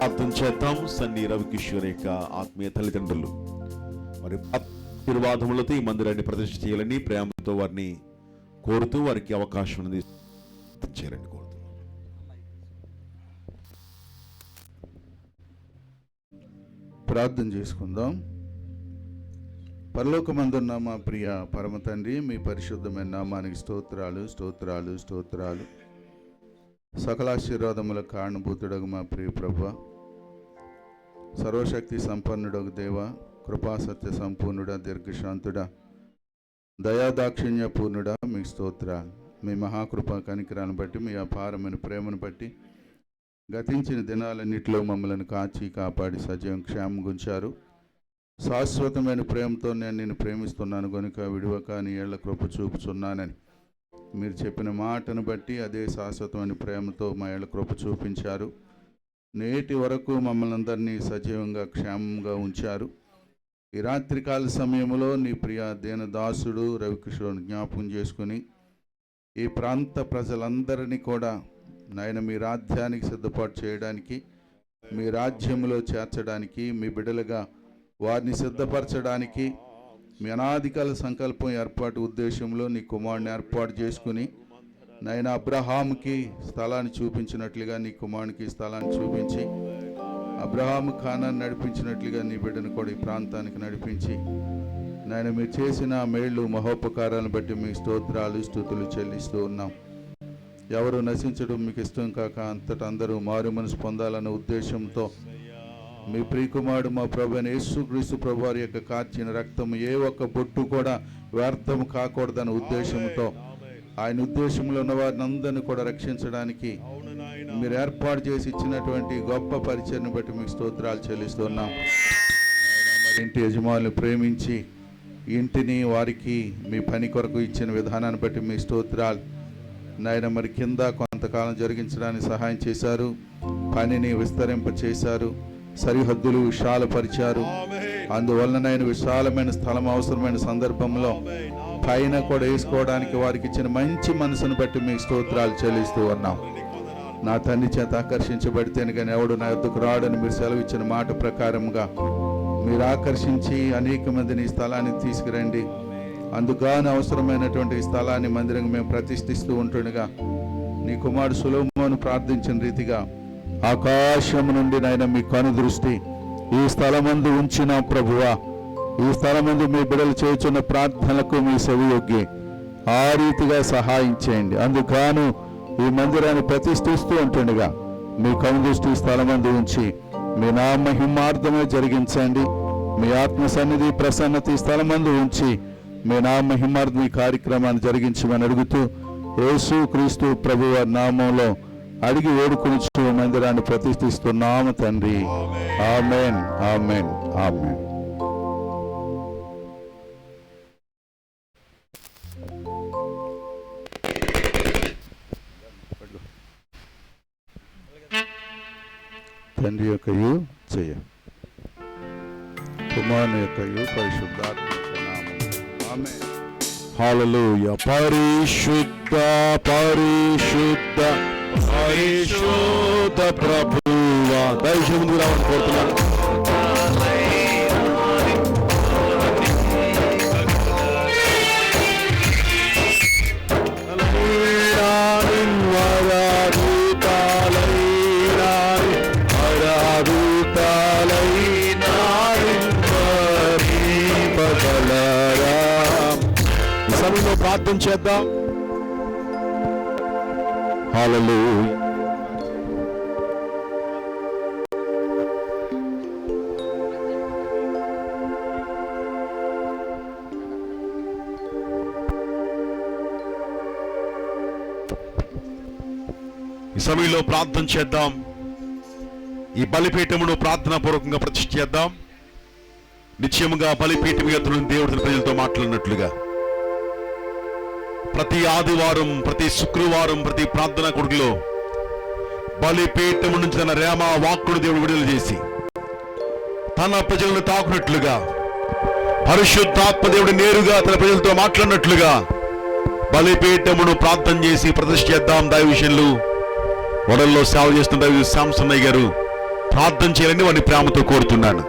ప్రార్థన చేద్దాం. సన్నీ రవికిషోర్ యొక్క ఆత్మీయ తల్లిదండ్రులు మరి ఆశీర్వాదములతో ఈ మందిరాన్ని ప్రతిష్ఠ చేయాలని ప్రేమతో వారిని కోరుతూ వారికి అవకాశం అనేది చేయాలని కోరుతున్నాం. ప్రార్థన చేసుకుందాం. పరలోకమందున్న మా ప్రియ పరమ తండ్రి, మీ పరిశుద్ధమైన నామానికి స్తోత్రాలు స్తోత్రాలు స్తోత్రాలు. సకలాశీర్వాదముల కారణభూతుడగు మా ప్రియ ప్రభువా, సర్వశక్తి సంపన్నుడగు దేవ, కృపాసత్య సంపూర్ణుడా, దీర్ఘశాంతుడా, దయాదాక్షిణ్య పూర్ణుడా, మీకు స్తోత్రాలు. మీ మహాకృపా కనికరాన్ని బట్టి, మీ అపారమైన ప్రేమను బట్టి గతించిన దినాలన్నింటిలో మమ్మల్ని కాచి కాపాడి సజీవం క్షేమం గుంచారు. శాశ్వతమైన ప్రేమతో నేను నిన్ను ప్రేమిస్తున్నాను కనుక విడివక నీ ఏళ్ల కృప చూపుచున్నానని మీరు చెప్పిన మాటను బట్టి అదే శాశ్వతమైన ప్రేమతో మా ఏళ్ల కృప చూపించారు. నేటి వరకు మమ్మల్ని అందరినీ సజీవంగా క్షేమంగా ఉంచారు. ఈ రాత్రికాల సమయంలో నీ ప్రియ దీనదాసుడు రవికిషోర్ జ్ఞాపకం చేసుకుని ఈ ప్రాంత ప్రజలందరినీ కూడా నాయన మీ రాజ్యానికి సిద్ధపాటు చేయడానికి, మీ రాజ్యంలో చేర్చడానికి, మీ బిడ్డలుగా వారిని సిద్ధపరచడానికి మీ అనాదికాల సంకల్పం ఏర్పాటు ఉద్దేశంలో నీ కుమారుని ఏర్పాటు చేసుకుని నాయన అబ్రహాముకి స్థలాన్ని చూపించినట్లుగా నీ కుమారునికి స్థలాన్ని చూపించి అబ్రహాము ఖానాన్ని నడిపించినట్లుగా నీ బిడ్డను కూడా ఈ ప్రాంతానికి నడిపించి నాయన మీరు చేసిన మేళ్ళు మహోపకారాలను బట్టి మీ స్తోత్రాలు స్తుతులు చెల్లిస్తూ ఉన్నాం. ఎవరు నశించడం మీకు ఇష్టం కాక అంతటా అందరూ మారు మనసు పొందాలన్న ఉద్దేశంతో మీ ప్రియకుమారుడు మా ప్రభు అయిన యేసుక్రీస్తు ప్రభు వారి యొక్క కార్చిన రక్తం ఏ ఒక్క బొట్టు కూడా వ్యర్థం కాకూడదన్న ఉద్దేశంతో ఆయన ఉద్దేశంలో ఉన్న వారిని అందరినీ కూడా రక్షించడానికి మీరు ఏర్పాటు చేసి ఇచ్చినటువంటి గొప్ప పరిచయను బట్టి మీకు స్తోత్రాలు చెల్లిస్తున్నాం. ఇంటి యజమానులు ప్రేమించి ఇంటిని వారికి మీ పని కొరకు ఇచ్చిన విధానాన్ని బట్టి మీ స్తోత్రాలు. నాయన మరి కింద కొంతకాలం జరిగించడానికి సహాయం చేశారు, పనిని విస్తరింప చేశారు, సరిహద్దులు విశాలపరిచారు. అందువలన నేను విశాలమైన స్థలం అవసరమైన సందర్భంలో పైన కూడా వేసుకోవడానికి వారికి ఇచ్చిన మంచి మనసును బట్టి మీకు స్తోత్రాలు చెల్లిస్తూ ఉన్నాం. నా తండ్రి చేత ఆకర్షించబడితేనే కానీ ఎవడు నా యొద్దకు రాడని మీరు సెలవు ఇచ్చిన మాట ప్రకారంగా మీరు ఆకర్షించి అనేక మందిని స్థలానికి తీసుకురండి. అందుకని అవసరమైనటువంటి స్థలాన్ని మందిరంగా మేము ప్రతిష్ఠిస్తూ ఉంటుండగా నీ కుమారుడు సొలొమోను ప్రార్థించిన రీతిగా ఆకాశం నుండి నాయన మీ కను దృష్టి ఈ స్థలమందు ఉంచిన ప్రభువా, ఈ స్థలమందు మీ బిడ్డలు చేయుచున్న ప్రార్థనలకు మీ సెవియొగ్గి ఆ రీతిగా సహాయం చేయండి. అందుకను ఈ మందిరాన్ని ప్రతిష్ఠిస్తూ ఉంటుండగా మీ కను దృష్టి స్థలమందు ఉంచి మీ నామహిమార్థమే జరిగించండి. మీ ఆత్మ సన్నిధి ప్రసన్నత ఈ స్థలమందు ఉంచి మీ నామహిమార్థం ఈ కార్యక్రమాన్ని జరిగించమని అడుగుతూ యేసు క్రీస్తు ప్రభువారి నామంలో అడిగి వేడుకొని మందిరాన్ని ప్రతిష్ఠిస్తున్నాము తండ్రి. ఆమేన్ ఆమేన్ ఆమేన్. తండ్రి యొక్కయు జయ కుమారుని యొక్కయు పరిశుద్ధాత్మ యొక్క నామములో ఆమేన్. హల్లెలూయా. పరిశుద్ధ పరిశుద్ధ పరిశుద్ధ ప్రభువా, దయచేసి ముందుకు రావాలని కోరుతున్నాను. ఈ సమయంలో ప్రార్థన చేద్దాం. హల్లెలూయా. ఈ సమయంలో ప్రార్థన చేద్దాం. ఈ బలిపీఠమును ప్రార్థనా పూర్వకంగా ప్రతిష్ఠ చేద్దాం. నిత్యముగా బలిపీఠం ఎదురు దేవుడి ప్రజలతో మాట్లాడినట్లుగా ప్రతి ఆదివారం, ప్రతి శుక్రవారం, ప్రతి ప్రార్థనా కొడుకులో బలిపీఠము నుంచి తన రేమ వాక్కును దేవుడు విడుదల చేసి తన ప్రజలను తాకునట్లుగా, పరిశుద్ధాత్మ దేవుడు నేరుగా తన ప్రజలతో మాట్లాడినట్లుగా బలిపీఠమును ప్రార్థన చేసి ప్రతిష్ఠ చేద్దాం. దైవ విషయంలో వడల్లో సేవ చేస్తున్న శాంసన్నయ్య గారు ప్రార్థన చేయాలని వారిని ప్రేమతో కోరుతున్నాను.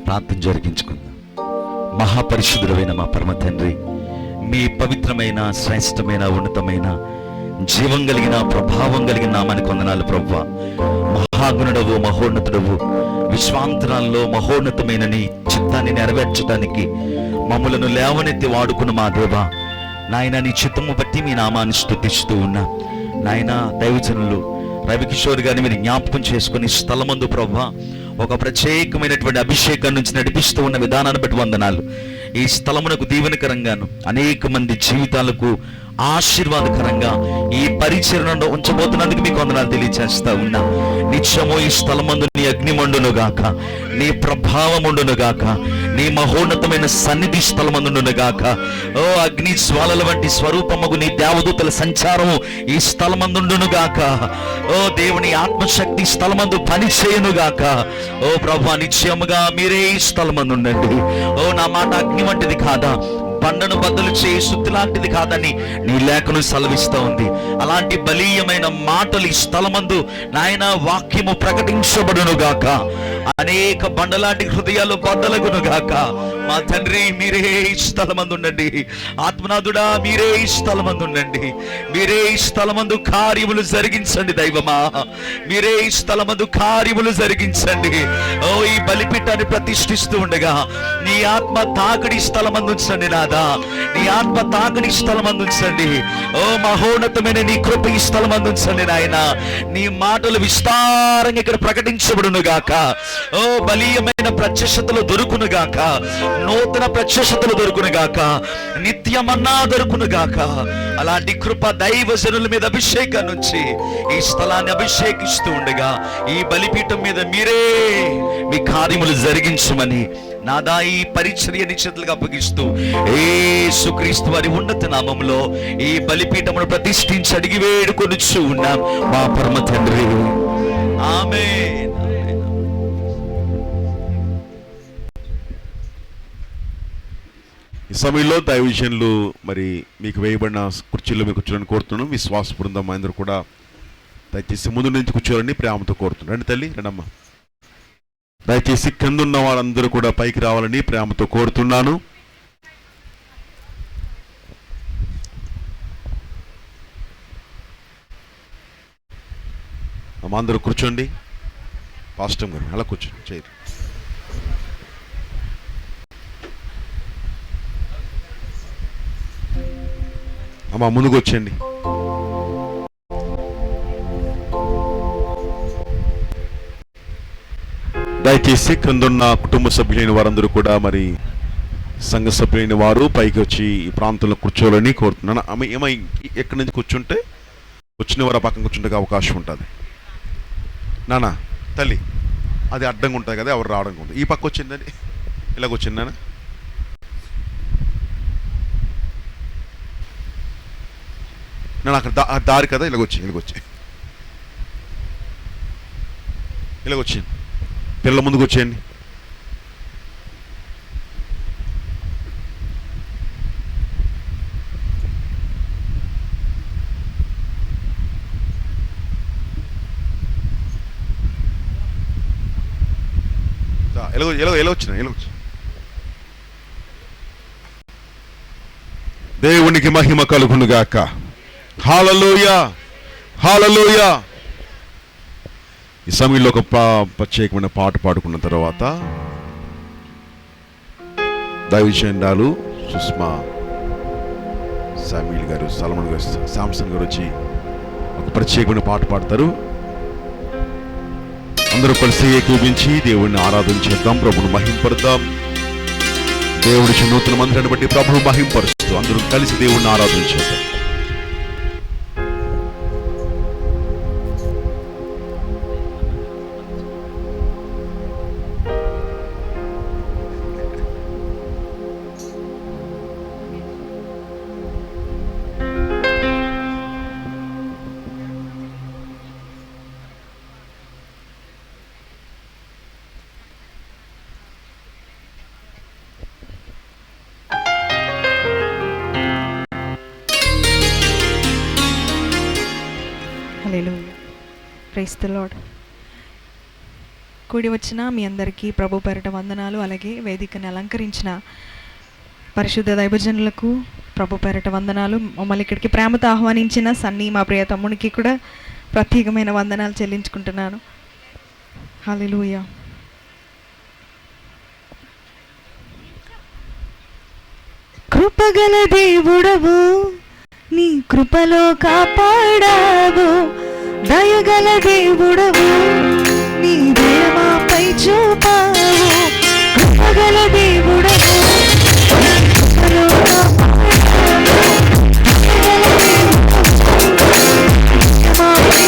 ప్రార్థన జరిగించుకుందాం. మహాపరిశుద్ధుడైన మా పరమ తండ్రి, మీ పవిత్రమైన, శ్రేష్టమైన, ఉన్నతమైన, జీవం కలిగిన, ప్రభావం కలిగిన నామానికి వందనాలు ప్రభువా. మహాగుణుడవు, మహోన్నతుడవు, విశ్వాంతరాల్లో మహోన్నతమైన నీ చిత్తాన్ని నెరవేర్చడానికి మమ్మలను లేవనెత్తి వాడుకున్న మా దేవా, నాయన నీ చిత్తము బట్టి మీ నామాన్ని స్తుతిస్తూ ఉన్నా. నాయన దైవజనులు రవికిషోర్ గారిని మీరు జ్ఞాపకం చేసుకుని స్థలమందు ప్రభువా ఒక ప్రత్యేకమైనటువంటి అభిషేకం నుంచి నడిపిస్తూ ఉన్న విధానాన్ని బట్టి వందనాలు. ఈ స్థలమునకు దీవెనకరంగాను అనేక మంది జీవితాలకు ఆశీర్వాదకరంగా ఈ పరిచరణలో ఉంచబోతున్నందుకు మీకు వందనాలు తెలియజేస్తా ఉన్నా. నిత్యము ఈ స్థలమందు నీ అగ్నిమండును గాక, నీ ప్రభావముండును గాక, నీ మహోన్నతమైన సన్నిధి స్థలమందును గాక. ఓ అగ్ని జ్వాలల వంటి స్వరూపముగు నీ దేవదూతల సంచారము ఈ స్థలమందుండును గాక. ఓ దేవుని ఆత్మశక్తి స్థలమందు పని చేయను గాక. ఓ ప్రభువా, నిత్యముగా మీరే ఈ స్థలమందు ఉండండి. ఓ నా మాట అగ్ని వంటిది కాదా, బండను బద్దలు చేయి సుత్తి లాంటిది కాదని నీ లేఖను సెలవిస్తూ ఉంది. అలాంటి బలీయమైన మాటలు ఈ స్థలమందు నాయన వాక్యము ప్రకటించబడును గాక. అనేక బండలాంటి హృదయాలు బద్దలగును గాక. మా తండ్రి మీరే ఈ స్థలమందు ఉండండి. ఆత్మనాథుడా మీరే ఈ స్థలమందు ఉండండి. మీరే ఈ స్థలమందు కార్యములు జరిగించండి దైవమా. మీరే ఈ స్థలమందు కార్యములు జరిగించండి. ఓ ఈ బలిపీఠాన్ని ప్రతిష్ఠిస్తూ ఉండగా నీ ఆత్మ తాకిడి స్థలమందు ఉంచండి నాదా. నీ ఆత్మ తాకిడి స్థలమందు ఉంచండి. ఓ మహోన్నతమైన నీ కృప ఈ స్థలమందు ఉంచండి నాయన. నీ మాటలు విస్తారంగా ఇక్కడ ప్రకటించబడును గాక. ఓ బలీయమైన ప్రత్యక్షతలు దొరుకును గాక, నూతన ప్రత్యక్షతలు దొరుకును గాక, నిత్యమన్నా దొరుకును గాక. అలాంటి కృప దైవజనుల మీద అభిషేకం నుంచి ఈ స్థలాన్ని అభిషేకిస్తూ ఉండగా ఈ బలిపీఠం మీద మీరే మీ కార్యములు జరిగించమని నాదా ఈ పరిచర్య నిశ్చితులుగా అప్పగిస్తూ యేసుక్రీస్తు వారి ఉన్నత నామములో ఈ బలిపీఠమును ప్రతిష్ఠించి అడిగి వేడుకొనుచు ఉన్నాం మా పరమ తండ్రి. ఆమేన్. ఈ సమయంలో దైవజనులు మరి మీకు వేయబడిన కుర్చీల్లో మీరు కూర్చోని కోరుతున్నాను. విశ్వాస బృందం అందరూ కూడా దయచేసి ముందు నుంచి కూర్చోవాలని ప్రేమతో కోరుతున్నాను. రండి తల్లి, రండమ్మా. దయచేసి కింద ఉన్న వాళ్ళందరూ కూడా పైకి రావాలని ప్రేమతో కోరుతున్నాను. అమ్మ అందరూ కూర్చోండి. పాస్టర్ గారు అలా కూర్చోండి, చేయరు. అమ్మ ముందుకు వచ్చేయండి. దయచేసి క్రిందున్న కుటుంబ సభ్యులైన వారందరూ కూడా మరి సంఘ సభ్యులైన వారు పైకి వచ్చి ఈ ప్రాంతంలో కూర్చోవాలని కోరుతున్నాను. ఆమె ఏమై ఎక్కడి నుంచి కూర్చుంటే వచ్చిన వారు ఆ పక్కన కూర్చుంటే అవకాశం ఉంటుంది. నానా తల్లి అది అడ్డంగా ఉంటుంది కదా, ఎవరు రావడానికి ఉంటుంది. ఈ పక్క వచ్చిందని ఇలాగ వచ్చింది నాన్న. నేను అక్కడ దారి కదా, ఇలాగొచ్చి ఇలాగొచ్చింది. పిల్లల ముందుకు వచ్చేయండి. ఎలా వచ్చిన దేవునికి మహిమ కలుగునుగాక. హల్లెలూయా, హల్లెలూయా. ఈ సమయంలో ఒక ప్రత్యేకమైన పాట పాడుకున్న తర్వాత దైవజనులు సుష్మా సామ్యూల్ గారు, సల్మాన్ గారు, శాంసన్ గారు వచ్చి ఒక ప్రత్యేకమైన పాట పాడతారు. అందరూ కలిసి ఏకీభించి దేవుడిని ఆరాధన చేద్దాం, ప్రభువును మహింపరుద్దాం. దేవుడి నూతన మందిరాన్ని బట్టి ప్రభువు మహింపరుస్తూ అందరూ కలిసి దేవుడిని ఆరాధన చేద్దాం. Praise the lord. కూడి వచ్చిన మీ అందరికీ ప్రభు పేరిట వందనాలు. అలాగే వేదికని అలంకరించిన పరిశుద్ధ దైవజనులకు ప్రభు పేరిట వందనాలు. మమ్మల్ని ఇక్కడికి ప్రేమతో ఆహ్వానించిన సన్నీ మా ప్రియ తమ్మునికి కూడా ప్రత్యేకమైన వందనాలు చెల్లించుకుంటున్నాను. హల్లెలూయా. కృపగల దేవుడవు, నీ కృపలో కాపాడావు. దయగల దేవుడవు, నీ దయ మాపై చూపావు. కృపగల దేవుడవు, నీ కృపలో కాపాడావు. దయగల దేవుడవు, దయ మాపై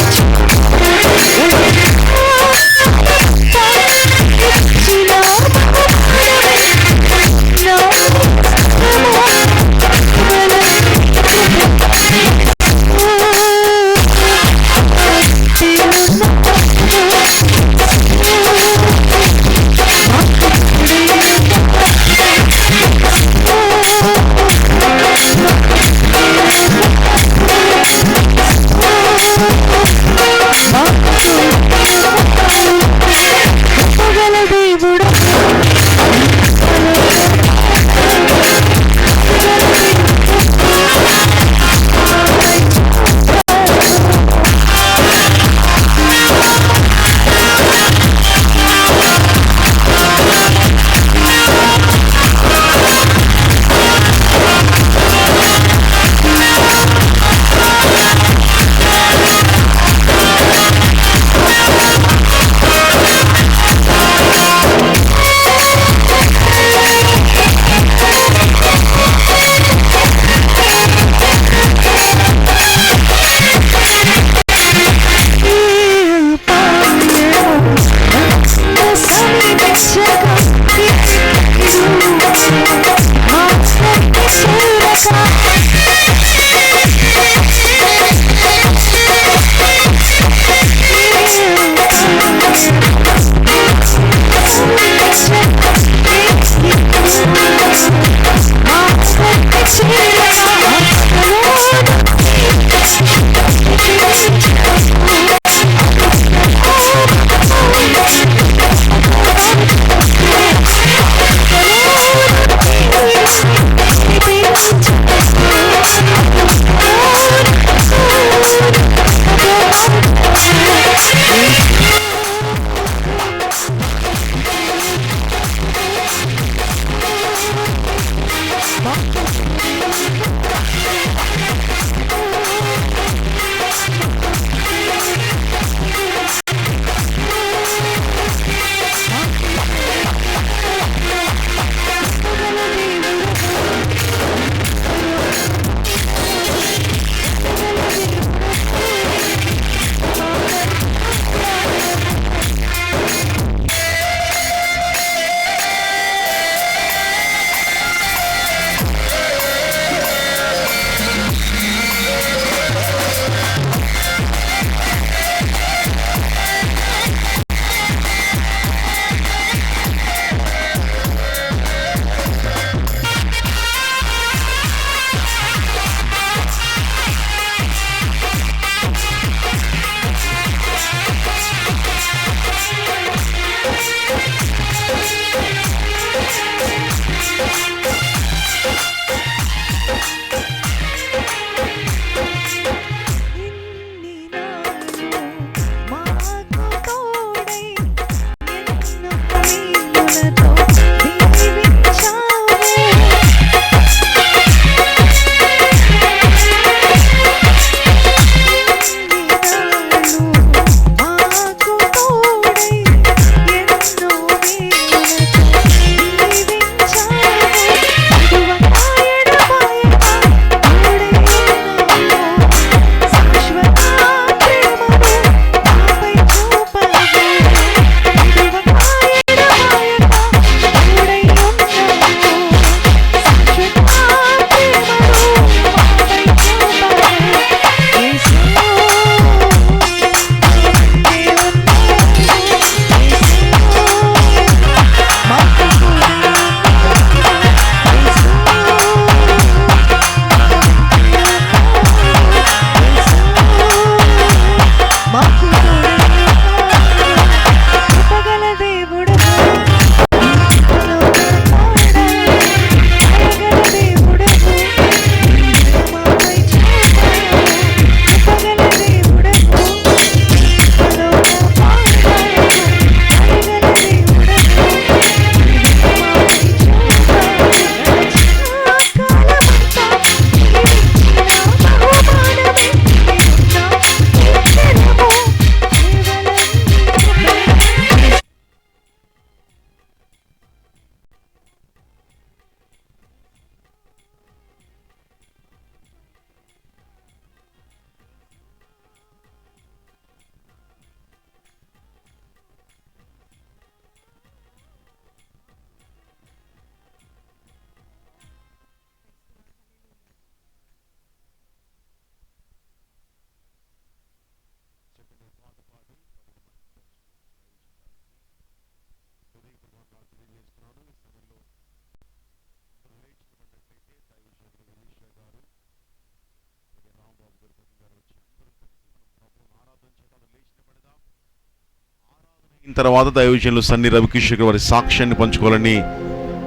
తర్వాత దైవజనులు సన్ని రవికిషోర్ వారి సాక్ష్యాన్ని పంచుకోవాలని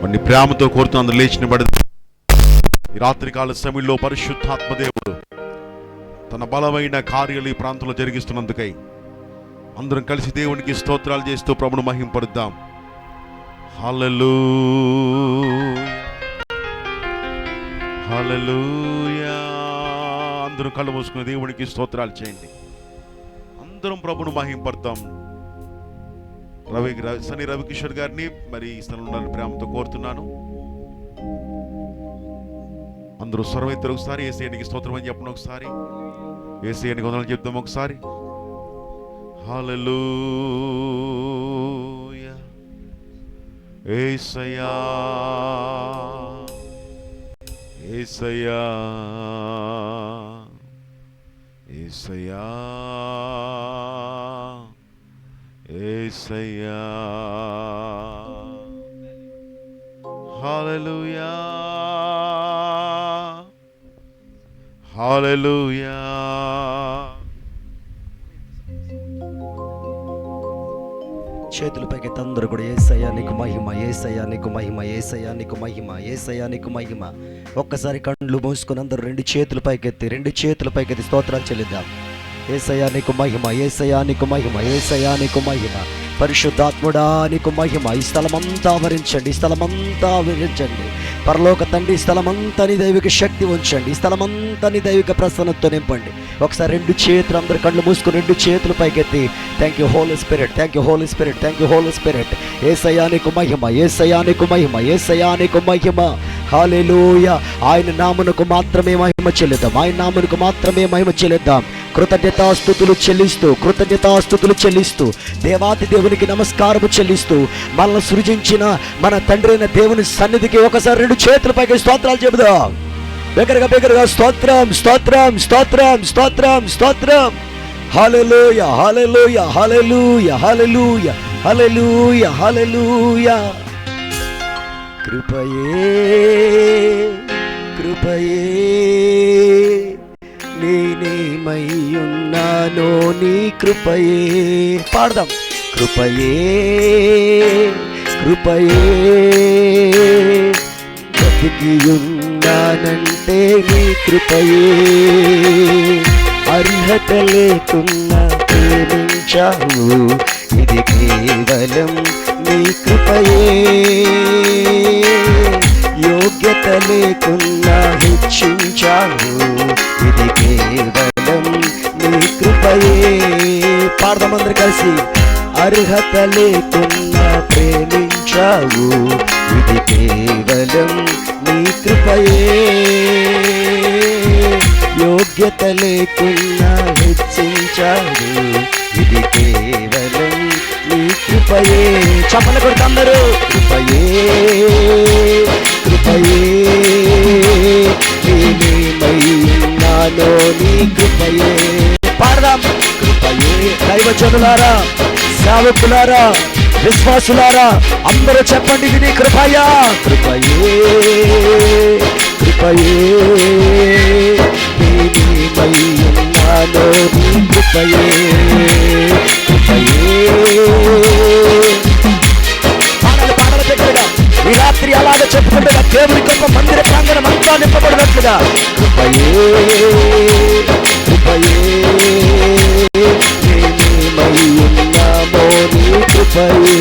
వారిని ప్రేమతో కోరుతూ అందరూ లేచిన పడి ఈ రాత్రికాల సమయంలో పరిశుద్ధాత్మదేవుడు తన బలమైన కార్యాలు ఈ ప్రాంతంలో జరిగిస్తున్నందుకై అందరం కలిసి దేవునికి స్తోత్రాలు చేస్తూ ప్రభువును మహింపరుద్దాం. హల్లెలూయా హల్లెలూయా. అందరూ కళ్ళు మూసుకుని దేవునికి స్తోత్రాలు చేయండి. అందరం ప్రభువును మహింపరుద్దాం. సన్ని రవికిషోర్ గారిని మరి ఈ స్థలంలో ఉండాలని ప్రేమతో కోరుతున్నాను. అందరూ సర్వైతరు ఒకసారి యేసయ్యకి స్తోత్రం అని చెప్పండి. ఒకసారి యేసయ్యకి వందనాలు చెప్దాం. ఒకసారి హల్లెలూయా. యేసయ్యా యేసయ్యా యేసయ్యా యేసయ్యా. హల్లెలూయా హల్లెలూయా. చేతుల పైకి అందరూ కూడా యేసయ్యా నీకు మహిమ, యేసయ్యా నీకు మహిమ, యేసయ్యా నీకు మహిమ, యేసయ్యా నీకు మహిమ. ఒక్కసారి కళ్ళు మూసుకొని అందరూ రెండు చేతుల పైకెత్తి స్తోత్రాలు చెల్లిద్దాం. యేసయ్యా నీకు మహిమ, యేసయ్యా నీకు మహిమ, యేసయ్యా నీకు మహిమ. పరిశుద్ధాత్ముడా నీకు మహిమ. ఈ స్థలమంతా ఆవరించండి, ఈ స్థలమంతా ఆవరించండి. పరలోక తండ్రి, ఈ స్థలమంతా నీ దైవిక శక్తి ఉంచండి, ఈ స్థలమంతా నీ దైవిక ప్రసన్నతతో నింపండి. ఒకసారి రెండు చేతులు అందరు కళ్ళు మూసుకుని రెండు చేతులు పైకెత్తి thank you holy spirit, thank you holy spirit, thank you holy spirit. యేసయ్యా నీకు మహిమ, యేసయ్యా నీకు మహిమ, యేసయ్యా నీకు మహిమ. హల్లెలూయా. ఆయన నామమునకు మాత్రమే మహిమ చెల్లిద్దాం, ఆయన నామమునకు మాత్రమే మహిమ చెల్లిద్దాం. కృతజ్ఞతాస్తుతులు చెల్లిస్తూ దేవాతి దేవునికి నమస్కారము చెల్లిస్తూ మనల్ని సృజించిన మన తండ్రి అయిన దేవుని సన్నిధికి ఒకసారి రెండు చేతుల పైకి స్తోత్రాలు చెబుదాం. బిగ్గరగా స్తోత్రం స్తోత్రం స్తోత్రం స్తోత్రం స్తోత్రం. హల్లెలూయా హల్లెలూయా హల్లెలూయా హల్లెలూయా హల్లెలూయా హల్లెలూయా. కృపయే నేనేమయ్యున్నానో నీ కృపయే. పాడదాం. కృపయే బతికియున్నానంటే నీ కృపయే. అర్హత లేకున్నా ప్రేమించావు, ఇది కేవలం నీ కృపయే. యోగ్యత లేకున్నా హెచ్చించావు, ఇది కేవలం నీ కృపయే. పాడదామందరూ కలిసి. అర్హత లేకున్నా ప్రేమించావు, ఇది కేవలం నీ కృపయే. యోగ్యత లేకున్నా హెచ్చించావు, ఇది కేవలం నీ కృపయే. చప్పలు కొడుతూ అందరూ. కృపయే నేనేమయ్యున్నానో నీ కృపయే. పాడదాం. కృపయే. దైవజనులారా, సేవకులారా, విశ్వాసులారా అందరూ చెప్పండి, ఇది నీ కృపయా. కృపయే నేనేమయ్యున్నానో నీ కృపయే. పాడలు దగ్గరగా ఈ రాత్రి అలాగే చెప్పుకుంటుగా దేవుని గొప్ప మందిర ప్రాంగణం అంతా నింపబడినట్లుగా. కృపయే నేనేమయ్యున్నామో నీ కృపయే.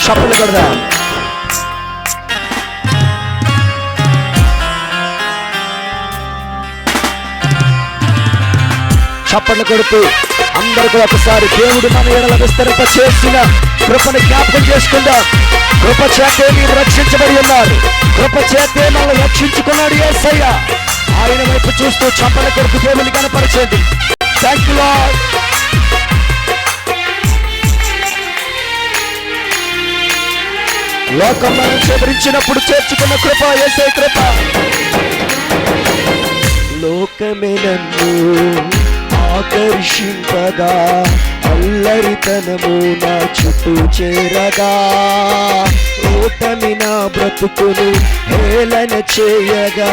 చప్పలు కొడదాం. చప్పట్లు కొడుతూ అందరూ కూడా ఒకసారి దేవుడు మన ఎడల విస్తరింప చేసిన కృపను జ్ఞాపకం చేసుకుందాం. కృప చేతే మీరు రక్షించబడి ఉన్నారు, కృప చేతే మనల్ని రక్షించుకున్నాడు యేసయ్య. ఆయన వైపు చూస్తూ చప్పట్లు కొడుతూ దేవుని కనపరచండి. Thank you lord. లోకం మనం చేరించినప్పుడు చేర్చుకున్న కృప యేసయ్య కృప. లోకమే నన్ను ఆకర్షింపగా, అల్లరితనము నా చుట్టూ చేరగా, ఓటమి నా బ్రతుకును హేళన చేయగా,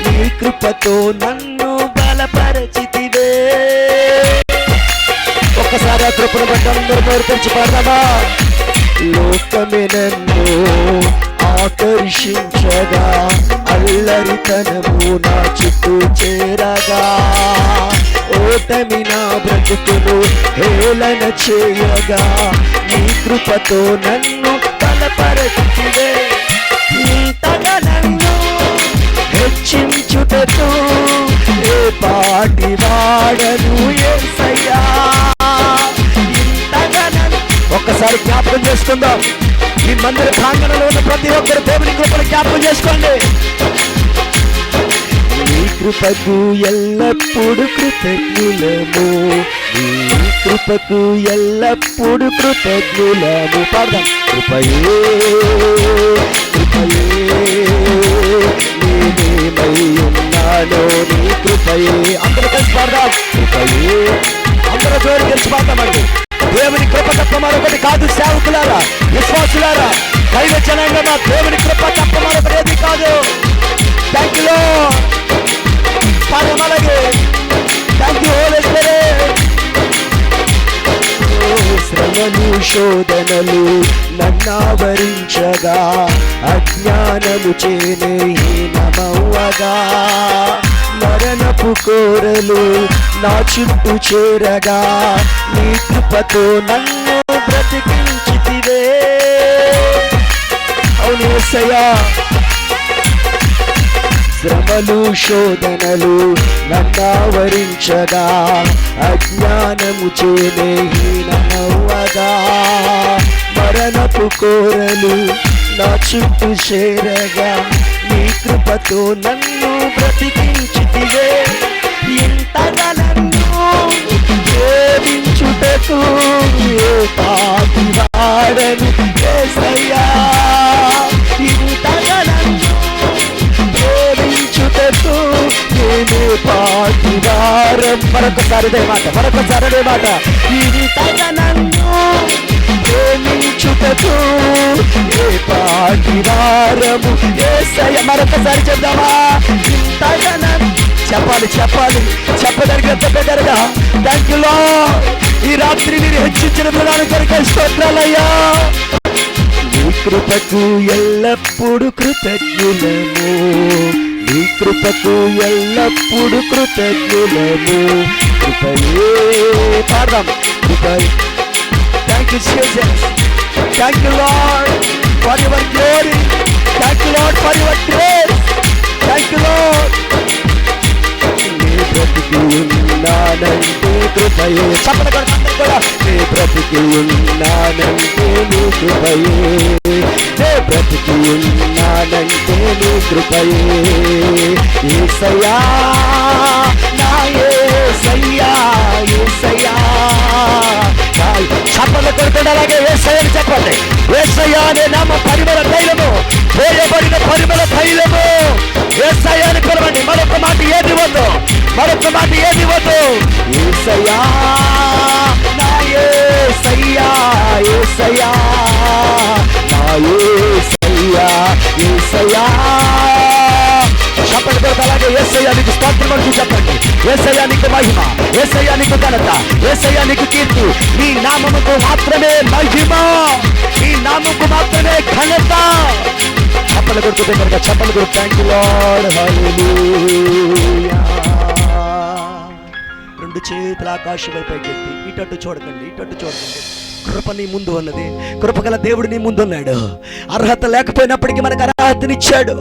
నీ కృపతో నన్ను బలపరచితివే. ఒక్కసారి ఆ కృపను బట్టి అందరూ నోరు తెరిచి పాడదామా. లోకమే నన్ను ఆకర్షించగా, అల్లరితనము నా చుట్టూ చేరగా, ఓటమి నా బ్రతుకును హేళన చేయగా, నీ కృపతో నన్ను బలపరచితివే. ఇంతగా నన్ను హెచ్చించుటకు ఏ పాటి వాడను యేసయ్యా. ఇంతగా నన్ను ఒక్కసారి జ్ఞాపకం చేసుకుందాం. ఈ మందిర ప్రాంగణంలో ఉన్న ప్రతి ఒక్కరు దేవుని కృపను జ్ఞాపకం చేసుకోండి. నీ కృపకు ఎల్లప్పుడు కృతజ్ఞులము, నీ కృపకు ఎల్లప్పుడు కృతజ్ఞులము. పాడదాం. కృపయే కృపయే నేనేమై ఉన్నానో నీ కృపయే. అందరూ కలిసి పాడదాం. కృపయే. అందరూ జోరు కలిసి పాడదామండి. దేవుని కృప తప్ప మరొకటి కాదు. సేవకులారా, విశ్వాసులారా, దైవ జనాంగమా, దేవుని కృప తప్ప మరొకటి ఏది కాదు. థ్యాంక్ యూ పాడమలగే. Thank you holy spirit. శ్రమలు శోధనలు నన్నావరించగా, అజ్ఞానము చేనే హీనమవ్వగా, మరణపు కోరలు నా చుట్టూ చేరగా, నీ కృపతో నన్ను బ్రతికించితివే. అవును యేసయ్యా. శ్రమలు శోధనలు నన్నావరించగా, అజ్ఞానము చేనే హీనమవ్వగా, మరణపు కోరలు నా చుట్టూ చేరగా, నీ కృపతో నన్ను బ్రతికించితివే. ఇంతగా నన్ను ప్రేమించుటకు ఏ పాటి వాడను యేసయ్యా. ఇంతగా నన్ను ప్రేమించుటకు నేనే పాటి వారం. మరొకసారి మాట, మరొకసారి మాట. ఇంతగా నన్ను ప్రేమించుటకు ఏ పాటి వారము యేసయ్య. మరొకసారి చెప్దామా. ఇంతగా నన్ను చెప్పాలి, చెప్పాలి, చెప్పదరిగా చెప్పదరగా. Thank you lord. ఈ రాత్రి మీరు హెచ్చించిన విధానం కొరకు స్తోత్రాలయ్యా. నీ కృపకు ఎల్లప్పుడు కృతజ్ఞులము, నీ కృపకు ఎల్లప్పుడు కృతజ్ఞులము. కృపయే. పాడదాం. కృపయే. Thank you Jesus. Thank you lord for your glory. Thank you lord for your grace. Thank you lord. నీ బ్రతికి ఉన్నానంటే కృపయే. చెప్పండి కూడా. నీ బ్రతికి ఉన్నానంటే నీ కృపయే. నీ బ్రతికి ఉన్నానంటే నీ కృపయే. యేసయ్యా నా యేసయ్యా, యేసయ్యా. చెప్పండి కొడుతుంది. అలాగే యేసయ్యని చెప్పండి. యేసయ్యా అనే నామ పరిమళ తైలము, వేయబడిన పరిమళ తైలము. యేసయ్యాని పిలవండి. మరొక మాట ఏది వద్దు, మరొక మాట ఏది వద్దు. యేసయ్యా నా యేసయ్యా, యేసయ్యా నా యేసయ్యా, యేసయ్యా. చెప్పండి కొడుకు. అలాగే యేసయ్యా నీకు స్తోత్రం అంటూ చెప్పండి. యేసయ్యా నీకు మహిమ, యేసయ్యా నీకు ఘనత, యేసయ్యా నీకు కీర్తి. నీ నామముకు మాత్రమే మహిమ, నీ నామముకు మాత్రమే ఘనత. చెప్పండి కొడుకు దగ్గరగా. చెప్పండి కొడుకు. Thank you lord. హల్లెలూయా. రెండు చేతుల ఆకాశం వైపు ఎత్తి ఇటట్టు చూడకండి, ఇటట్టు చూడకండి. కృప నీ ముందు ఉన్నది. కృపగల దేవుడు నీ ముందు ఉన్నాడు. అర్హత లేకపోయినప్పటికీ మనకు అర్హతనిచ్చాడు.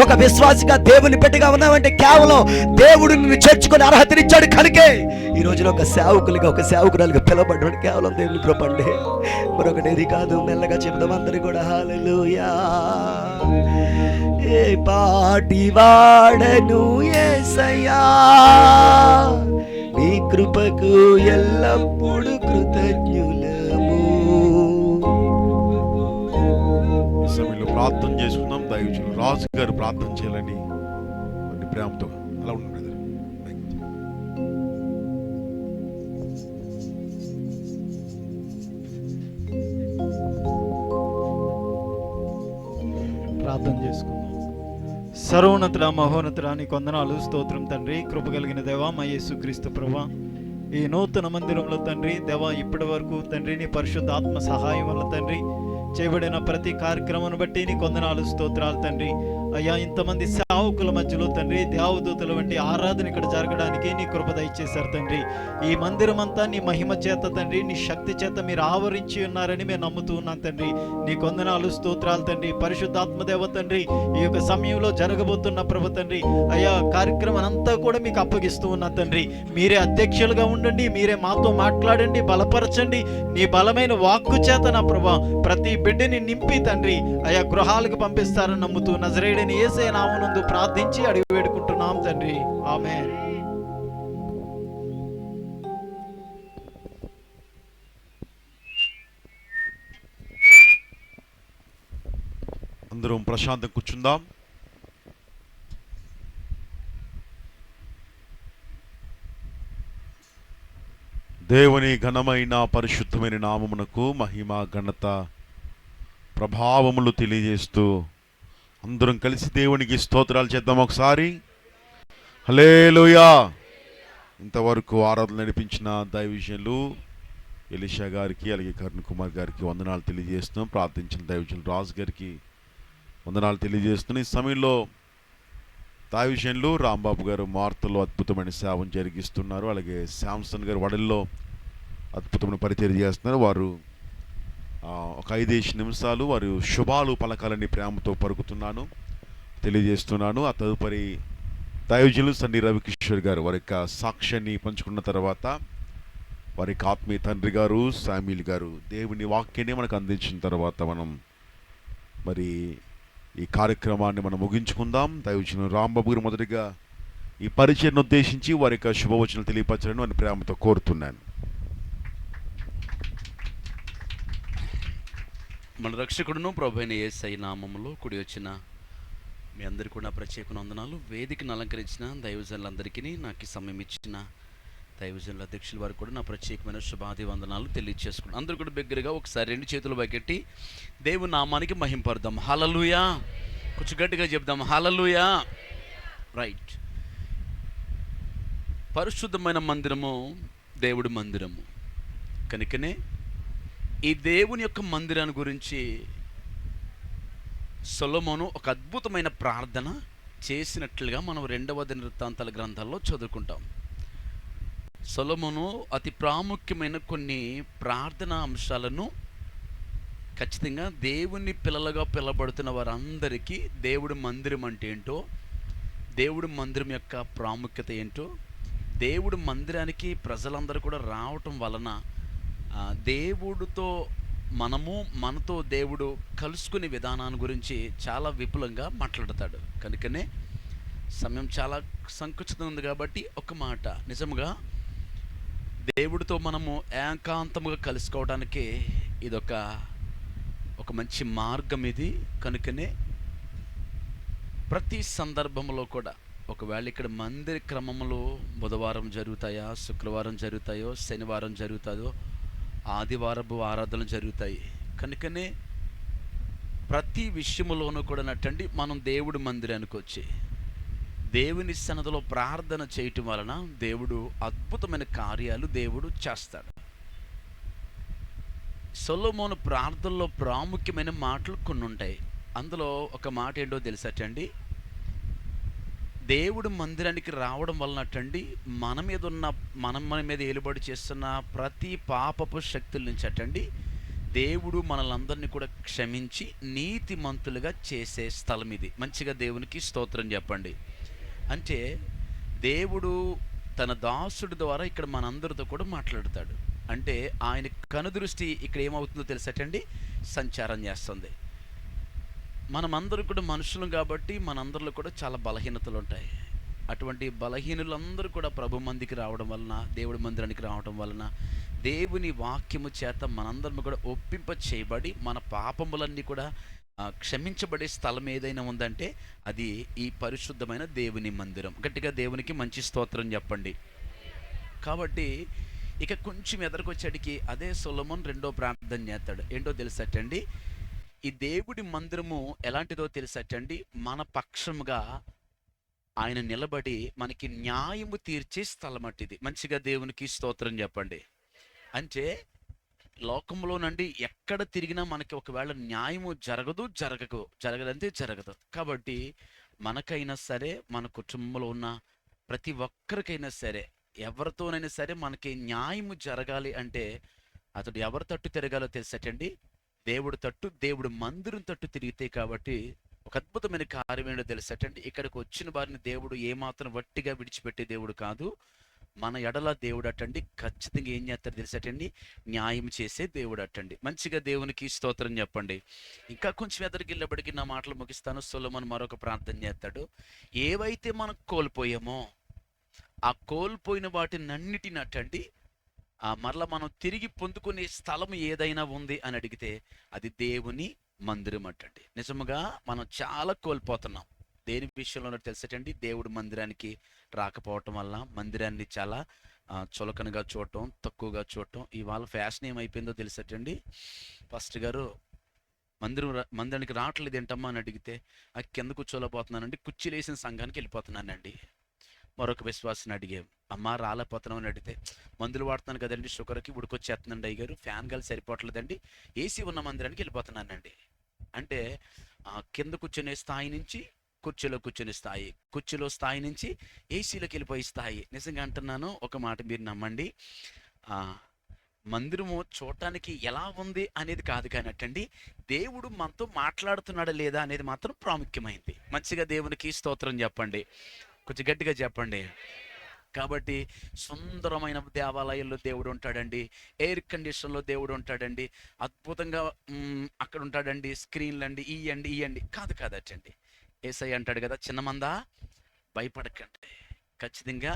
ఒక విశ్వాసిగా దేవుని పెట్టిగా ఉన్నామంటే కేవలం దేవుడు నిన్ను చేర్చుకుని అర్హతనిచ్చాడు కనుకే ఈ రోజున ఒక సేవకులుగా, ఒక సేవకురాలుగా పిలవబడ్డాడు. కేవలం దేవుని కృప అండి, మరొకటి ఏది కాదు. మెల్లగా చెప్దాం అందరి కూడా. హల్లెలూయా. ఏ పాటి వాడను యేసయ్యా, నీ కృపకు ఎల్లప్పుడు కృతజ్ఞులము. సమయంలో ప్రార్థన చేసుకుందాం. దైవజనులు రాజు గారు ప్రార్థన చేయాలని ప్రేమతో అలా ఉండండి. ప్రార్థన చేసుకుందాం. సర్వోన్నతుడ, మహోన్నతుడ, నీకు వందనాలు, స్తోత్రం తండ్రి. కృప కలిగిన దేవా, మా యేసుక్రీస్తు ప్రభువా, ఈ నూతన మందిరంలో తండ్రి దేవా ఇప్పటి వరకు తండ్రి నీ పరిశుద్ధాత్మ సహాయం వల్ల తండ్రి చేయబడిన ప్రతి కార్యక్రమాన్ని బట్టి నీ కొందనాలు స్తోత్రాలు తండ్రి. అయ్యా, ఇంతమంది సేవకుల మధ్యలో తండ్రి దేవదూతల వంటి ఆరాధన ఇక్కడ జరగడానికి నీ కృప దయచేశారు తండ్రి. ఈ మందిరం అంతా నీ మహిమ చేత తండ్రి, నీ శక్తి చేత మీరు ఆవరించి ఉన్నారని మేము నమ్ముతూ ఉన్నాం తండ్రి. నీ కొందనాలు స్తోత్రాలు తండ్రి. పరిశుద్ధాత్మ దేవ తండ్రి, ఈ యొక్క సమయంలో జరగబోతున్న ప్రభు తండ్రి అయ్యా కార్యక్రమం అంతా కూడా మీకు అప్పగిస్తూ ఉన్నా తండ్రి. మీరే అధ్యక్షులుగా ఉండండి, మీరే మాతో మాట్లాడండి, బలపరచండి. నీ బలమైన వాక్కు చేత నా ప్రభా ప్రతి బిడ్డని నింపి తండ్రి అయా గృహాలకు పంపిస్తారని నమ్ముతూ నజరేయుడైన యేసయ్య నామమునందు ప్రార్థించి అడిగి వేడుకుంటున్నాం తండ్రి. ఆమేన్. అందరం ప్రశాంతం కూర్చుందాం. దేవుని ఘనమైన పరిశుద్ధమైన నామమునకు మహిమ ఘనత ప్రభావములు తెలియజేస్తూ అందరం కలిసి దేవునికి స్తోత్రాలు చేద్దాం ఒకసారి. హల్లెలూయా. ఇంతవరకు ఆరాధన నడిపించిన దైవజనులు ఎలీషా గారికి అలాగే కరుణ్ కుమార్ గారికి వందనాలు తెలియజేస్తున్నాం. ప్రార్థించిన దైవజనులు రాజు గారికి వందనాలు తెలియజేస్తున్నాం. ఈ సమయంలో దైవజనులు రాంబాబు గారు మార్తలో అద్భుతమైన సేవను జరిగిస్తున్నారు. అలాగే శాంసన్ గారు వడల్లో అద్భుతమైన పరిచయం చేస్తున్నారు. వారు ఒక 5 నిమిషాలు వారు శుభాలు పలకాలని ప్రేమతో పలుకుతున్నాను, తెలియజేస్తున్నాను. ఆ తదుపరి దైవజనులు సన్ని రవికిషోర్ గారు వారి యొక్క సాక్ష్యాన్ని పంచుకున్న తర్వాత వారి యొక్క ఆత్మీయ తండ్రి గారు శామ్యూల్ గారు దేవుని వాక్యాన్ని మనకు అందించిన తర్వాత మనం మరి ఈ కార్యక్రమాన్ని మనం ముగించుకుందాం. దైవజనులు రాంబాబు గారు మొదటిగా ఈ పరిచయను ఉద్దేశించి వారి యొక్క శుభవచనాలు తెలియపరచాలని వారిని ప్రేమతో కోరుతున్నాను. మన రక్షకుడును ప్రభువైన యేసయ్య నామములో కూడి వచ్చిన మీ అందరికీ కూడా ప్రత్యేక వందనాలు. వేదికను అలంకరించిన దైవజనులందరికీ నాకు సమయం ఇచ్చిన దైవజనుల అధ్యక్షుల వారికి కూడా నా ప్రత్యేకమైన శుభాది వందనాలు తెలియజేసుకున్నాను. అందరూ కూడా బిగ్గరగా ఒకసారి 2 చేతులు పైకెట్టి దేవుని నామానికి మహింపరుద్దాం. హల్లెలూయా. కొంచెం గట్టిగా చెప్దాం, హల్లెలూయా. రైట్. పరిశుద్ధమైన మందిరము దేవుడి మందిరము కనుకనే ఈ దేవుని యొక్క మందిరాన్ని గురించి సొలొమోను ఒక అద్భుతమైన ప్రార్థన చేసినట్లుగా మనం 2వ దినవృత్తాంతాల గ్రంథాల్లో చదువుకుంటాం. సొలొమోను అతి ప్రాముఖ్యమైన కొన్ని ప్రార్థనా అంశాలను ఖచ్చితంగా దేవుని పిల్లలుగా పిలబడుతున్న వారందరికీ దేవుడి మందిరం అంటే ఏంటో, దేవుడి మందిరం యొక్క ప్రాముఖ్యత ఏంటో, దేవుడి మందిరానికి ప్రజలందరూ కూడా రావటం వలన దేవుడితో మనతో దేవుడు కలుసుకునే విధానాన్ని గురించి చాలా విపులంగా మాట్లాడతాడు. కనుకనే సమయం చాలా సంకుచితం ఉంది కాబట్టి ఒక మాట, నిజంగా దేవుడితో మనము ఏకాంతముగా కలుసుకోవడానికి ఇదొక మంచి మార్గం ఇది. కనుకనే ప్రతి సందర్భంలో కూడా ఒకవేళ ఇక్కడ మందిర క్రమములు బుధవారం జరుగుతాయా, శుక్రవారం జరుగుతాయో, శనివారం జరుగుతాయో, ఆదివారపు ఆరాధనలు జరుగుతాయి. కనుకనే ప్రతి విషయములోనూ కూడా నట్టండి మనం దేవుడి మందిరానికి వచ్చి దేవుని సన్నిధిలో ప్రార్థన చేయటం వలన దేవుడు అద్భుతమైన కార్యాలు దేవుడు చేస్తాడు. సొలొమోను ప్రార్థనలో ప్రాముఖ్యమైన మాటలు కొన్ని ఉంటాయి. అందులో ఒక మాట ఏంటో తెలుసటండి, దేవుడు మందిరానికి రావడం వలనటండి మన మీద ఏలుబడి చేస్తున్న ప్రతి పాపపు శక్తుల నుంచి అటండి దేవుడు మనలందరినీ కూడా క్షమించి నీతిమంతులుగా చేసే స్థలం ఇది. మంచిగా దేవునికి స్తోత్రం చెప్పండి. అంటే దేవుడు తన దాసుడి ద్వారా ఇక్కడ మనందరితో కూడా మాట్లాడతాడు. అంటే ఆయన కనుదృష్టి ఇక్కడ ఏమవుతుందో తెలుసటండి, సంచారం చేస్తుంది. మనమందరూ కూడా మనుషులం కాబట్టి మనందరిలో కూడా చాలా బలహీనతలు ఉంటాయి. అటువంటి బలహీనులందరూ కూడా ప్రభు మందికి రావడం వలన, దేవుడి మందిరానికి రావడం వలన దేవుని వాక్యము చేత మనందరం కూడా ఒప్పింప చేయబడి మన పాపములన్నీ కూడా క్షమించబడే స్థలం ఏదైనా ఉందంటే అది ఈ పరిశుద్ధమైన దేవుని మందిరం. గట్టిగా దేవునికి మంచి స్తోత్రం చెప్పండి. కాబట్టి ఇక కొంచెం ఎదరికొచ్చేటికి అదే సొలొమోను 2వ ప్రార్థన చేస్తాడు. ఏంటో తెలుసటండి, ఈ దేవుడి మందిరము ఎలాంటిదో తెలుసటండి, మన పక్షముగా ఆయన నిలబడి మనకి న్యాయము తీర్చే స్థలం అట్టిది. మంచిగా దేవునికి స్తోత్రం చెప్పండి. అంటే లోకంలో నుండి ఎక్కడ తిరిగినా మనకి ఒకవేళ న్యాయము జరగదంటే జరగదు. కాబట్టి మనకైనా సరే, మన కుటుంబంలో ఉన్న ప్రతి ఒక్కరికైనా సరే, ఎవరితోనైనా సరే మనకి న్యాయము జరగాలి అంటే అతడు ఎవరి తట్టు తిరగాలో తెలుసటండి, దేవుడు తట్టు, దేవుడు మందిరం తట్టు తిరిగితే. కాబట్టి ఒక అద్భుతమైన కార్యం ఏంటో తెలుసటండి, ఇక్కడికి వచ్చిన వారిని దేవుడు ఏమాత్రం వట్టిగా విడిచిపెట్టే దేవుడు కాదు. మన ఎడల దేవుడు అటండి ఖచ్చితంగా ఏం చేస్తాడు తెలుసటండి, న్యాయం చేసే దేవుడు అటండి. మంచిగా దేవునికి స్తోత్రం చెప్పండి. ఇంకా కొంచెం ఎదురుకి వెళ్ళబడికి నా మాటలు ముగిస్తాను. సొలొమోను మరొక ప్రార్థన చేస్తాడు. ఏవైతే మనం కోల్పోయామో ఆ కోల్పోయిన వాటినన్నిటిని అటండి మరలా మనం తిరిగి పొందుకునే స్థలం ఏదైనా ఉంది అని అడిగితే అది దేవుని మందిరం అటండి. నిజముగా మనం చాలా కోల్పోతున్నాం. దేని విషయంలో తెలుసటండి, దేవుడు మందిరానికి రాకపోవటం వల్ల మందిరాన్ని చాలా చులకనగా చూడటం, తక్కువగా చూడటం. ఇవాళ ఫ్యాషన్ ఏమైపోయిందో తెలుసటండి, పాస్టర్ గారు మందిరానికి రావట్లేదు ఏంటమ్మా అని అడిగితే ఆ కింద కూర్చోలేకపోతున్నానండి, కుర్చీలు వేసిన సంఘానికి వెళ్ళిపోతున్నానండి. మరొక విశ్వాసాన్ని అడిగాం, అమ్మ రాలేకపోతున్నాం అని అడిగితే మందులు వాడుతున్నాను కదండి షుగర్కి, ఉడికొచ్చేస్తుందండి అయ్యారు, ఫ్యాన్ గాలి సరిపోవట్లేదండి, ఏసీ ఉన్న మందిరానికి వెళ్ళిపోతున్నానండి. అంటే కింద కూర్చునే స్థాయి నుంచి కుర్చీలో కూర్చునే స్థాయి, కుర్చీలో స్థాయి నుంచి ఏసీలోకి వెళ్ళిపోయే స్థాయి. నిజంగా అంటున్నాను, ఒక మాట మీరు నమ్మండి, మందిరము చూడటానికి ఎలా ఉంది అనేది కాదు కానట్టండి, దేవుడు మనతో మాట్లాడుతున్నాడా లేదా అనేది మాత్రం ప్రాముఖ్యమైంది. మంచిగా దేవునికి స్తోత్రం చెప్పండి, కొంచెం గట్టిగా చెప్పండి. కాబట్టి సుందరమైన దేవాలయంలో దేవుడు ఉంటాడండి, ఎయిర్ కండిషన్లో దేవుడు ఉంటాడండి, అద్భుతంగా అక్కడ ఉంటాడండి, స్క్రీన్లు అండి, ఇయ్యండి కాదటండి. యేసయ్య అంటాడు కదా, చిన్నమందా భయపడకండి. ఖచ్చితంగా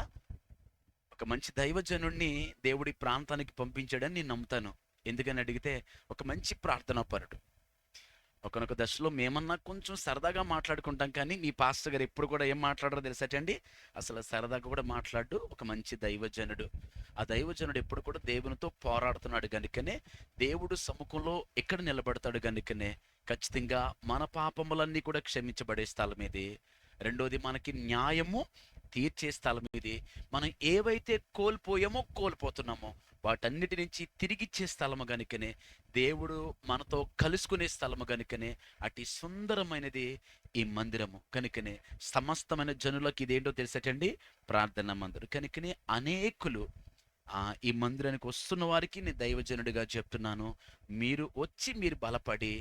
ఒక మంచి దైవజనుడిని దేవుడి ప్రాంతానికి పంపించాడని నేను నమ్ముతాను. ఎందుకని అడిగితే ఒక మంచి ప్రార్థనా పరుడు. ఒకనొక దశలో మేమన్నా కొంచెం సరదాగా మాట్లాడుకుంటాం, కానీ మీ పాస్టర్ గారు ఎప్పుడు కూడా ఏం మాట్లాడారో తెలుసటండి, అసలు సరదాగా కూడా మాట్లాడు. ఒక మంచి దైవజనుడు. ఆ దైవజనుడు ఎప్పుడు కూడా దేవునితో పోరాడుతున్నాడు కనుకనే దేవుడు సముఖంలో ఎక్కడ నిలబడతాడు కనుకనే ఖచ్చితంగా మన పాపములన్నీ కూడా క్షమించబడే స్థలం ఇది. రెండోది, మనకి న్యాయము తీర్చే స్థలం ఇది. మనం ఏవైతే కోల్పోతున్నామో వాటన్నిటి నుంచి తిరిగిచ్చే స్థలము కనుకనే, దేవుడు మనతో కలుసుకునే స్థలము కనుకనే అతి సుందరమైనది ఈ మందిరము. కనుకనే సమస్తమైన జనులకు ఇదేంటో తెలుసటండి, ప్రార్థన మందిరం. కనుకనే అనేకులు ఈ మందిరానికి వస్తున్న వారికి నేను దైవజనుడిగా చెప్తున్నాను, మీరు వచ్చి మీరు బలపడి,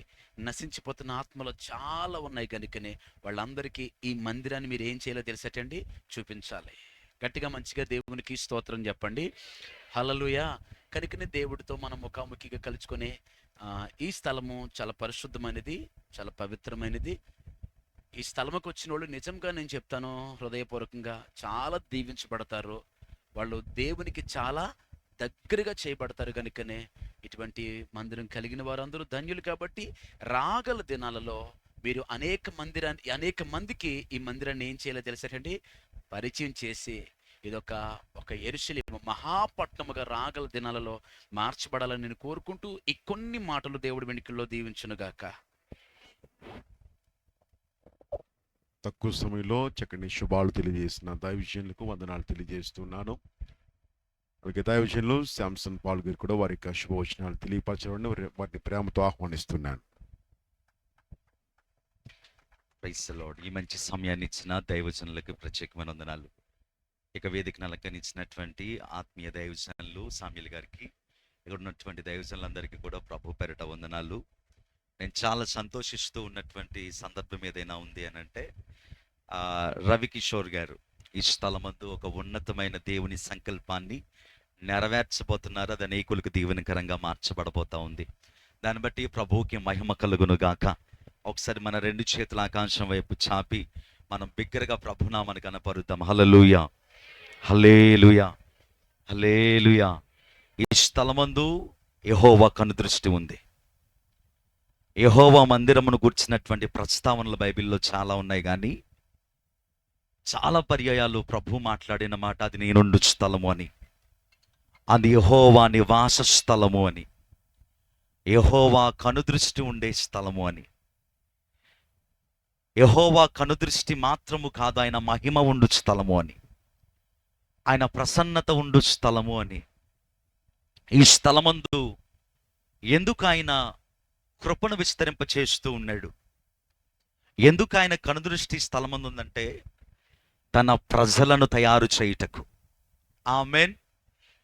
నశించిపోతున్న ఆత్మలో చాలా ఉన్నాయి కనుకనే వాళ్ళందరికీ ఈ మందిరాన్ని మీరు ఏం చేయాలో తెలుసటండి, చూపించాలి. గట్టిగా మంచిగా దేవునికి స్తోత్రం చెప్పండి, హల్లెలూయా. కనుకనే దేవుడితో మనం ముఖాముఖిగా కలుసుకునే ఈ స్థలము చాలా పరిశుద్ధమైనది, చాలా పవిత్రమైనది. ఈ స్థలముకు వచ్చిన వాళ్ళు నిజంగా నేను చెప్తాను, హృదయపూర్వకంగా చాలా దీవించబడతారు. వాళ్ళు దేవునికి చాలా దగ్గరగా చేయబడతారు కనుకనే ఇటువంటి మందిరం కలిగిన వారందరూ ధన్యులు. కాబట్టి రాగల దినాలలో మీరు అనేక మందికి ఈ మందిరాన్ని ఏం చేయాలో తెలుసండి, పరిచయం చేసి ఒక యెరూషలేము మహాపట్నముగా రాగల దినాలలో మార్చబడాలని నేను కోరుకుంటూ ఈ కొన్ని మాటలు దేవుడి వెనుకల్లో దీవించునుగాక. తక్కువ సమయంలో చక్కని శుభాలు తెలియజేసిన దైవజనులకు వందనాలు తెలియజేస్తున్నాను. అలాగే దైవజనులు శాంసన్ పాల్ గారు కూడా వారి యొక్క శుభవచనాలు తెలియపరచడం వారిని ప్రేమతో ఆహ్వానిస్తున్నాను. Praise the lord. ఈ మంచి సమయాన్ని ఇచ్చిన దైవజనులకు ప్రత్యేకమైన వందనాలు. ఇక వేదికను అలంకరించినటువంటి ఆత్మీయ దైవజనులు సామ్యుల్ గారికి, ఇక్కడ ఉన్నటువంటి దైవజనులందరికీ కూడా ప్రభు పేరిట వందనాలు. నేను చాలా సంతోషిస్తూ ఉన్నటువంటి సందర్భం ఏదైనా ఉంది అని అంటే, రవికిషోర్ గారు ఈ స్థలమందు ఒక ఉన్నతమైన దేవుని సంకల్పాన్ని నెరవేర్చబోతున్నారు. అది అనేకులకు దీవెనకరంగా మార్చబడబోతా ఉంది. దాన్ని బట్టి ప్రభువుకి మహిమ కలుగును గాక. ఒకసారి మన రెండు చేతుల ఆకాశం వైపు చాపి మనం బిగ్గరగా ప్రభునామాన్ని కనపరుద్దాం. హల్లెలూయా, హల్లెలూయా, హల్లెలూయా. ఈ స్థలమందు యెహోవా కనుదృష్టి ఉంది. యెహోవా మందిరమును గుర్చినటువంటి ప్రస్తావనలు బైబిల్లో చాలా ఉన్నాయి, కానీ చాలా పర్యాయాలు ప్రభు మాట్లాడిన మాట అది నేనుండు స్థలము అని, అది యెహోవా నివాస స్థలము అని, యెహోవా కనుదృష్టి ఉండే స్థలము అని. యెహోవా కనుదృష్టి మాత్రము కాదు, ఆయన మహిమ ఉండు స్థలము అని, ఆయన ప్రసన్నత ఉండు స్థలము అని. ఈ స్థలమందు ఎందుకు ఆయన కృపను విస్తరింపచేస్తూ ఉన్నాడు, ఎందుకు ఆయన కనుదృష్టి స్థలమందు ఉందంటే తన ప్రజలను తయారు చేయుటకు. ఆమేన్.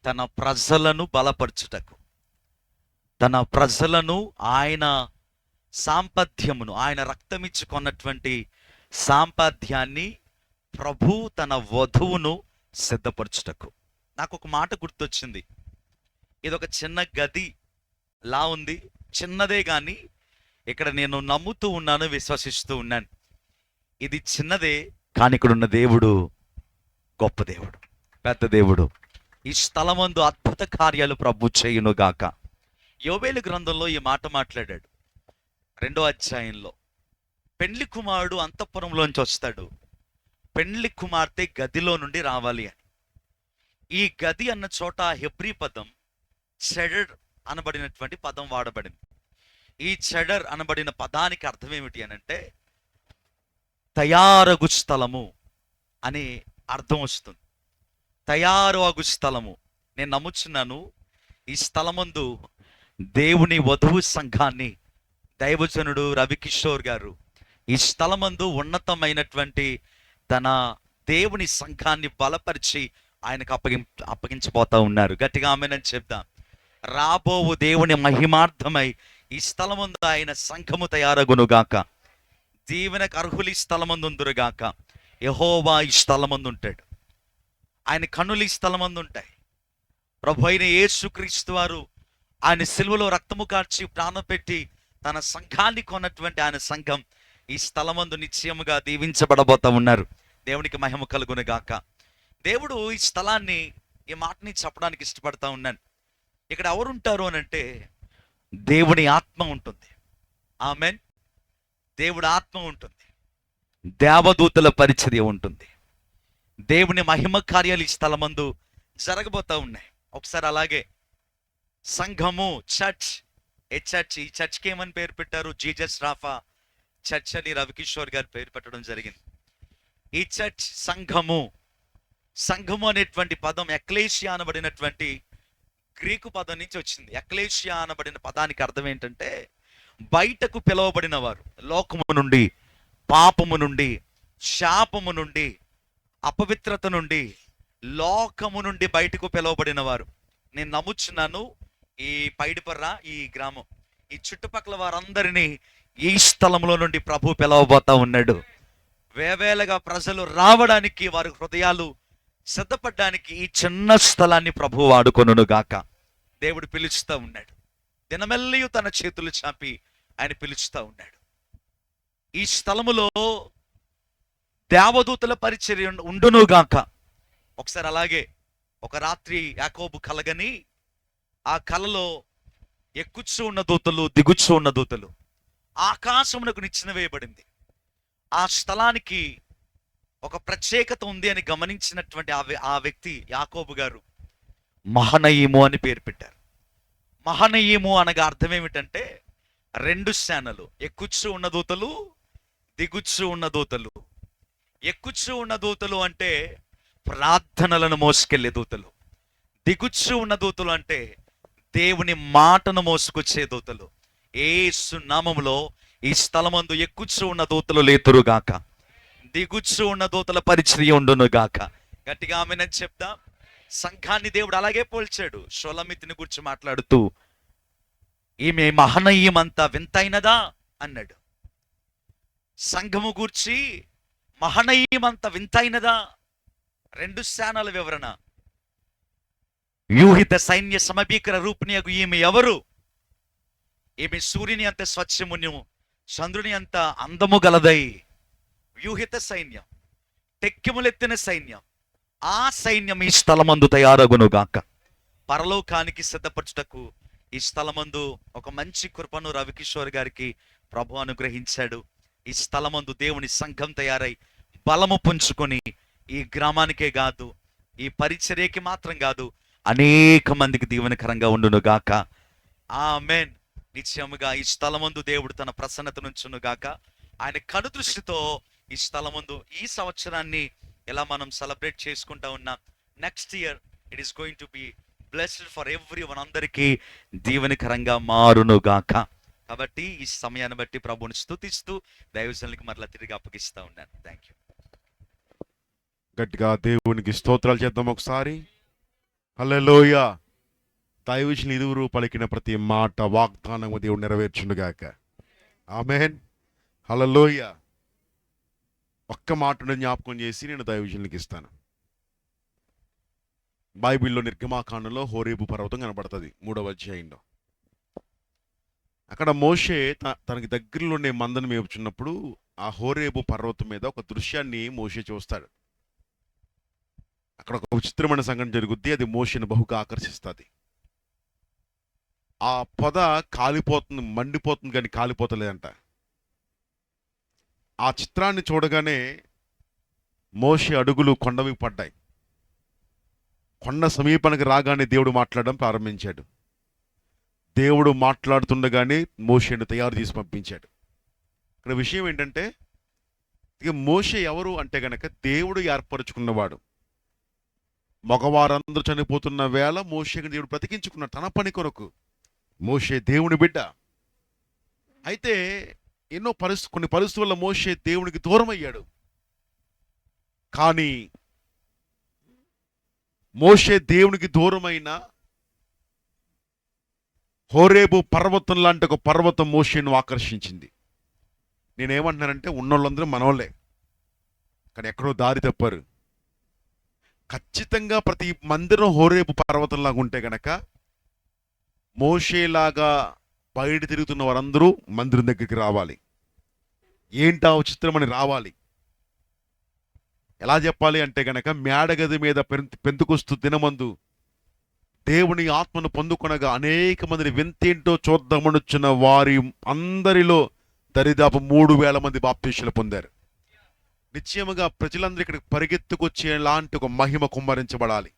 తన ప్రజలను బలపరచుటకు, తన ప్రజలను ఆయన సాంపథ్యమును, ఆయన రక్తమిచ్చి కొన్నటువంటి సాంపథ్యాన్ని ప్రభు తన వధువును సిద్ధపరచుటకు. నాకు ఒక మాట గుర్తొచ్చింది. ఇదొక చిన్న గది లా ఉంది, చిన్నదే కానీ ఇక్కడ నేను నమ్ముతూ ఉన్నాను, విశ్వసిస్తూ ఉన్నాను. ఇది చిన్నదే కానీ ఇక్కడ ఉన్న దేవుడు గొప్ప దేవుడు, పెద్ద దేవుడు. ఈ స్థలమందు అద్భుత కార్యాలు ప్రభు చేయునుగాక. యోవేలు గ్రంథంలో ఈ మాట మాట్లాడాడు 2వ అధ్యాయంలో. పెండ్లి కుమారుడు అంతఃపురంలోంచి వస్తాడు, పెండ్లి కుమార్తె గదిలో నుండి రావాలి అని. ఈ గది అన్న చోట హెబ్రీ పదం చెడర్ అనబడినటువంటి పదం వాడబడింది. ఈ చెడర్ అనబడిన పదానికి అర్థం ఏమిటి అనంటే తయారగు స్థలము అని అర్థం వస్తుంది. తయారు అగు స్థలము. నేను నమ్ముచున్నాను ఈ స్థలమందు దేవుని వధువు సంఘాన్ని దైవజనుడు రవికిషోర్ గారు ఈ స్థలమందు ఉన్నతమైనటువంటి తన దేవుని సంఘాన్ని బలపరిచి ఆయనకు అప్పగించబోతా ఉన్నారు. గట్టిగా ఆమేనని చెప్దాం. రాబోవు దేవుని మహిమార్థమై ఈ స్థలమందు ఆయన సంఘము తయారగునుగాక. దీవెనకు అర్హులు ఈ స్థలమందు ఉందురుగాక. యెహోవా ఈ స్థలమందు ఉంటాడు, ఆయన కన్నులు ఈ స్థలమందు ఉంటాయి. ప్రభు అయిన యేసుక్రీస్తు వారు ఆయన సిలువలో రక్తము కార్చి ప్రాణం పెట్టి తన సంఘాన్ని కొన్నటువంటి ఆయన సంఘం ఈ స్థలమందు నిశ్చయముగా దీవించబడబోతా ఉన్నారు. దేవునికి మహిమ కలుగునుగాక. దేవుడు ఈ స్థలాన్ని, ఈ మాటని చెప్పడానికి ఇష్టపడతా ఉన్నాను. ఇక్కడ ఎవరుంటారు అని అంటే దేవుని ఆత్మ ఉంటుంది. ఆమేన్. దేవుడి ఆత్మ ఉంటుంది, దేవదూతల పరిచర్య ఉంటుంది, దేవుని మహిమ కార్యాలు ఈ స్థలమందు జరగబోతా ఉన్నాయి. ఒకసారి అలాగే సంఘము, చర్చ్, ఏ చర్చ్, ఈ చర్చ్కి ఏమని పేరు పెట్టారు? జీజస్ రాఫా చర్చ్ అని రవికిషోర్ గారు పేరు పెట్టడం జరిగింది. ఈ చర్చ్ సంఘము, సంఘము అనేటువంటి పదం ఎక్లేషియా అనబడినటువంటి గ్రీకు పదం నుంచి వచ్చింది. ఎక్లేషియా అనబడిన పదానికి అర్థం ఏంటంటే బయటకు పిలువబడిన వారు, లోకము నుండి, పాపము నుండి, శాపము నుండి, అపవిత్రత నుండి, లోకము నుండి బయటకు పిలువబడిన వారు. నేను నమ్ముచున్నాను ఈ పైడిపర్ర, ఈ గ్రామం, ఈ చుట్టుపక్కల వారందరినీ ఈ స్థలంలో నుండి ప్రభు పిలవబోతా ఉన్నాడు. వేవేలగా ప్రజలు రావడానికి, వారి హృదయాలు సిద్ధపడడానికి ఈ చిన్న స్థలాన్ని ప్రభు వాడుకొనును గాక. దేవుడు పిలుస్తూ ఉన్నాడు. దినమెల్లియు తన చేతులు చాపి ఆయన పిలుస్తూ ఉన్నాడు. ఈ స్థలములో దేవదూతల పరిచర్య ఉండును గాక. ఒకసారి అలాగే ఒక రాత్రి యాకోబు కలగని, ఆ కలలో ఎక్కుచ్చు ఉన్న దూతలు, దిగుచ్చు ఉన్న దూతలు ఆకాశమునకు నిచ్చెన వేయబడింది. ఆ స్థలానికి ఒక ప్రత్యేకత ఉంది అని గమనించినటువంటి ఆ వ్యక్తి యాకోబు గారు మహనయీము అని పేరు పెట్టారు. మహనయీము అనగా అర్థం ఏమిటంటే 2 సేనలు, ఎక్కుచ్చు ఉన్న దూతలు, దిగుచ్చు ఉన్న దూతలు. ఎక్కుచ్చు ఉన్న దూతలు అంటే ప్రార్థనలను మోసుకెళ్లే దూతలు. దిగుచ్చు ఉన్న దూతలు అంటే దేవుని మాటను మోసుకొచ్చే దూతలు. యేసు నామములో ఈ స్థలమందు ఎక్కుచ్చు ఉన్న దూతలు లేతురుగాక, దిగుచ్చు ఉన్న దూతల పరిచర్య ఉండునుగాక. గట్టిగా ఆమేనని చెప్దాం. సంఘాన్ని దేవుడు అలాగే పోల్చాడు. షొలమితిని గురించి మాట్లాడుతూ ఈమె మహనీయమంతా వింతైనదా అన్నాడు. సంఘము గూర్చి మహనీయమంత వింతైనదా. 2 సేనల వివరణ. వ్యూహిత సైన్య సమభీకర రూపిణియగు ఈమె ఎవరు? ఈమె సూర్యుని అంత స్వచ్ఛమును, చంద్రుని అంత అందము గలదై. వ్యూహిత సైన్యం, టెక్కిములెత్తిన సైన్యం. ఆ సైన్యం ఈ స్థలమందు తయారగునుగాక. పరలోకానికి సిద్ధపరచుటకు ఈ స్థలమందు ఒక మంచి కృపను రవికిషోర్ గారికి ప్రభు అనుగ్రహించాడు. ఈ స్థలమందు దేవుని సంఘం తయారై బలము పుంజుకొని ఈ గ్రామానికే కాదు, ఈ పరిచర్యకి మాత్రం కాదు, అనేక మందికి దీవెనకరంగా ఉండునుగాక. ఆమేన్. నిశ్చయముగా ఈ స్థలమందు దేవుడు తన ప్రసన్నత నుంచునుగాక. ఆయన కనుదృష్టితో ఈ స్థలమందు ఈ సంవత్సరాన్ని ఎలా మనం సెలబ్రేట్ చేసుకుంటా ఉన్నాం. Next year it is going to be blessed for every one, అందరికీ దీవెనకరంగా మారును గాక. కాబట్టి ఈ సమయాన్ని బట్టి ప్రభువుని స్తుతిస్తూ దైవజనులకు మరలా తిరిగి అప్పగిస్తూ ఉన్నాను. Thank you. గట్టిగా దేవునికి స్తోత్రాలు చేద్దాం ఒకసారి. హల్లెలూయా. దైవజనులు ఇరువురు పలికిన ప్రతి మాట వాగ్దానం దేవుడు నెరవేర్చునుగాక. ఆమేన్. హల్లెలూయా. ఒక్క మాటను జ్ఞాపకం చేసి నేను దైవజనులకు ఇస్తాను. బైబిల్లో నిర్గమాకాండంలో హోరేబు పర్వతం కనబడుతుంది 3వ అధ్యాయంలో. అక్కడ మోషే తనకి దగ్గరలోనే మందను మేపుచున్నప్పుడు ఆ హోరేబు పర్వతం మీద ఒక దృశ్యాన్ని మోషే చూస్తాడు. అక్కడ ఒక విచిత్రమైన సంఘటన జరుగుద్ది. అది మోషేను బహుగా ఆకర్షిస్తుంది. ఆ పొద కాలిపోతుంది, మండిపోతుంది, కానీ కాలిపోతలేదంట. ఆ చిత్రాన్ని చూడగానే మోషే అడుగులు కొండవి పడ్డాయి. కొండ సమీపానికి రాగానే దేవుడు మాట్లాడడం ప్రారంభించాడు. దేవుడు మాట్లాడుతుండగానే మోషేను తయారు చేసి పంపించాడు. ఇక్కడ విషయం ఏంటంటే, ఇక మోషే ఎవరు అంటే గనక దేవుడు ఏర్పరచుకున్నవాడు. మగవారందరూ చనిపోతున్న వేళ మోషేకి దేవుడు బ్రతికించుకున్నాడు తన పని కొరకు. మోషే దేవుని బిడ్డ. అయితే కొన్ని పరిస్థితుల వల్ల మోషే దేవునికి దూరం అయ్యాడు. కానీ మోషే దేవునికి దూరమైన హోరేబు పర్వతం లాంటి ఒక పర్వతం మోషేను ఆకర్షించింది. నేనేమంటున్నానంటే, ఉన్నోళ్ళందరూ మనోళ్ళే, కానీ ఎక్కడో దారి తప్పారు. ఖచ్చితంగా ప్రతి మందిరం హోరేబు పర్వతంలాగా ఉంటే గనక మోషేలాగా బయట తిరుగుతున్న వారందరూ మందిరం దగ్గరికి రావాలి. ఏంటా విచిత్రమని రావాలి. ఎలా చెప్పాలి అంటే గనక, మేడగది మీద పెంతుకొస్తూ దినమందు దేవుని ఆత్మను పొందుకొనగా అనేక మందిని వింతేంటో చూద్దామనొచ్చిన వారి అందరిలో దరిదాపు 3,000 మంది బాప్తీసులు పొందారు. నిశ్చయముగా ప్రజలందరూ ఇక్కడికి పరిగెత్తుకొచ్చేలాంటి ఒక మహిమ కుమ్మరించబడాలి.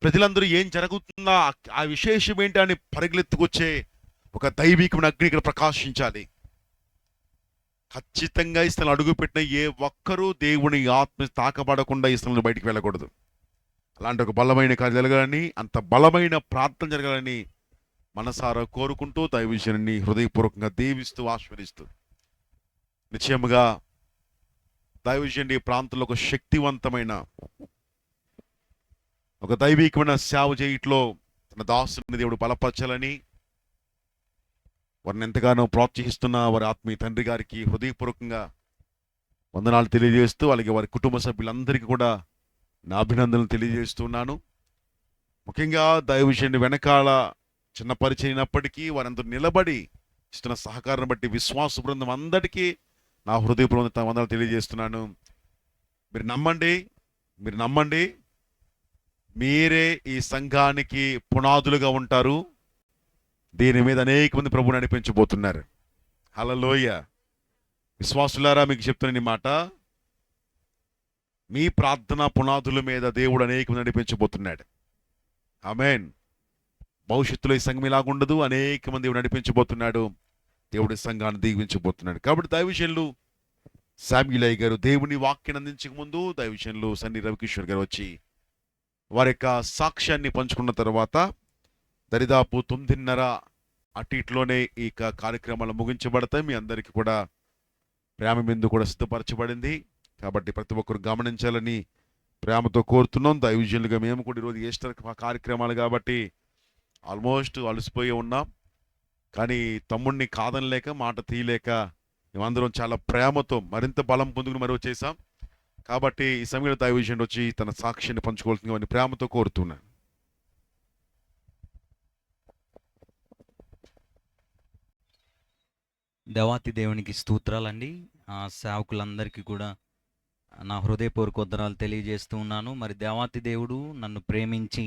ప్రజలందరూ ఏం జరుగుతుందా, ఆ విశేషం ఏంటి అని పరిగెత్తుకొచ్చే ఒక దైవికమైన అగ్ని ఇక్కడ ప్రకాశించాలి. ఖచ్చితంగా ఈ స్థలం అడుగుపెట్టిన ఏ ఒక్కరూ దేవుని ఆత్మ తాకబడకుండా ఈ స్థలంలో బయటికి వెళ్ళకూడదు. అలాంటి ఒక బలమైన కార్యం జరగాలని, అంత బలమైన ప్రార్థన జరగాలని మనసారా కోరుకుంటూ దైవజనుని హృదయపూర్వకంగా దీవిస్తూ ఆశీర్వదిస్తూ, నిశ్చయముగా దైవజనుడి ప్రాంతంలో ఒక శక్తివంతమైన ఒక దైవికమైన సేవ చేయట్లో తన దాసుని దేవుడు బలపరచాలని వారిని ఎంతగానో ప్రోత్సహిస్తున్న వారి ఆత్మీయ తండ్రి గారికి హృదయపూర్వకంగా వందనాలు తెలియజేస్తూ, అలాగే వారి కుటుంబ సభ్యులందరికీ కూడా నా అభినందనలు తెలియజేస్తున్నాను. ముఖ్యంగా దైవజనుడి వెనకాల చిన్న పరిచయం అయినప్పటికీ వారందరూ నిలబడి ఇస్తున్న సహకారం బట్టి విశ్వాస బృందం అందరికీ నా హృదయపూర్వక వందనాలు తెలియజేస్తున్నాను. మీరు నమ్మండి, మీరే ఈ సంఘానికి పునాదులుగా ఉంటారు. దీని మీద అనేక మంది ప్రభువుని నడిపించబోతున్నారు. హల్లెలూయ. విశ్వాసులారా, మీకు చెప్తున్న ఈ మాట, మీ ప్రార్థన పునాదుల మీద దేవుడు అనేక మంది నడిపించబోతున్నాడు. ఆమేన్. భవిష్యత్తులో ఈ సంఘం ఇలాగుండదు, అనేక మంది దేవుడు నడిపించబోతున్నాడు. దేవుడి సంఘాన్ని దీవించబోతున్నాడు. కాబట్టి దైవజనులు శామ్యులయ్య గారు దేవుని వాక్యాన్ని అందించక ముందు దైవజనులు సన్ని రవికిషోర్ గారు వచ్చి వారి యొక్క సాక్ష్యాన్ని పంచుకున్న తర్వాత దరిదాపు 9:30 అటు ఇట్లోనే ఈ కార్యక్రమాలు ముగించబడతాయి. మీ అందరికీ కూడా ప్రేమ బిందు కూడా సిద్ధపరచబడింది. కాబట్టి ప్రతి ఒక్కరు గమనించాలని ప్రేమతో కోరుతున్నాం. దైవజనులుగా మేము కూడా ఈరోజు ఈస్టర్ కార్యక్రమాలు కాబట్టి ఆల్మోస్ట్ అలసిపోయి ఉన్నాం. కానీ తమ్ముడిని కాదనలేక, మాట తీయలేక మేమందరం చాలా ప్రేమతో మరింత బలం పొందుకుని మరి వచ్చేసాం. కాబట్టి ఈ సమయంలో దైవజనుడు వచ్చి తన సాక్ష్యాన్ని పంచుకోవాల్సిందని ప్రేమతో కోరుతున్నాను. దేవాతి దేవునికి స్తోత్రాలండి. సేవకులందరికీ కూడా నా హృదయపూర్వక వందనాలు తెలియజేస్తూ ఉన్నాను. మరి దేవాతి దేవుడు నన్ను ప్రేమించి,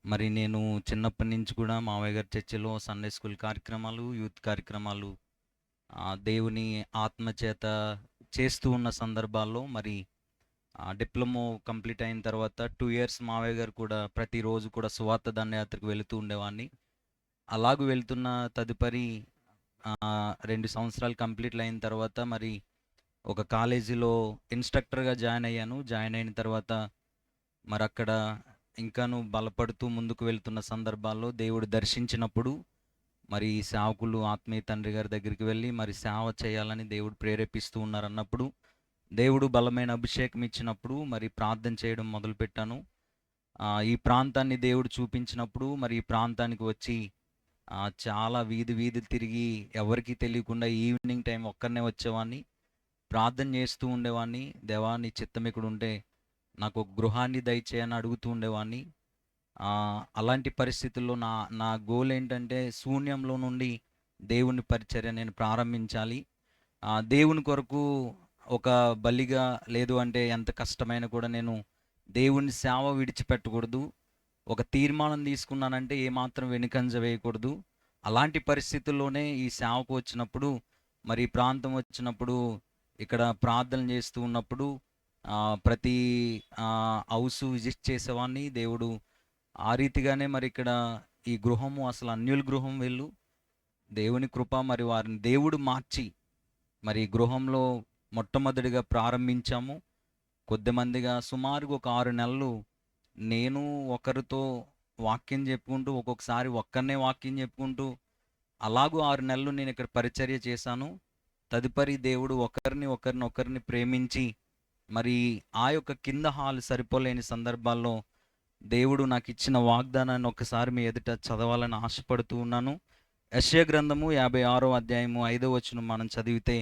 మరి నేను చిన్నప్పటి నుంచి కూడా మావయ్య గారి చర్చిలో సండే స్కూల్ కార్యక్రమాలు, యూత్ కార్యక్రమాలు దేవుని ఆత్మచేత చేస్తూ ఉన్న సందర్భాల్లో, మరి డిప్లొమా కంప్లీట్ అయిన తర్వాత 2 years మావయ్య గారు కూడా ప్రతిరోజు కూడా సువార్త దండయాత్రకు వెళుతూ ఉండేవాడిని. అలాగూ వెళ్తున్న తదుపరి 2 సంవత్సరాలు కంప్లీట్లు అయిన తర్వాత మరి ఒక కాలేజీలో ఇన్స్ట్రక్టర్గా జాయిన్ అయ్యాను. జాయిన్ అయిన తర్వాత మరి అక్కడ ఇంకాను బలపడుతూ ముందుకు వెళ్తున్న సందర్భాల్లో దేవుడు దర్శించినప్పుడు మరి ఈ సేవకులు ఆత్మీయ తండ్రి గారి దగ్గరికి వెళ్ళి మరి సేవ చేయాలని దేవుడు ప్రేరేపిస్తూ ఉన్నారన్నప్పుడు దేవుడు బలమైన అభిషేకం ఇచ్చినప్పుడు మరి ప్రార్థన చేయడం మొదలుపెట్టాను. ఈ ప్రాంతాన్ని దేవుడు చూపించినప్పుడు మరి ఈ ప్రాంతానికి వచ్చి చాలా వీధులు తిరిగి ఎవరికీ తెలియకుండా ఈవినింగ్ టైం ఒక్కరినే వచ్చేవాడిని, ప్రార్థన చేస్తూ ఉండేవాడిని. దేవా నీ చిత్తం ఇక్కడ ఉంటే నాకు ఒక గృహాన్ని దయచేయని అడుగుతూ ఉండేవాడిని. అలాంటి పరిస్థితుల్లో నా గోల్ ఏంటంటే శూన్యంలో నుండి దేవుని పరిచర్య నేను ప్రారంభించాలి. దేవుని కొరకు ఒక బలిగా, లేదు అంటే ఎంత కష్టమైనా కూడా నేను దేవుని సేవ విడిచిపెట్టకూడదు. ఒక తీర్మానం తీసుకున్నానంటే ఏమాత్రం వెనుకంజ వేయకూడదు. అలాంటి పరిస్థితుల్లోనే ఈ సేవకు వచ్చినప్పుడు మరి ఈ ప్రాంతం వచ్చినప్పుడు ఇక్కడ ప్రార్థన చేస్తూ ఉన్నప్పుడు ప్రతి హౌస్ విజిట్ చేసేవాడిని. దేవుడు ఆ రీతిగానే మరి ఇక్కడ ఈ గృహము అసలు అన్యుల గృహం వెళ్ళు దేవుని కృప మరి వారిని దేవుడు మార్చి మరి ఈ గృహంలో మొట్టమొదటిగా ప్రారంభించాము. కొద్దిమందిగా సుమారుగా ఒక 6 నెలలు నేను ఒకరితో వాక్యం చెప్పుకుంటూ, ఒక్కొక్కసారి ఒక్కరినే వాక్యం చెప్పుకుంటూ అలాగూ 6 నెలలు నేను ఇక్కడ పరిచర్య చేశాను. తదుపరి దేవుడు ఒకరిని ప్రేమించి మరి ఆ యొక్క కింద హాల్ సరిపోలేని సందర్భాల్లో దేవుడు నాకు ఇచ్చిన వాగ్దానాన్ని ఒకసారి మీ ఎదుట చదవాలని ఆశపడుతూ ఉన్నాను. యెషయా గ్రంథము 56వ అధ్యాయము 5వ వచనం మనం చదివితే,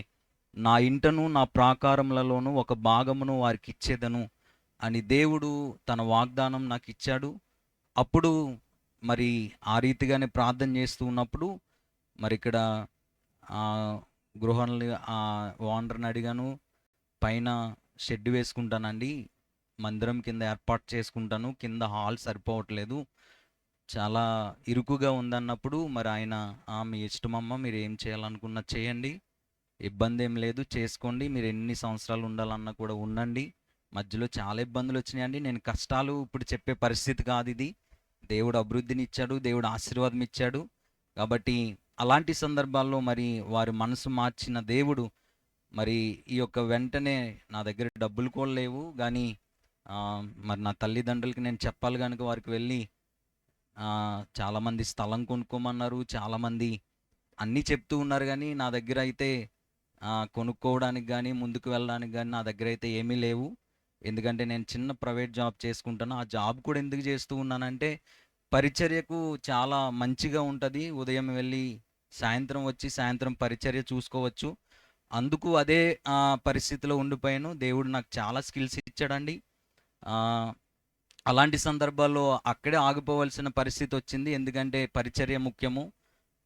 నా ఇంటను నా ప్రాకారములలోనూ ఒక భాగమును వారికి ఇచ్చేదను అని దేవుడు తన వాగ్దానం నాకు ఇచ్చాడు. అప్పుడు మరి ఆ రీతిగానే ప్రార్థన చేస్తూ ఉన్నప్పుడు మరి ఇక్కడ గృహాన్ని ఓనర్ని అడిగాను, పైన షెడ్ వేసుకుంటానండి, మందిరం కింద ఏర్పాటు చేసుకుంటాను, కింద హాల్ సరిపోవట్లేదు, చాలా ఇరుకుగా ఉందన్నప్పుడు మరి ఆయన మీ ఇష్టమమ్మ, మీరు ఏం చేయాలనుకున్నా చేయండి, ఇబ్బంది ఏం లేదు, చేసుకోండి, మీరు ఎన్ని సంవత్సరాలు ఉండాలన్నా కూడా ఉండండి. మధ్యలో చాలా ఇబ్బందులు వచ్చినాయండి, నేను కష్టాలు ఇప్పుడు చెప్పే పరిస్థితి కాదు ఇది, దేవుడు అభివృద్ధిని ఇచ్చాడు, దేవుడు ఆశీర్వాదం ఇచ్చాడు. కాబట్టి అలాంటి సందర్భాల్లో మరి వారి మనసు మార్చిన దేవుడు మరి ఈ యొక్క వెంటనే నా దగ్గర డబ్బులు కూడా లేవు, కానీ మరి నా తల్లిదండ్రులకి నేను చెప్పాలి కనుక వారికి వెళ్ళి చాలామంది స్థలం కొనుక్కోమన్నారు, చాలామంది అన్నీ చెప్తూ ఉన్నారు, కానీ నా దగ్గర అయితే కొనుక్కోవడానికి కానీ ముందుకు వెళ్ళడానికి కానీ నా దగ్గర అయితే ఏమీ లేవు. ఎందుకంటే నేను చిన్న ప్రైవేట్ జాబ్ చేసుకుంటాను. ఆ జాబ్ కూడా ఎందుకు చేస్తూ ఉన్నానంటే పరిచర్యకు చాలా మంచిగా ఉంటుంది, ఉదయం వెళ్ళి సాయంత్రం వచ్చి సాయంత్రం పరిచర్య చూసుకోవచ్చు. అందుకు అదే పరిస్థితిలో ఉండిపోయాను. దేవుడు నాకు చాలా స్కిల్స్ ఇచ్చాడండి. అలాంటి సందర్భాల్లో అక్కడే ఆగిపోవలసిన పరిస్థితి వచ్చింది. ఎందుకంటే పరిచర్య ముఖ్యము,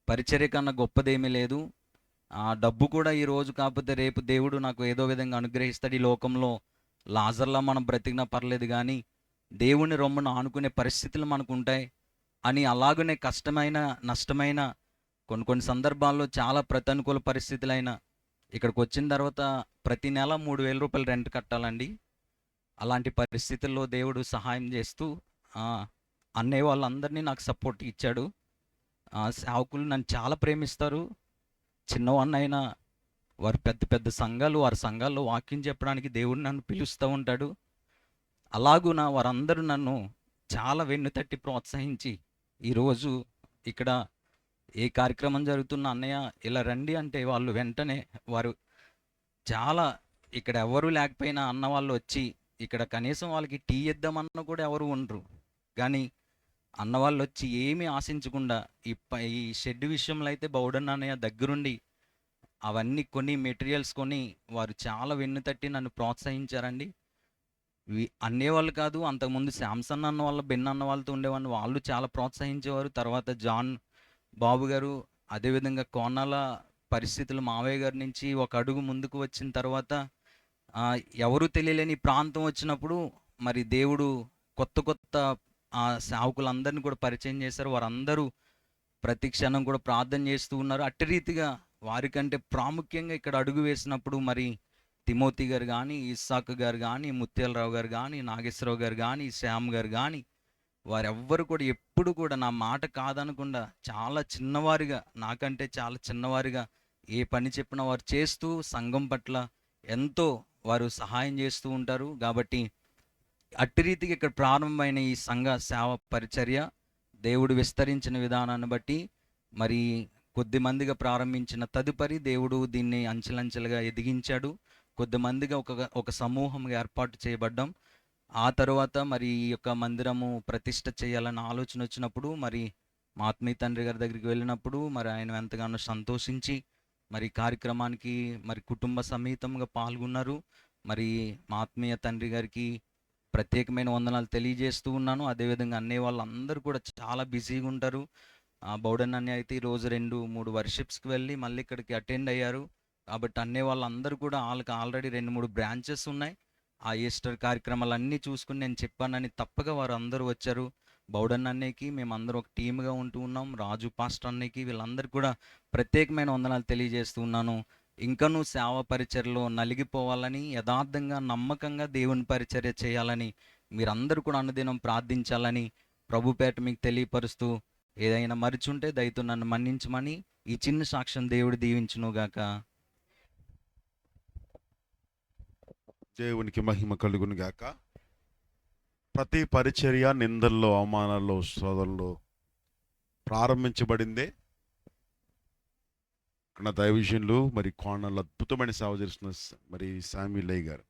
పరిచర్య కన్నా గొప్పదేమీ లేదు. డబ్బు కూడా ఈ రోజు కాకపోతే రేపు దేవుడు నాకు ఏదో విధంగా అనుగ్రహిస్తాడు. ఈ లోకంలో లాజర్లా మనం బ్రతికినా పర్లేదు, కానీ దేవుని రొమ్మును ఆనుకునే పరిస్థితులు మనకు ఉంటాయి అని, అలాగనే కష్టమైన నష్టమైన కొన్ని సందర్భాల్లో చాలా ప్రతికూల పరిస్థితులైన ఇక్కడికి వచ్చిన తర్వాత ప్రతి నెల 3,000 రూపాయలు రెంట్ కట్టాలండి. అలాంటి పరిస్థితుల్లో దేవుడు సహాయం చేస్తూ అన్నయ్య వాళ్ళందరినీ నాకు సపోర్ట్ ఇచ్చాడు. సేవకులు నన్ను చాలా ప్రేమిస్తారు. చిన్నవాన్నైనా వారు పెద్ద సంఘాలు, వారి సంఘాల్లో వాక్యం చెప్పడానికి దేవుడు నన్ను పిలుస్తూ ఉంటాడు. అలాగున వారందరూ నన్ను చాలా వెన్నుతట్టి ప్రోత్సహించి ఈరోజు ఇక్కడ ఏ కార్యక్రమం జరుగుతున్న అన్నయ్య ఇలా రండి అంటే వాళ్ళు వెంటనే వారు చాలా, ఇక్కడ ఎవరు లేకపోయినా అన్న వాళ్ళు వచ్చి ఇక్కడ కనీసం వాళ్ళకి టీ ఇద్దామన్నా కూడా ఎవరు ఉండరు, కానీ అన్నవాళ్ళు వచ్చి ఏమీ ఆశించకుండా ఈ షెడ్ విషయంలో అయితే బౌడన్న అన్నయ్య దగ్గరుండి అవన్నీ కొని మెటీరియల్స్ కొని వారు చాలా వెన్నుతట్టి నన్ను ప్రోత్సహించారండి. అనేవాళ్ళు కాదు, అంతకుముందు శాంసన్ అన్న వాళ్ళ బెన్ అన్న వాళ్ళతో ఉండేవాడిని, వాళ్ళు చాలా ప్రోత్సహించేవారు. తర్వాత జాన్ బాబు గారు, అదేవిధంగా కోనాల పరిస్థితులు మావయ్య గారి నుంచి ఒక అడుగు ముందుకు వచ్చిన తర్వాత ఎవరు తెలియలేని ప్రాంతం వచ్చినప్పుడు మరి దేవుడు కొత్త సేవకులందరినీ కూడా పరిచయం చేశారు. వారందరూ ప్రతి క్షణం కూడా ప్రార్థన చేస్తూ ఉన్నారు. అట్టి రీతిగా వారికంటే ప్రాముఖ్యంగా ఇక్కడ అడుగు వేసినప్పుడు మరి తిమోతి గారు కానీ, ఇస్సాక్ గారు కానీ, ముత్యాలరావు గారు కానీ, నాగేశ్వరరావు గారు కానీ, శ్యామ్ గారు కానీ, వారెవ్వరు కూడా ఎప్పుడు కూడా నా మాట కాదనకుండా చాలా చిన్నవారిగా, నాకంటే చాలా చిన్నవారిగా ఏ పని చెప్పినా వారు చేస్తూ సంఘం పట్ల ఎంతో వారు సహాయం చేస్తూ ఉంటారు. కాబట్టి అట్టి రీతిగా ఇక్కడ ప్రారంభమైన ఈ సంఘ సేవ పరిచర్య దేవుడు విస్తరించిన విధానాన్ని బట్టి మరి కొద్ది మందిగా ప్రారంభించిన తదుపరి దేవుడు దీన్ని అంచెలంచెలుగా ఎదిగించాడు. కొద్దిమందిగా ఒక సమూహంగా ఏర్పాటు చేయబడ్డాం. ఆ తర్వాత మరి ఈ యొక్క మందిరము ప్రతిష్ఠ చేయాలన్న ఆలోచన వచ్చినప్పుడు మరి మా ఆత్మీయ తండ్రి గారి దగ్గరికి వెళ్ళినప్పుడు మరి ఆయన ఎంతగానో సంతోషించి మరి కార్యక్రమానికి మరి కుటుంబ సమేతంగా పాల్గొన్నారు. మరి మా ఆత్మీయ తండ్రి గారికి ప్రత్యేకమైన వందనాలు తెలియజేస్తూ ఉన్నాను. అదేవిధంగా అన్నయ్య వాళ్ళందరూ కూడా చాలా బిజీగా ఉంటారు. బౌడన్ అన్నయ్య అయితే ఈరోజు 2-3 వర్షిప్స్కి వెళ్ళి మళ్ళీ ఇక్కడికి అటెండ్ అయ్యారు. కాబట్టి అన్నయ్య వాళ్ళందరూ కూడా వాళ్ళకి ఆల్రెడీ 2-3 బ్రాంచెస్ ఉన్నాయి. ఆ ఈస్టర్ కార్యక్రమాలన్నీ చూసుకుని నేను చెప్పానని తప్పగా వారు అందరూ వచ్చారు. బౌడన్ అన్నయ్యకి మేమందరం ఒక టీమ్గా ఉంటూ ఉన్నాం. రాజు పాస్టర్ అన్నయ్యకి వీళ్ళందరికీ కూడా ప్రత్యేకమైన వందనాలు తెలియజేస్తూ ఉన్నాను. ఇంకనూ సేవ పరిచర్యలో నలిగిపోవాలని, యథార్థంగా నమ్మకంగా దేవుని పరిచర్య చేయాలని మీరందరూ కూడా అనుదినం ప్రార్థించాలని ప్రభుపేట మీకు తెలియపరుస్తూ, ఏదైనా మరిచుంటే దయతో నన్ను మన్నించమని ఈ చిన్న సాక్ష్యం దేవుడు దీవించునుగాక. దేవునికి మహిమ కలుగును గాక. ప్రతి పరిచర్య నిందల్లో, అవమానాల్లో, శోధనలో ప్రారంభించబడిందే. ఇక్కడ దైవజనులు మరి కోణాలు అద్భుతమైన సేవ చేస్తున్న మరి శామ్యూలయ్య గారు,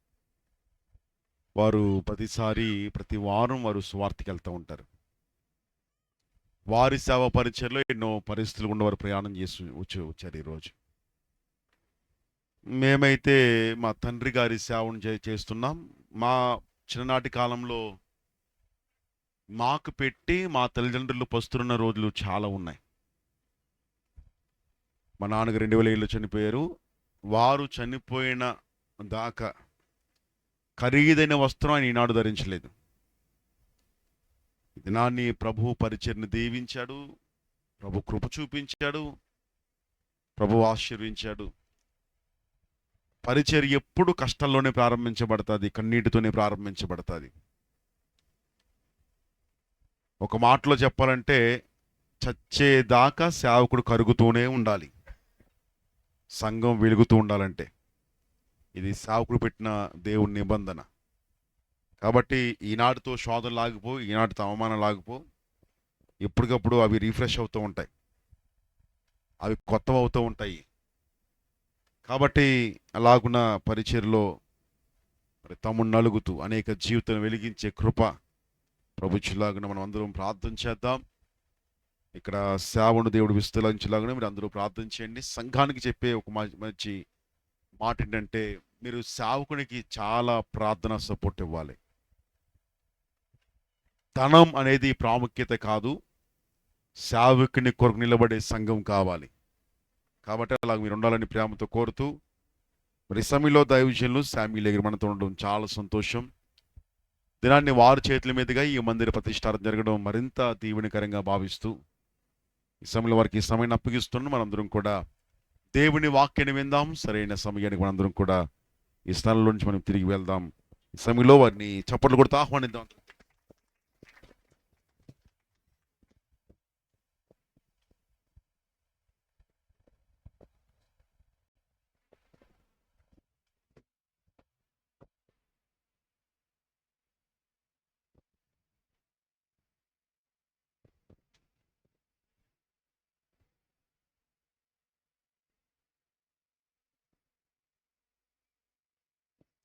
వారు ప్రతి వారం వారు సువార్తకి వెళ్తూ ఉంటారు. వారి సేవ పరిచయలో ఎన్నో పరిస్థితులు గుండా వారు ప్రయాణం చేసి వచ్చారు. ఈరోజు మేమైతే మా తండ్రి గారి సేవను చేస్తున్నాం. మా చిన్ననాటి కాలంలో మాకు పెట్టి మా తల్లిదండ్రులు పస్తున్న రోజులు చాలా ఉన్నాయి. మా నాన్నగారు 2007లో చనిపోయారు. వారు చనిపోయిన దాకా ఖరీదైన వస్త్రం ఆయన ఈనాడు ధరించలేదు. దినాన్ని ప్రభు పరిచర్ని దీవించాడు, ప్రభు కృప చూపించాడు, ప్రభు ఆశీర్వించాడు. పరిచర్య ఎప్పుడు కష్టంలోనే ప్రారంభించబడుతుంది, కన్నీటితోనే ప్రారంభించబడుతుంది. ఒక మాటలో చెప్పాలంటే చచ్చేదాకా సేవకుడు కరుగుతూనే ఉండాలి, సంఘం వెలుగుతూ ఉండాలంటే. ఇది సేవకుడు పెట్టిన దేవుని నిబంధన. కాబట్టి ఈనాటితో శోధన లాగిపో, ఈనాటితో అవమానం లాగిపో, ఎప్పటికప్పుడు అవి రిఫ్రెష్ అవుతూ ఉంటాయి, అవి కొత్తవి అవుతూ ఉంటాయి. కాబట్టి అలాగున్న పరిచర్లో మరి తమ్ముడు నలుగుతూ అనేక జీవితం వెలిగించే కృప ప్రభుత్వలాగున మనం అందరం ప్రార్థన చేద్దాం. ఇక్కడ సేవను దేవుడు విస్తరించలాగానే మీరు అందరూ ప్రార్థన చేయండి. సంఘానికి చెప్పే ఒక మంచి మాట ఏంటంటే, మీరు సేవకునికి చాలా ప్రార్థన సపోర్ట్ ఇవ్వాలి. ధనం అనేది ప్రాముఖ్యత కాదు, సేవకుని కొరకు నిలబడే సంఘం కావాలి. కాబట్టి అలాగ మీరు ఉండాలని ప్రేమతో కోరుతూ, మరి సమయంలో దైవజనులు శామ్యూలయ్య గారు మనతో ఉండడం చాలా సంతోషం. దినాన్ని వారి చేతుల మీదుగా ఈ మందిర ప్రతిష్ఠాపన జరగడం మరింత దీవెనకరంగా భావిస్తూ ఈ సమయంలో వారికి ఈ సమయాన్ని అప్పగిస్తున్నాం. మనందరం కూడా దేవుని వాక్యాన్ని విందాం. సరైన సమయానికి మనందరం కూడా ఈ స్థలంలో నుంచి మనం తిరిగి వెళ్దాం. ఈ సమయంలో వారిని చప్పట్లు కొడుతూ ఆహ్వానిద్దాం.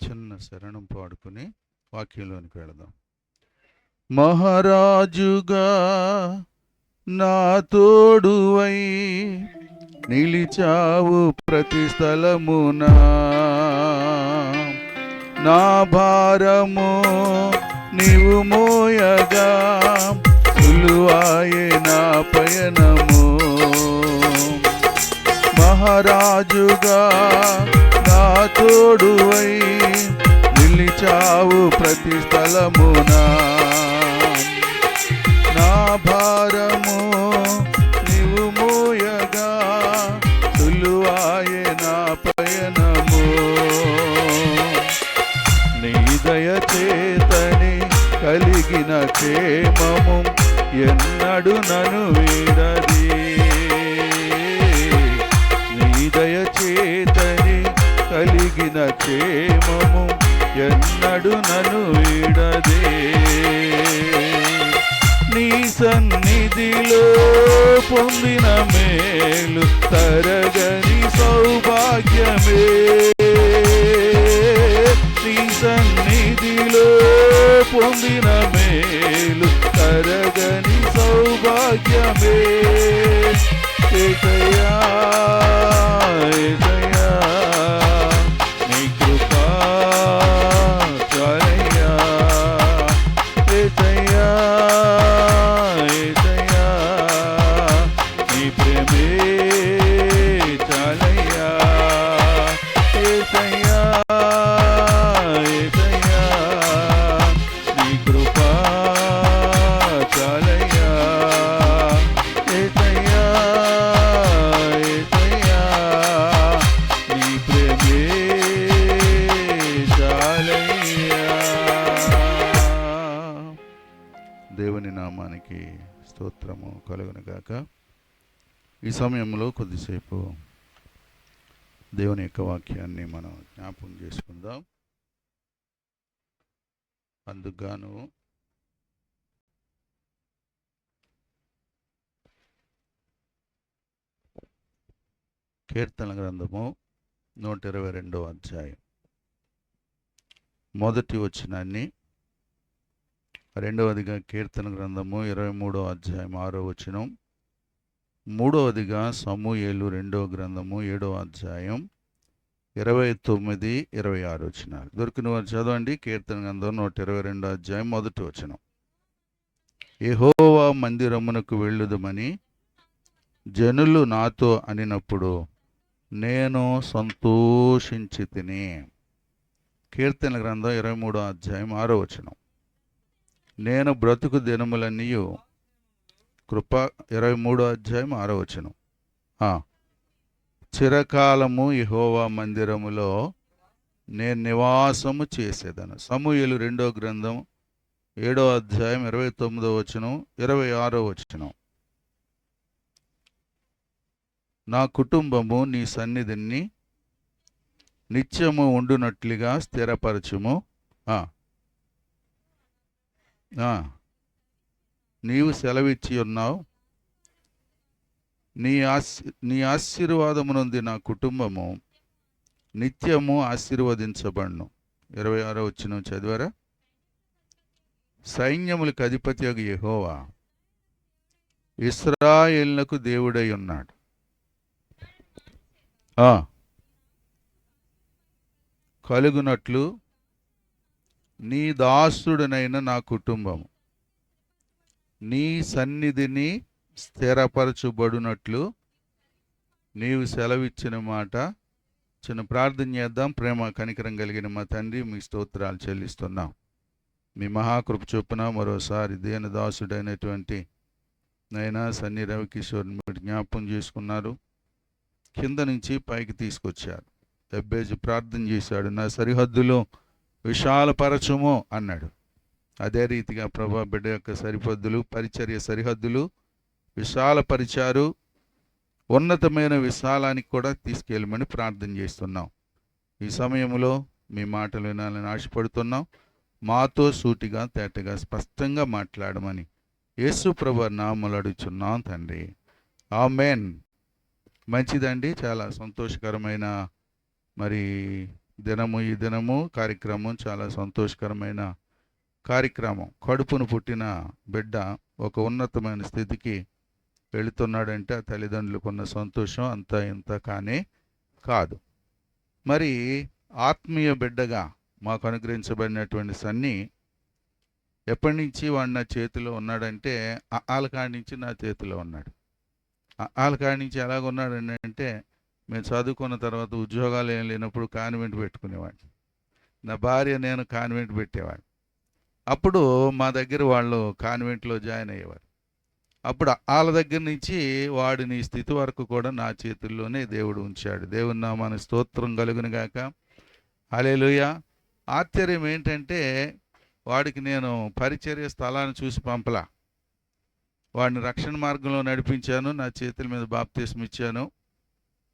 చిన్న శరణం పాడుకుని వాక్యంలోనికి వెళదాం. మహారాజుగా నా తోడువై నిలిచావు ప్రతి స్థలమునా, నా భారము నీవు మోయగా సులువాయే నా పయనము. మహారాజుగా నా తోడువై నిలిచావు ప్రతి స్థలమునా, నా భారము నీవు మోయగా సులువాయే నా పయనము. నీ దయ చేతని కలిగిన క్షేమము ఎన్నడు నను వీడది. నీ దయచేతని కలిగిన క్షేమము ఎన్నడు నను వీడదే. నీ సన్నిధిలో పొందిన మేలు తరగని సౌభాగ్యమే. నీ సన్నిధిలో పొందిన మేలు తరగని సౌభాగ్యమే. యేసయ్యా యేసయ్యా నీ కృపా చాలయ్యా. యేసయ్యా యేసయ్యా నీ ప్రేమే చాలయ్యా. యేసయ్యా యేసయ్యా నీ కృపా చాలయ్యా. యేసయ్యా యేసయ్యా నీ ప్రేమే చాలయ్యా. దేవుని నామానికి స్తోత్రము కలుగునుగాక. ఈ సమయంలో కొద్దిసేపు దేవుని యొక్క వాక్యాన్ని మనం జ్ఞాపకం చేసుకుందాం. అందుకుగాను కీర్తన గ్రంథము 122వ అధ్యాయం మొదటి వచనాన్ని, రెండవదిగా కీర్తన గ్రంథము 23వ అధ్యాయం 6వ వచనం, మూడవదిగా సమూయేలు 2వ గ్రంథము 7వ అధ్యాయం 29, 26 వచనాలు. దొరికిన వారు చదవండి. కీర్తన గ్రంథం 122వ అధ్యాయం మొదటి వచనం. యెహోవా మందిరమునకు వెళ్ళుదమని జనులు నాతో అనినప్పుడు నేను సంతోషించి తిని. కీర్తన గ్రంథం 23వ అధ్యాయం 6వ వచనం. నేను బ్రతుకు దినములన్నీయు కృప 23వ అధ్యాయం 6వ వచనం. చిరకాలము యెహోవా మందిరములో నేను నివాసము చేసేదను. సమూయేలు 2వ గ్రంథం 7వ అధ్యాయం 29వ వచనం, 26వ వచనం. నా కుటుంబము నీ సన్నిధిని నిత్యము ఉండునట్లుగా స్థిరపరచుము. నీవు సెలవిచ్చి ఉన్నావు. నీ ఆశీర్వాదమునుంది నా కుటుంబము నిత్యము ఆశీర్వదించబడును. 26వ వచనం చదివారా? సైన్యములకు అధిపతియగు యెహోవా ఇశ్రాయేలునకు దేవుడై ఉన్నాడు. కలుగునట్లు నీ దాసుడనైన నా కుటుంబము నీ సన్నిధిని స్థిరపరచుబడునట్లు నీవు సెలవిచ్చిన మాట. చిన్న ప్రార్థన చేద్దాం. ప్రేమ కనికరం కలిగిన మా తండ్రి, మీ స్తోత్రాలు చెల్లిస్తున్నాం. మీ మహాకృప చొప్పున మరోసారి దేని దాసుడైనటువంటి నైనా సన్ని రవికిషోర్ని మీరు జ్ఞాపకం చేసుకున్నారు. కింద నుంచి పైకి తీసుకొచ్చారు. ఎబ్బేజు ప్రార్థన చేశాడు, నా సరిహద్దులు విశాలపరచుము అన్నాడు. అదే రీతిగా ప్రభా బిడ్డ యొక్క సరిహద్దులు, పరిచర్య సరిహద్దులు విశాలపరిచారు. ఉన్నతమైన విశాలానికి కూడా తీసుకెళ్ళమని ప్రార్థన చేస్తున్నాం. ఈ సమయంలో మీ మాటలు వినాలని ఆశపడుతున్నాం. మాతో సూటిగా తేటగా స్పష్టంగా మాట్లాడమని యేసు ప్రభు నామములో అడుగుచున్నాం తండ్రి, ఆమేన్. మంచిదండి. చాలా సంతోషకరమైన మరి దినము. ఈ దినము కార్యక్రమం చాలా సంతోషకరమైన కార్యక్రమం. కడుపును పుట్టిన బిడ్డ ఒక ఉన్నతమైన స్థితికి వెళుతున్నాడంటే ఆ తల్లిదండ్రులకున్న సంతోషం అంతా ఇంత కానే కాదు. మరి ఆత్మీయ బిడ్డగా మాకు అనుగ్రహించబడినటువంటి సన్ని ఎప్పటి నుంచి వాడు నా చేతిలో ఉన్నాడంటే ఆలకాడి నుంచి నా చేతిలో ఉన్నాడు. ఆలకాడి నుంచి ఎలాగున్నాడు అంటే, మేము చదువుకున్న తర్వాత ఉద్యోగాలు ఏం లేనప్పుడు కాన్వెంట్ పెట్టుకునేవాడు. నా భార్య నేను కాన్వెంట్ పెట్టేవాడు. అప్పుడు మా దగ్గర వాళ్ళు కాన్వెంట్లో జాయిన్ అయ్యేవారు. అప్పుడు వాళ్ళ దగ్గర నుంచి వాడిని స్థితి వరకు కూడా నా చేతుల్లోనే దేవుడు ఉంచాడు. దేవుని నామానికి స్తోత్రం కలుగును గాక. హల్లెలూయా. ఆశ్చర్యం ఏంటంటే వాడికి నేను పరిచర్య స్థలాన్ని చూసి పంపలా. వాడిని రక్షణ మార్గంలో నడిపించాను, నా చేతుల మీద బాప్తీసం ఇచ్చాను.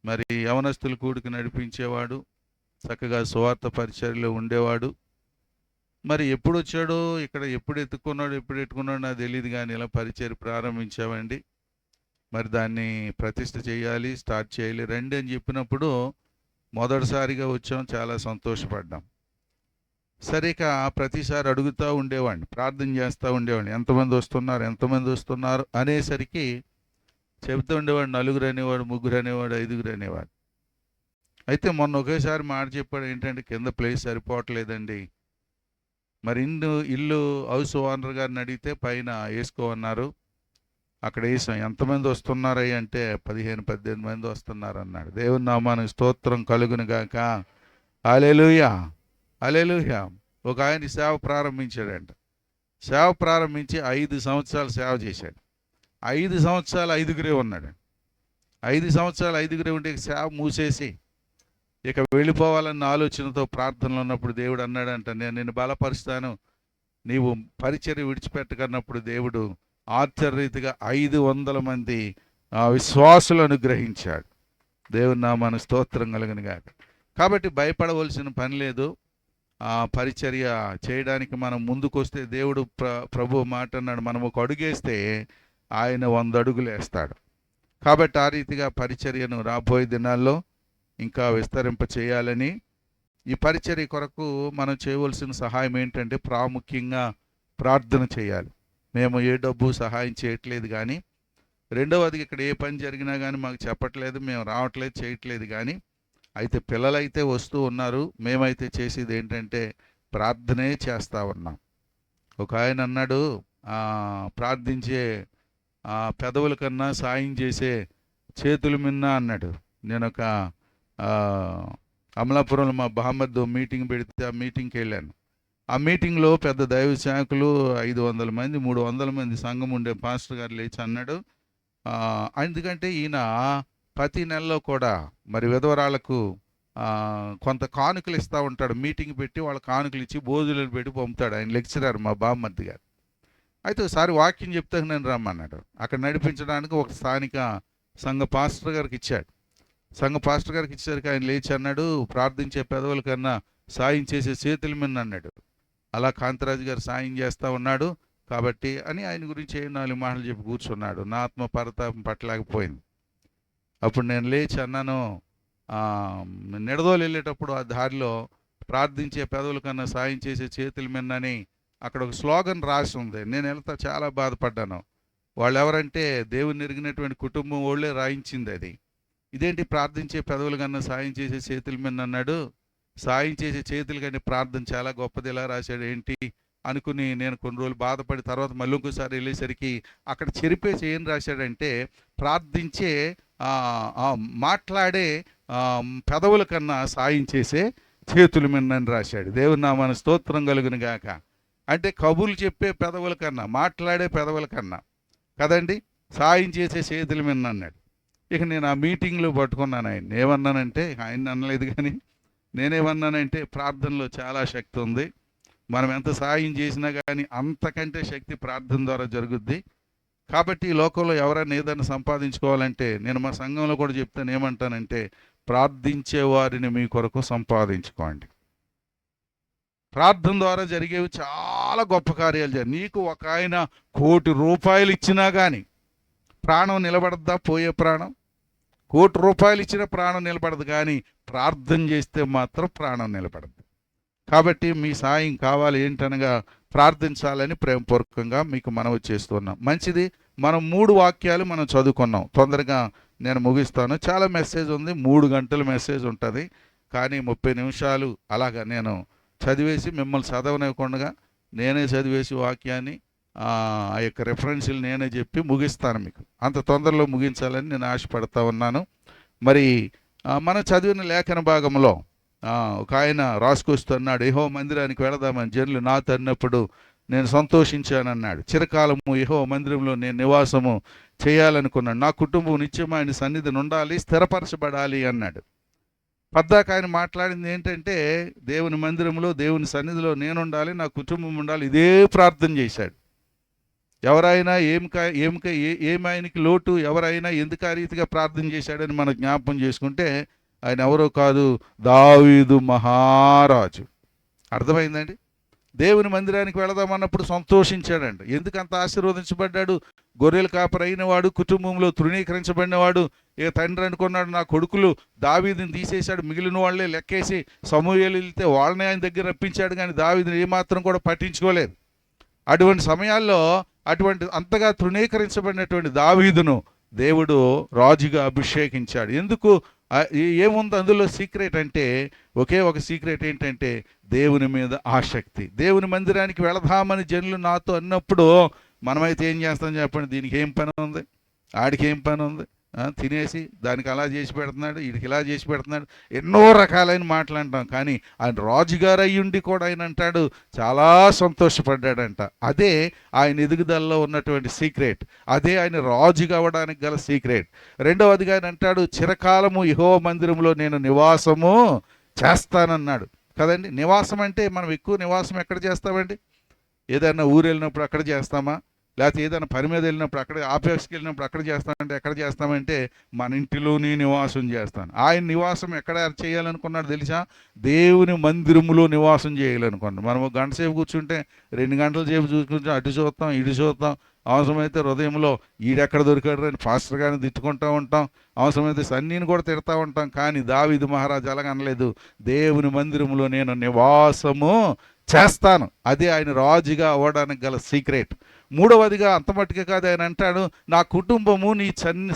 మరి యవనస్తుల కూడికి నడిపించేవాడు, చక్కగా సువార్త పరిచర్యలో ఉండేవాడు. మరి ఎప్పుడు వచ్చాడో ఇక్కడ, ఎప్పుడు ఎత్తుకున్నాడో నాకు తెలియదు, కానీ ఇలా పరిచర్య ప్రారంభించామండి. మరి దాన్ని ప్రతిష్ఠ చేయాలి, స్టార్ట్ చేయాలి రండి అని చెప్పినప్పుడు మొదటిసారిగా వచ్చాం, చాలా సంతోషపడ్డాం. సరే, ఇక ప్రతిసారి అడుగుతూ ఉండేవాడిని, ప్రార్థన చేస్తూ ఉండేవాడిని, ఎంతమంది వస్తున్నారు అనేసరికి చెబుతూ ఉండేవాడు. 4 అనేవాడు, 3 అనేవాడు, 5 అనేవాడు. అయితే మొన్న ఒకేసారి మాట చెప్పాడు, ఏంటంటే కింద ప్లేస్ సరిపోవట్లేదండి. మరి ఇల్లు హౌస్ ఓనర్ గారిని అడిగితే పైన వేసుకోమన్నారు, అక్కడ వేసాం. ఎంతమంది వస్తున్నారయ్య అంటే 15-18 మంది వస్తున్నారు అన్నాడు. దేవుని నామానికి స్తోత్రం కలుగును గాక. హల్లెలూయా, హల్లెలూయా. ఒక ఆయన సేవ ప్రారంభించాడంట. సేవ ప్రారంభించి 5 సంవత్సరాలు సేవ చేశాడు. 5 సంవత్సరాలు 5 ఉన్నాడు. 5 సంవత్సరాలు 5 ఉంటే సేవ మూసేసి ఇక వెళ్ళిపోవాలన్న ఆలోచనతో ప్రార్థనలో ఉన్నప్పుడు దేవుడు అన్నాడంట, నేను నిన్ను బలపరుస్తాను, నీవు పరిచర్య విడిచిపెట్టకన్నప్పుడు దేవుడు ఆశ్చర్యరీతిగా 500 మంది విశ్వాసులు అనుగ్రహించాడు. దేవుని నామానికి స్తోత్రం కలుగును గాక. కాబట్టి భయపడవలసిన పని లేదు. పరిచర్య చేయడానికి మనం ముందుకొస్తే దేవుడు ప్రభు మాట అన్నాడు, మనం ఒక అడుగేస్తే ఆయన 100 అడుగులు వేస్తాడు. కాబట్టి ఆ రీతిగా పరిచర్యను రాబోయే దినాల్లో ఇంకా విస్తరింప చేయాలని, ఈ పరిచర్య కొరకు మనం చేయవలసిన సహాయం ఏంటంటే ప్రాముఖ్యంగా ప్రార్థన చేయాలి. మేము ఏ డబ్బు సహాయం చేయట్లేదు, కానీ రెండవది ఇక్కడ ఏ పని జరిగినా కానీ మాకు చెప్పట్లేదు, మేము రావట్లేదు, చేయట్లేదు. కానీ అయితే పిల్లలైతే వస్తూ ఉన్నారు. మేమైతే చేసేది ఏంటంటే ప్రార్థనే చేస్తూ ఉన్నాం. ఒక ఆయన అన్నాడు, ప్రార్థించే పెదవుల కన్నా సాయం చేసే చేతుల మిన్న అన్నాడు. నేను ఒక అమలాపురంలో మా బహమ్మద్ మీటింగ్ పెడితే ఆ మీటింగ్కి వెళ్ళాను. ఆ మీటింగ్లో పెద్ద దైవ సేవకులు 500 మంది 300 మంది సంఘం ఉండే పాస్టర్ గారు లేచి అన్నాడు, ఎందుకంటే ఈయన ప్రతి నెలలో కూడా మరి విధవరాలకు కొంత కానుకలు ఇస్తూ ఉంటాడు. మీటింగ్ పెట్టి వాళ్ళ కానుకలు ఇచ్చి భోజనాలు పెట్టి పంపుతాడు. ఆయన లెక్చరర్ మా బామ్మర్ది గారు. అయితే ఒకసారి వాక్యం చెప్తే నేను రమ్మన్నాడు. అక్కడ నడిపించడానికి ఒక స్థానిక సంఘ పాస్టర్ గారికి ఇచ్చాడు. సంఘ పాస్టర్ గారికి ఇచ్చేసరికి ఆయన లేచి అన్నాడు, ప్రార్థించే పెదవుల కన్నా సాయం చేసే చేతుల మీద అన్నాడు. అలా కాంతరాజు గారు సాయం చేస్తూ ఉన్నాడు కాబట్టి అని ఆయన గురించి 4 మాటలు చెప్పి కూర్చున్నాడు. నా ఆత్మ పరతాపం పట్టలేకపోయింది. అప్పుడు నేను లేచి అన్నాను, నిడదోలు వెళ్ళేటప్పుడు ఆ దారిలో ప్రార్థించే పెదవుల కన్నా సాయం చేసే చేతుల మీదని అక్కడ ఒక స్లోగన్ రాసి ఉంది. నేను వెళ్తా చాలా బాధపడ్డాను. వాళ్ళు ఎవరంటే దేవుని ఎరిగినటువంటి కుటుంబం వాళ్ళే రాయించింది అది. ఇదేంటి ప్రార్థించే పెదవుల కన్నా సాయం చేసే చేతుల మీద అన్నాడు. సాయం చేసే చేతులు కానీ ప్రార్థన చాలా గొప్పది, ఎలా రాశాడు ఏంటి అనుకుని నేను కొన్ని రోజులు బాధపడి తర్వాత మళ్ళీ ఇంకోసారి వెళ్ళేసరికి అక్కడ చెరిపేసి ఏం రాశాడంటే ప్రార్థించే మాట్లాడే పెదవుల కన్నా సాయం చేసే చేతుల మిన్నని రాశాడు. దేవుని నామానికి స్తోత్రం కలుగును గాక. అంటే కబుర్లు చెప్పే పెదవుల కన్నా, మాట్లాడే పెదవుల కన్నా కదండి, సాయం చేసే చేతుల మిన్న అన్నాడు. ఇక నేను ఆ మీటింగ్లో పట్టుకున్నాను ఆయన. ఏమన్నానంటే, ఆయన అనలేదు కానీ నేనేమన్నానంటే, ప్రార్థనలో చాలా శక్తి ఉంది, మనం ఎంత సాయం చేసినా కానీ అంతకంటే శక్తి ప్రార్థన ద్వారా జరుగుద్ది. కాబట్టి ఈ లోకంలో ఎవరైనా ఏదైనా సంపాదించుకోవాలంటే నేను మా సంఘంలో కూడా చెప్తాను, ఏమంటానంటే ప్రార్థించే వారిని మీ కొరకు సంపాదించుకోండి. ప్రార్థన ద్వారా జరిగేవి చాలా గొప్ప కార్యాలు. నీకు ఒక ఆయన 1,00,00,000 రూపాయలు ఇచ్చినా కానీ ప్రాణం నిలబడద్దా? పోయే ప్రాణం. 1,00,00,000 రూపాయలు ఇచ్చిన ప్రాణం నిలబడదు, కానీ ప్రార్థన చేస్తే మాత్రం ప్రాణం నిలబడదు. కాబట్టి మీ సాయం కావాలి ఏంటనగా ప్రార్థించాలని ప్రేమపూర్వకంగా మీకు మనవి చేస్తున్నాం. మంచిది, మనం 3 వాక్యాలు మనం చదువుకున్నాం. తొందరగా నేను ముగిస్తాను. చాలా మెసేజ్ ఉంది, 3 గంటల మెసేజ్ ఉంటుంది, కానీ 30 నిమిషాలు అలాగా నేను చదివేసి మిమ్మల్ని చదవనివ్వకుండా నేనే చదివేసి వాక్యాన్ని ఆ యొక్క రెఫరెన్స్లు నేనే చెప్పి ముగిస్తాను. మీకు అంత తొందరలో ముగించాలని నేను ఆశపడతా ఉన్నాను. మరి మనం చదివిన లేఖన భాగంలో ఒక ఆయన రాసుకొస్తున్నాడు, యెహోవా మందిరానికి వెళదామని జనులు నాతో అన్నప్పుడు నేను సంతోషించానన్నాడు. చిరకాలము యెహోవా మందిరంలో నేను నివాసము చేయాలనుకున్నాను. నా కుటుంబం నిత్యం ఆయన సన్నిధిని ఉండాలి, స్థిరపరచబడాలి అన్నాడు. పద్దాక ఆయన మాట్లాడింది ఏంటంటే దేవుని మందిరంలో దేవుని సన్నిధిలో నేను ఉండాలి, నా కుటుంబం ఉండాలి. ఇదే ప్రార్థన చేశాడు. ఎవరైనా ఏమి ఆయనకి లోటు, ఎవరైనా ఎందుకు ఆ రీతిగా ప్రార్థన చేశాడని మనం జ్ఞాపకం చేసుకుంటే ఆయన ఎవరో కాదు, దావీదు మహారాజు. అర్థమైందండి? దేవుని మందిరానికి వెళదామన్నప్పుడు సంతోషించాడంట. ఎందుకు అంత ఆశీర్వదించబడ్డాడు? గొర్రెల కాపరైన వాడు, కుటుంబంలో తృణీకరించబడినవాడు, ఏ తండ్రి అనుకున్నాడు నా కొడుకులు దావీదుని తీసేశాడు, మిగిలిన వాళ్ళే లెక్కేసి సమూయేలు వెళ్తే వాళ్ళని ఆయన దగ్గర రప్పించాడు, కానీ దావీదుని ఏమాత్రం కూడా పట్టించుకోలేదు. అటువంటి సమయాల్లో అటువంటి అంతగా తృణీకరించబడినటువంటి దావీదును దేవుడు రాజుగా అభిషేకించాడు. ఎందుకు? ఏముంది అందులో సీక్రెట్ అంటే ఒకే ఒక సీక్రెట్ ఏంటంటే దేవుని మీద ఆసక్తి. దేవుని మందిరానికి వెళదామని జనులు నాతో అన్నప్పుడు మనమైతే ఏం చేస్తాం చెప్పండి? దీనికి ఏం పని ఉంది, ఆడికి ఏం పని ఉంది, తినేసి దానికి అలా చేసి పెడుతున్నాడు, వీడికి ఇలా చేసి పెడుతున్నాడు, ఎన్నో రకాలైన మాటలు అంటాం. కానీ ఆయన రాజుగారు అయ్యుండి కూడా ఆయన అంటాడు చాలా సంతోషపడ్డాడంట. అదే ఆయన ఎదుగుదలలో ఉన్నటువంటి సీక్రెట్, అదే ఆయన రాజుగా అవ్వడానికి గల సీక్రెట్. రెండవదిగా ఆయన అంటాడు చిరకాలము యెహోవా మందిరంలో నేను నివాసము చేస్తానన్నాడు కదండి. నివాసం అంటే మనం ఎక్కువ నివాసం ఎక్కడ చేస్తామండి? ఏదైనా ఊరు వెళ్ళినప్పుడు అక్కడ చేస్తామా? లేకపోతే ఏదైనా పని మీద వెళ్ళినప్పుడు అక్కడ, ఆఫీస్కి వెళ్ళినప్పుడు అక్కడ చేస్తామంటే ఎక్కడ చేస్తామంటే మన ఇంటిలోనే నివాసం చేస్తాను. ఆయన నివాసం ఎక్కడ చేయాలనుకున్నాడు తెలుసా? దేవుని మందిరములో నివాసం చేయాలనుకున్నాడు. మనము గంట సేపు కూర్చుంటే 2 గంటల సేపు చూసుకుంటే అటు చూస్తాం ఇటు చూస్తాం. అవసరమైతే హృదయంలో ఈడెక్కడ దొరికాడు అని పాస్టర్ గారిని తిట్టుకుంటూ ఉంటాం, అవసరమైతే సన్నీని కూడా తిడతా ఉంటాం. కానీ దావీదు మహారాజు అలాగ అనలేదు, దేవుని మందిరంలో నేను నివాసము చేస్తాను. అదే ఆయన రాజుగా అవ్వడానికి గల సీక్రెట్. మూడవదిగా అంతమట్టుకే కాదు, ఆయన అంటాడు నా కుటుంబము నీ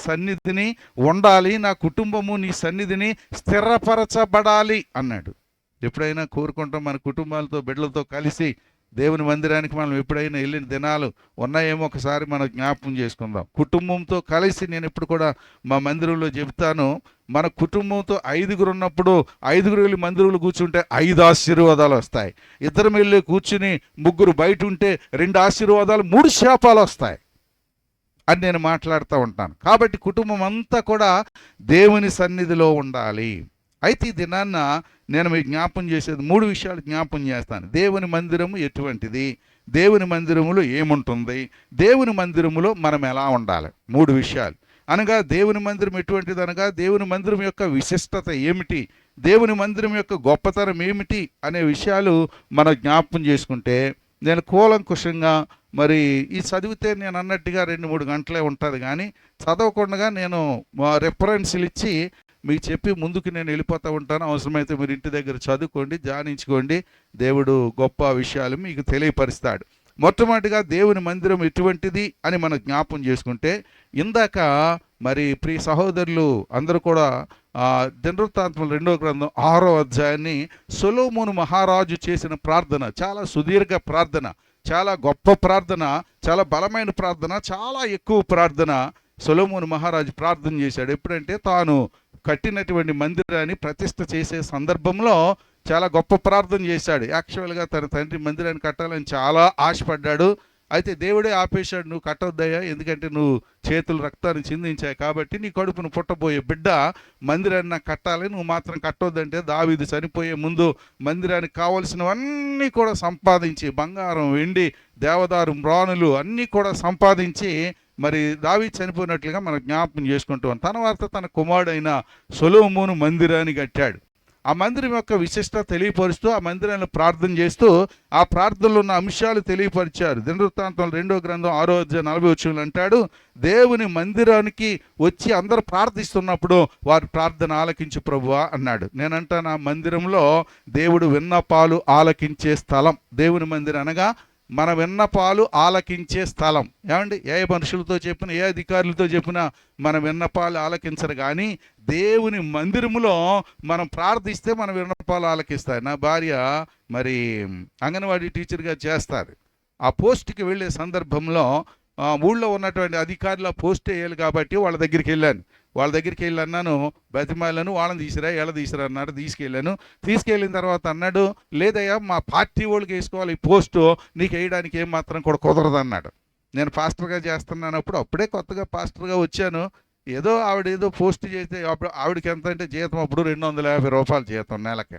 సన్నిధిని ఉండాలి, నా కుటుంబము నీ సన్నిధిని స్థిరపరచబడాలి అన్నాడు. ఎప్పుడైనా కోరుకుంటాం మన కుటుంబాలతో బిడ్డలతో కలిసి దేవుని మందిరానికి మనం ఎప్పుడైనా వెళ్ళిన దినాలు ఉన్నాయేమో ఒకసారి మనం జ్ఞాపకం చేసుకుందాం. కుటుంబంతో కలిసి నేను ఇప్పుడు కూడా మా మందిరంలో చెబుతాను, మన కుటుంబంతో 5గురు ఉన్నప్పుడు 5గురు వెళ్ళి మందిరంలో కూర్చుంటే 5 ఆశీర్వాదాలు వస్తాయి. 2 వెళ్ళి కూర్చుని 3 బయట ఉంటే 2 ఆశీర్వాదాలు 3 శాపాలు వస్తాయి అని నేను మాట్లాడుతూ ఉంటాను. కాబట్టి కుటుంబం అంతా కూడా దేవుని సన్నిధిలో ఉండాలి. అయితే ఈ దినాన్న నేను మీకు జ్ఞాపం చేసేది 3 విషయాలు జ్ఞాపం చేస్తాను. దేవుని మందిరము ఎటువంటిది, దేవుని మందిరములో ఏముంటుంది, దేవుని మందిరములో మనం ఎలా ఉండాలి. 3 విషయాలు అనగా దేవుని మందిరం ఎటువంటిది అనగా దేవుని మందిరం యొక్క విశిష్టత ఏమిటి, దేవుని మందిరం యొక్క గొప్పతనం ఏమిటి అనే విషయాలు మనం జ్ఞాపకం చేసుకుంటే నేను కూలంకుషంగా మరి ఈ చదివితే నేను అన్నట్టుగా 2-3 గంటలే ఉంటుంది, కానీ చదవకుండా నేను రెఫరెన్స్లు ఇచ్చి మీకు చెప్పి ముందుకు నేను వెళ్ళిపోతూ ఉంటాను. అవసరమైతే మీరు ఇంటి దగ్గర చదువుకోండి, ధ్యానించుకోండి, దేవుడు గొప్ప విషయాలు మీకు తెలియపరుస్తాడు. మొట్టమొదటిగా దేవుని మందిరం ఎటువంటిది అని మనం జ్ఞాపం చేసుకుంటే ఇందాక మరి ప్రియ సహోదరులు అందరూ కూడా దినవృత్తాంతములు 2వ గ్రంథం 6వ అధ్యాయాన్ని సొలొమోను మహారాజు చేసిన ప్రార్థన చాలా సుదీర్ఘ ప్రార్థన, చాలా గొప్ప ప్రార్థన, చాలా బలమైన ప్రార్థన, చాలా ఎక్కువ ప్రార్థన సొలొమోను మహారాజు ప్రార్థన చేశాడు. ఎప్పుడంటే తాను కట్టినటువంటి మందిరాన్ని ప్రతిష్ఠ చేసే సందర్భంలో చాలా గొప్ప ప్రార్థన చేశాడు. యాక్చువల్గా తన తండ్రి మందిరాన్ని కట్టాలని చాలా ఆశపడ్డాడు. అయితే దేవుడే ఆపేశాడు, నువ్వు కట్టొద్దయ్యా, ఎందుకంటే నువ్వు చేతులు రక్తాన్ని చిందించాయి కాబట్టి నీ కడుపును పుట్టబోయే బిడ్డ మందిరాన్ని నాకు కట్టాలి, నువ్వు మాత్రం కట్టొద్దంటే దావీదు చనిపోయే ముందు మందిరానికి కావలసినవన్నీ కూడా సంపాదించి బంగారం, వెండి, దేవదారు, మ్రాణులు అన్నీ కూడా సంపాదించి మరి దావీదు చనిపోయినట్లుగా మనం జ్ఞాపకం చేసుకుంటాం. తర్వాత తన కుమారుడైన సొలొమోను మందిరాన్ని కట్టాడు. ఆ మందిరం యొక్క విశిష్టత తెలియపరుస్తూ ఆ మందిరాన్ని ప్రార్థన చేస్తూ ఆ ప్రార్థనలో ఉన్న అంశాలు తెలియపరిచారు. దినవృత్తాంతం 2వ గ్రంథం 6వ అధ్యాయం 40వ వచనంలో అంటాడు, దేవుని మందిరానికి వచ్చి అందరూ ప్రార్థిస్తున్నప్పుడు వారి ప్రార్థన ఆలకించు ప్రభువా అన్నాడు. నేనంటాను ఆ మందిరంలో దేవుడు విన్నపాలు ఆలకించే స్థలం. దేవుని మందిరం అనగా మన విన్నపాలు ఆలకించే స్థలం. ఏమండి, ఏ మనుషులతో చెప్పినా ఏ అధికారులతో చెప్పినా మన విన్నపాలు ఆలకించరు, కానీ దేవుని మందిరములో మనం ప్రార్థిస్తే మన విన్నపాలు ఆలకిస్తాయి. నా భార్య మరి అంగన్వాడీ టీచర్గా చేస్తారు. ఆ పోస్ట్కి వెళ్ళే సందర్భంలో ఊళ్ళో ఉన్నటువంటి అధికారులు పోస్ట్ వేయాలి కాబట్టి వాళ్ళ దగ్గరికి వెళ్ళి అన్నాను, బతిమాలను, వాళ్ళని తీసిరా ఎలా తీసిరా అన్నాడు. తీసుకెళ్ళిన తర్వాత అన్నాడు, లేదయ్యా మా పార్టీ వాళ్ళకి వేసుకోవాలి ఈ పోస్టు, నీకు వేయడానికి ఏం మాత్రం కూడా కుదరదు అన్నాడు. నేను పాస్టర్గా చేస్తున్నానప్పుడు అప్పుడే కొత్తగా పాస్టర్గా వచ్చాను, ఏదో ఆవిడ ఏదో పోస్ట్ చేస్తే అప్పుడు ఆవిడకి ఎంత అంటే జీతం అప్పుడు 250 రూపాయలు జీతం నెలకి.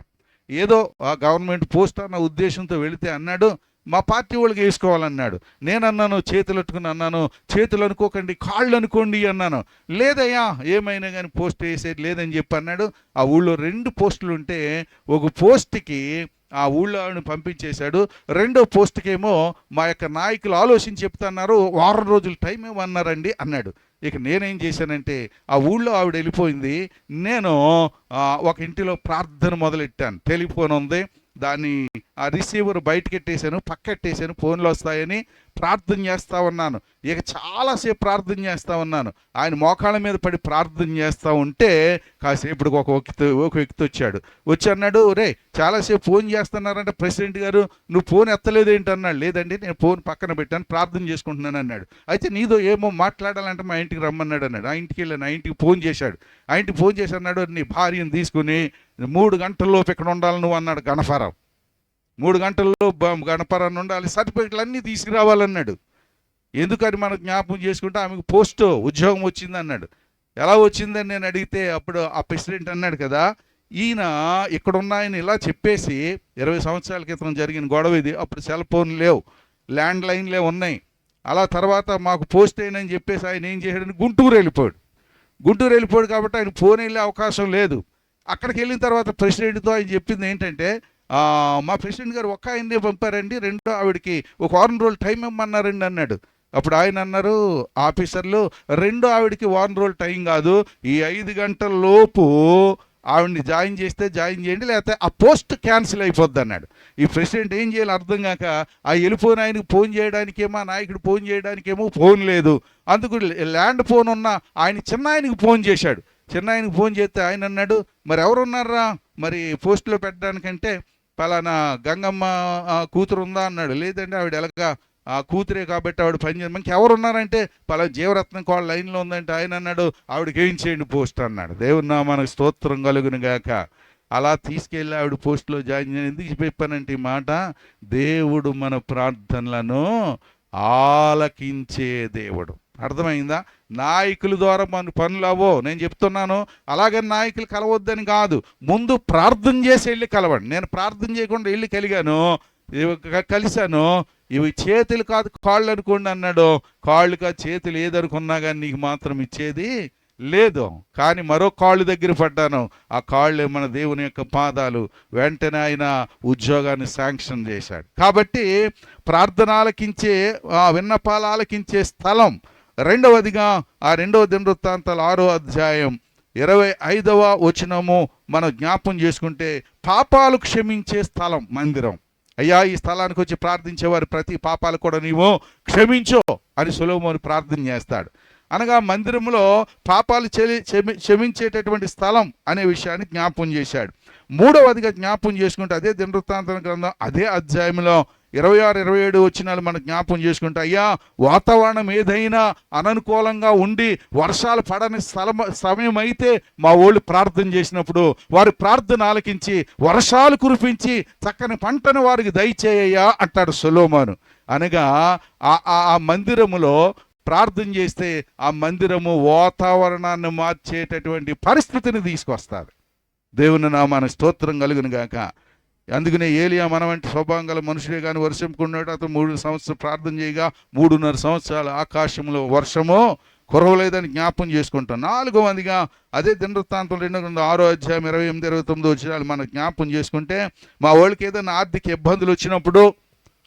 ఏదో ఆ గవర్నమెంట్ పోస్ట్ అన్న ఉద్దేశంతో వెళితే అన్నాడు మా పార్టీ వాళ్ళకి వేసుకోవాలన్నాడు. నేనన్నాను చేతులు అట్టుకుని అన్నాను, చేతులు అనుకోకండి కాళ్ళు అనుకోండి అన్నాను. లేదయ్యా ఏమైనా కానీ పోస్ట్ వేసేది లేదని చెప్పి అన్నాడు. ఆ ఊళ్ళో 2 పోస్టులు ఉంటే ఒక పోస్ట్కి ఆ ఊళ్ళో ఆవిడని పంపించేశాడు. రెండో పోస్ట్కేమో మా యొక్క నాయకులు ఆలోచించి చెప్తున్నారు, వారం రోజులు టైం ఏమన్నారండి అన్నాడు. ఇక నేనేం చేశానంటే ఆ ఊళ్ళో ఆవిడ వెళ్ళిపోయింది, నేను ఒక ఇంటిలో ప్రార్థన మొదలెట్టాను. టెలిఫోన్ ఉంది, దాన్ని ఆ రిసీవర్ బయటకెట్టేశాను, పక్కెట్టేశాను, ఫోన్లు వస్తాయని ప్రార్థన చేస్తూ ఉన్నాను. ఇక చాలాసేపు ప్రార్థన చేస్తూ ఉన్నాను. ఆయన మోకాళ్ళ మీద పడి ప్రార్థన చేస్తూ ఉంటే కాసేపటికి ఒక వ్యక్తి వచ్చాడు. వచ్చి అన్నాడు, రే చాలాసేపు ఫోన్ చేస్తున్నారంటే ప్రెసిడెంట్ గారు, నువ్వు ఫోన్ ఎత్తలేదు ఏంటి అన్నాడు. లేదండి నేను ఫోన్ పక్కన పెట్టాను ప్రార్థన చేసుకుంటున్నాను అన్నాడు. అయితే నీదో ఏమో మాట్లాడాలంటే మా ఇంటికి రమ్మన్నాడు అన్నాడు. ఆ ఇంటికి వెళ్ళాను, ఆ ఇంటికి ఫోన్ చేశాడు. ఆ ఇంటికి ఫోన్ చేసి అన్నాడు, నీ భార్యను తీసుకుని 3 గంటల్లోపు ఇక్కడ ఉండాలి నువ్వు అన్నాడు. గణపరావు 3 గంటల్లో గణపరాన్ని ఉండాలి, సర్టిఫికెట్లు అన్నీ తీసుకురావాలన్నాడు. ఎందుకని మనం జ్ఞాపకం చేసుకుంటే ఆమెకు పోస్ట్ ఉద్యోగం వచ్చింది అన్నాడు. ఎలా వచ్చిందని నేను అడిగితే అప్పుడు ఆ ప్రెసిడెంట్ అన్నాడు కదా, ఈయన ఇక్కడ ఉన్నాయని ఇలా చెప్పేసి 20 సంవత్సరాల క్రితం జరిగిన గొడవ ఇది. అప్పుడు సెల్ ఫోన్ లేవు, ల్యాండ్ లైన్లే ఉన్నాయి. అలా తర్వాత మాకు పోస్ట్ అయినని చెప్పేసి ఆయన ఏం చేశాడని గుంటూరు వెళ్ళిపోయాడు కాబట్టి ఆయన ఫోన్ వెళ్ళే అవకాశం లేదు. అక్కడికి వెళ్ళిన తర్వాత ప్రెసిడెంట్తో ఆయన చెప్పింది ఏంటంటే, మా ప్రెసిడెంట్ గారు ఒక్క ఆయన్నే పంపారండి, రెండో ఆవిడకి ఒక వారం రోజులు టైం ఇమ్మన్నారండి అన్నాడు. అప్పుడు ఆయన అన్నారు ఆఫీసర్లు, రెండో ఆవిడకి వారం రోజులు టైం కాదు, ఈ 5 గంటల లోపు ఆవిడని జాయిన్ చేస్తే జాయిన్ చేయండి, లేకపోతే ఆ పోస్ట్ క్యాన్సిల్ అయిపోద్ది అన్నాడు. ఈ ప్రెసిడెంట్ ఏం చేయాలి అర్థం కాక ఆ వెళ్ళిపోయిన ఆయనకి ఫోన్ చేయడానికేమో, నాయకుడు ఫోన్ చేయడానికేమో ఫోన్ లేదు. అందుకు ల్యాండ్ ఫోన్ ఉన్న ఆయన చిన్న ఆయనకి ఫోన్ చేశాడు. చిన్న ఆయనకి ఫోన్ చేస్తే ఆయన అన్నాడు, మరి ఎవరున్నారా మరి పోస్టులో పెట్టడానికంటే, పలానా గంగమ్మ కూతురు ఉందా అన్నాడు. లేదండి ఆవిడ ఎలాగా ఆ కూతురే కాబట్టి ఆవిడ పని చేయాలి. మనకి ఎవరున్నారంటే పలానా జీవరత్నం కాల్ లైన్లో ఉందంటే ఆయన అన్నాడు ఆవిడకి ఏం చేయండి పోస్ట్ అన్నాడు. దేవుని నామానికి స్తోత్రం కలుగును గాక. అలా తీసుకెళ్ళి ఆవిడ పోస్టులో జాయిన్ చేయండి. ఎందుకు చెప్పానంటే ఈ మాట, దేవుడు మన ప్రార్థనలను ఆలకించే దేవుడు. అర్థమైందా? నాయకుల ద్వారా మన పనులు అవ్వో నేను చెప్తున్నాను. అలాగే నాయకులు కలవద్దని కాదు, ముందు ప్రార్థన చేసి వెళ్ళి కలవండి. నేను ప్రార్థన చేయకుండా వెళ్ళి కలిశాను, ఇవి చేతులు కాదు కాళ్ళు అనుకోండి అన్నాడు. కాళ్ళు కాదు చేతులు ఏదనుకున్నా కానీ నీకు మాత్రం ఇచ్చేది లేదు. కానీ మరో కాళ్ళు దగ్గర పడ్డాను, ఆ కాళ్ళే మన దేవుని యొక్క పాదాలు. వెంటనే ఆయన ఉద్యోగాన్ని శాంక్షన్ చేశాడు. కాబట్టి ప్రార్థన ఆలకించే, విన్నపాలు ఆలకించే స్థలం. రెండవదిగా ఆ 2వ దినవృత్తాంతాలు 6వ అధ్యాయం 25వ వచనము మనం జ్ఞాపం చేసుకుంటే, పాపాలు క్షమించే స్థలం మందిరం. అయ్యా ఈ స్థలానికి వచ్చి ప్రార్థించేవారు ప్రతి పాపాలు కూడా నీవు క్షమించో అని సొలొమోను ప్రార్థన చేస్తాడు. అనగా మందిరంలో పాపాలు క్షమించేటటువంటి స్థలం అనే విషయాన్ని జ్ఞాపం చేశాడు. 3వదిగా జ్ఞాపం చేసుకుంటే అదే దినవృత్తాంత గ్రంథం అదే అధ్యాయంలో 26, 27 వచనాలు మనం జ్ఞాపం చేసుకుంటే, అయ్యా వాతావరణం ఏదైనా అననుకూలంగా ఉండి వర్షాలు పడని సమయం అయితే మా వాళ్ళు ప్రార్థన చేసినప్పుడు వారి ప్రార్థన ఆలకించి వర్షాలు కురిపించి చక్కని పంటను వారికి దయచేయ్యా అంటాడు సొలొమోను. అనగా ఆ మందిరములో ప్రార్థన చేస్తే ఆ మందిరము వాతావరణాన్ని మార్చేటటువంటి పరిస్థితిని తీసుకొస్తారు. దేవుని నామానికి స్తోత్రం కలుగును గాక. అందుకనే ఏలియా మన వంటి స్వభావం గల మనుషుడే కానీ వర్షం కొన్నాడు. అతను 3 సంవత్సరాలు ప్రార్థన చేయగా 3.5 సంవత్సరాలు ఆకాశంలో వర్షము కురవలేదని జ్ఞాపం చేసుకుంటాం. 4వదిగా అదే దినవృత్తాంతం 6వ అధ్యాయం 28, 29 వచనాలు మనం జ్ఞాపం చేసుకుంటే, మా వాళ్ళకి ఏదైనా ఆర్థిక ఇబ్బందులు వచ్చినప్పుడు,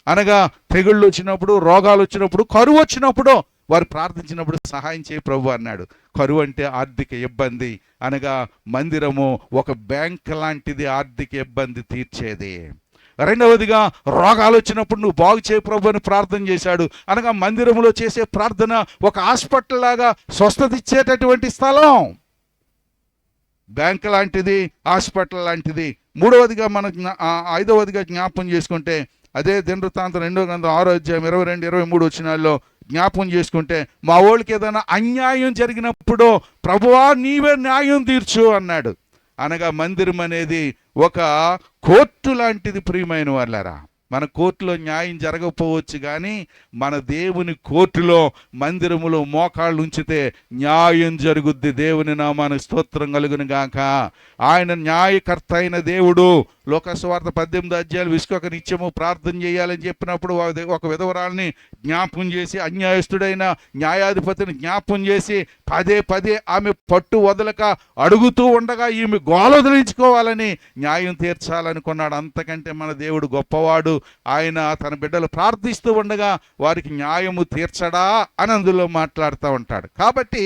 అనగా తెగుళ్ళు వచ్చినప్పుడు, రోగాలు వచ్చినప్పుడు, కరువు వచ్చినప్పుడు వారు ప్రార్థించినప్పుడు సహాయం చేయి ప్రభు అన్నాడు. కరువు అంటే ఆర్థిక ఇబ్బంది, అనగా మందిరము ఒక బ్యాంక్ లాంటిది, ఆర్థిక ఇబ్బంది తీర్చేది. 2వదిగా రోగాలు వచ్చినప్పుడు నువ్వు బాగు చేయి ప్రభు అని ప్రార్థన చేశాడు. అనగా మందిరంలో చేసే ప్రార్థన ఒక హాస్పిటల్ లాగా స్వస్థత ఇచ్చేటటువంటి స్థలం, బ్యాంక్ లాంటిది, హాస్పిటల్ లాంటిది. 3వదిగా మనకు 5వదిగా జ్ఞాపం చేసుకుంటే అదే దినవృత్తాంతం 2వ గ్రంథం 6వ అధ్యాయం 22, 23 వచనాల్లో జ్ఞాపం చేసుకుంటే, మా వాళ్ళకి ఏదైనా అన్యాయం జరిగినప్పుడు ప్రభువా నీవే న్యాయం తీర్చు అన్నాడు. అనగా మందిరం అనేది ఒక కోర్టు లాంటిది ప్రియమైన వాళ్ళారా. మన కోర్టులో న్యాయం జరగకపోవచ్చు, కానీ మన దేవుని కోర్టులో మందిరములో మోకాళ్ళు ఉంచితే న్యాయం జరుగుద్ది. దేవుని నామానికి స్తోత్రం కలుగును గాక. ఆయన న్యాయకర్త అయిన దేవుడు. లోకసువార్త 18 అధ్యాయాలు విసుకొక నిత్యము ప్రార్థన చేయాలని చెప్పినప్పుడు ఒక విధవరాల్ని జ్ఞాపం చేసి, అన్యాయస్తుడైన న్యాయాధిపతిని జ్ఞాపం చేసి పదే పదే ఆమె పట్టు వదలక అడుగుతూ ఉండగా ఈమె గోలొదిలించుకోవాలని న్యాయం తీర్చాలనుకున్నాడు. అంతకంటే మన దేవుడు గొప్పవాడు. ఆయన తన బిడ్డలు ప్రార్థిస్తూ ఉండగా వారికి న్యాయము తీర్చడా అని అందులో మాట్లాడుతూ ఉంటాడు. కాబట్టి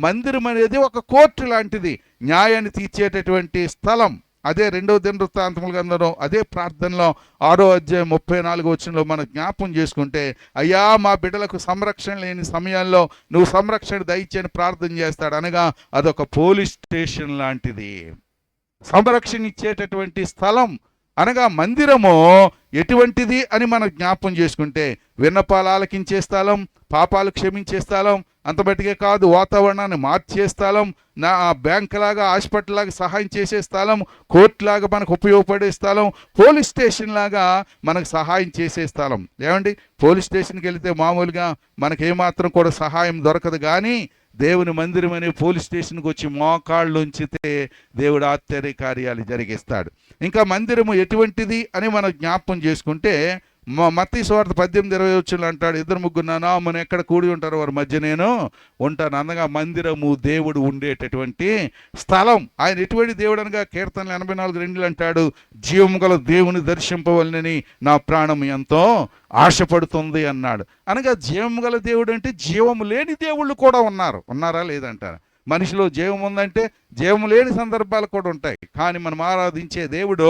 మందిరం అనేది ఒక కోర్టు లాంటిది, న్యాయాన్ని తీర్చేటటువంటి స్థలం. అదే 2వ దినవృత్తాంతముల గ్రంథంలో అదే ప్రార్థనలో 6వ అధ్యాయం 34వ వచనంలో మనం జ్ఞాపం చేసుకుంటే, అయ్యా మా బిడ్డలకు సంరక్షణ లేని సమయాల్లో నువ్వు సంరక్షణ దయచేయని ప్రార్థన చేస్తాడు. అనగా అదొక పోలీస్ స్టేషన్ లాంటిది, సంరక్షణ ఇచ్చేటటువంటి స్థలం. అనగా మందిరము ఎటువంటిది అని మనం జ్ఞాపం చేసుకుంటే, విన్నపాలు ఆలకించే స్థలం, పాపాలు క్షమించే స్థలం, అంత బట్టికే కాదు వాతావరణాన్ని మార్చే స్థలం, నా బ్యాంక్ లాగా హాస్పిటల్ లాగా సహాయం చేసే స్థలం, కోర్టు లాగా మనకు ఉపయోగపడే స్థలం, పోలీస్ స్టేషన్ లాగా మనకు సహాయం చేసే స్థలం. ఏమండి, పోలీస్ స్టేషన్కి వెళితే మామూలుగా మనకు ఏమాత్రం కూడా సహాయం దొరకదు, కానీ దేవుని మందిరం అనే పోలీస్ స్టేషన్కి వచ్చి మోకాళ్ళు ఉంచితే దేవుడు ఆశ్చర్య కార్యాలు జరిగిస్తాడు. ఇంకా మందిరము ఎటువంటిది అని మనం జ్ఞాపకం చేసుకుంటే, మత్తయి సువార్త 18:20 అంటాడు, 2-3 నా నామమున ఎక్కడ కూడి ఉంటారో వారి మధ్య నేను ఉంటాను. అనగా మందిరము దేవుడు ఉండేటటువంటి స్థలం. ఆయన ఎటువంటి దేవుడు అనగా కీర్తనలు 84:2 అంటాడు, జీవము గల దేవుని దర్శింపవలనని నా ప్రాణం ఎంతో ఆశపడుతుంది అన్నాడు. అనగా జీవము గల దేవుడు అంటే జీవము లేని దేవుళ్ళు కూడా ఉన్నారా లేదంటారా? మనిషిలో జీవం ఉందంటే జీవము లేని సందర్భాలు కూడా ఉంటాయి, కానీ మనం ఆరాధించే దేవుడు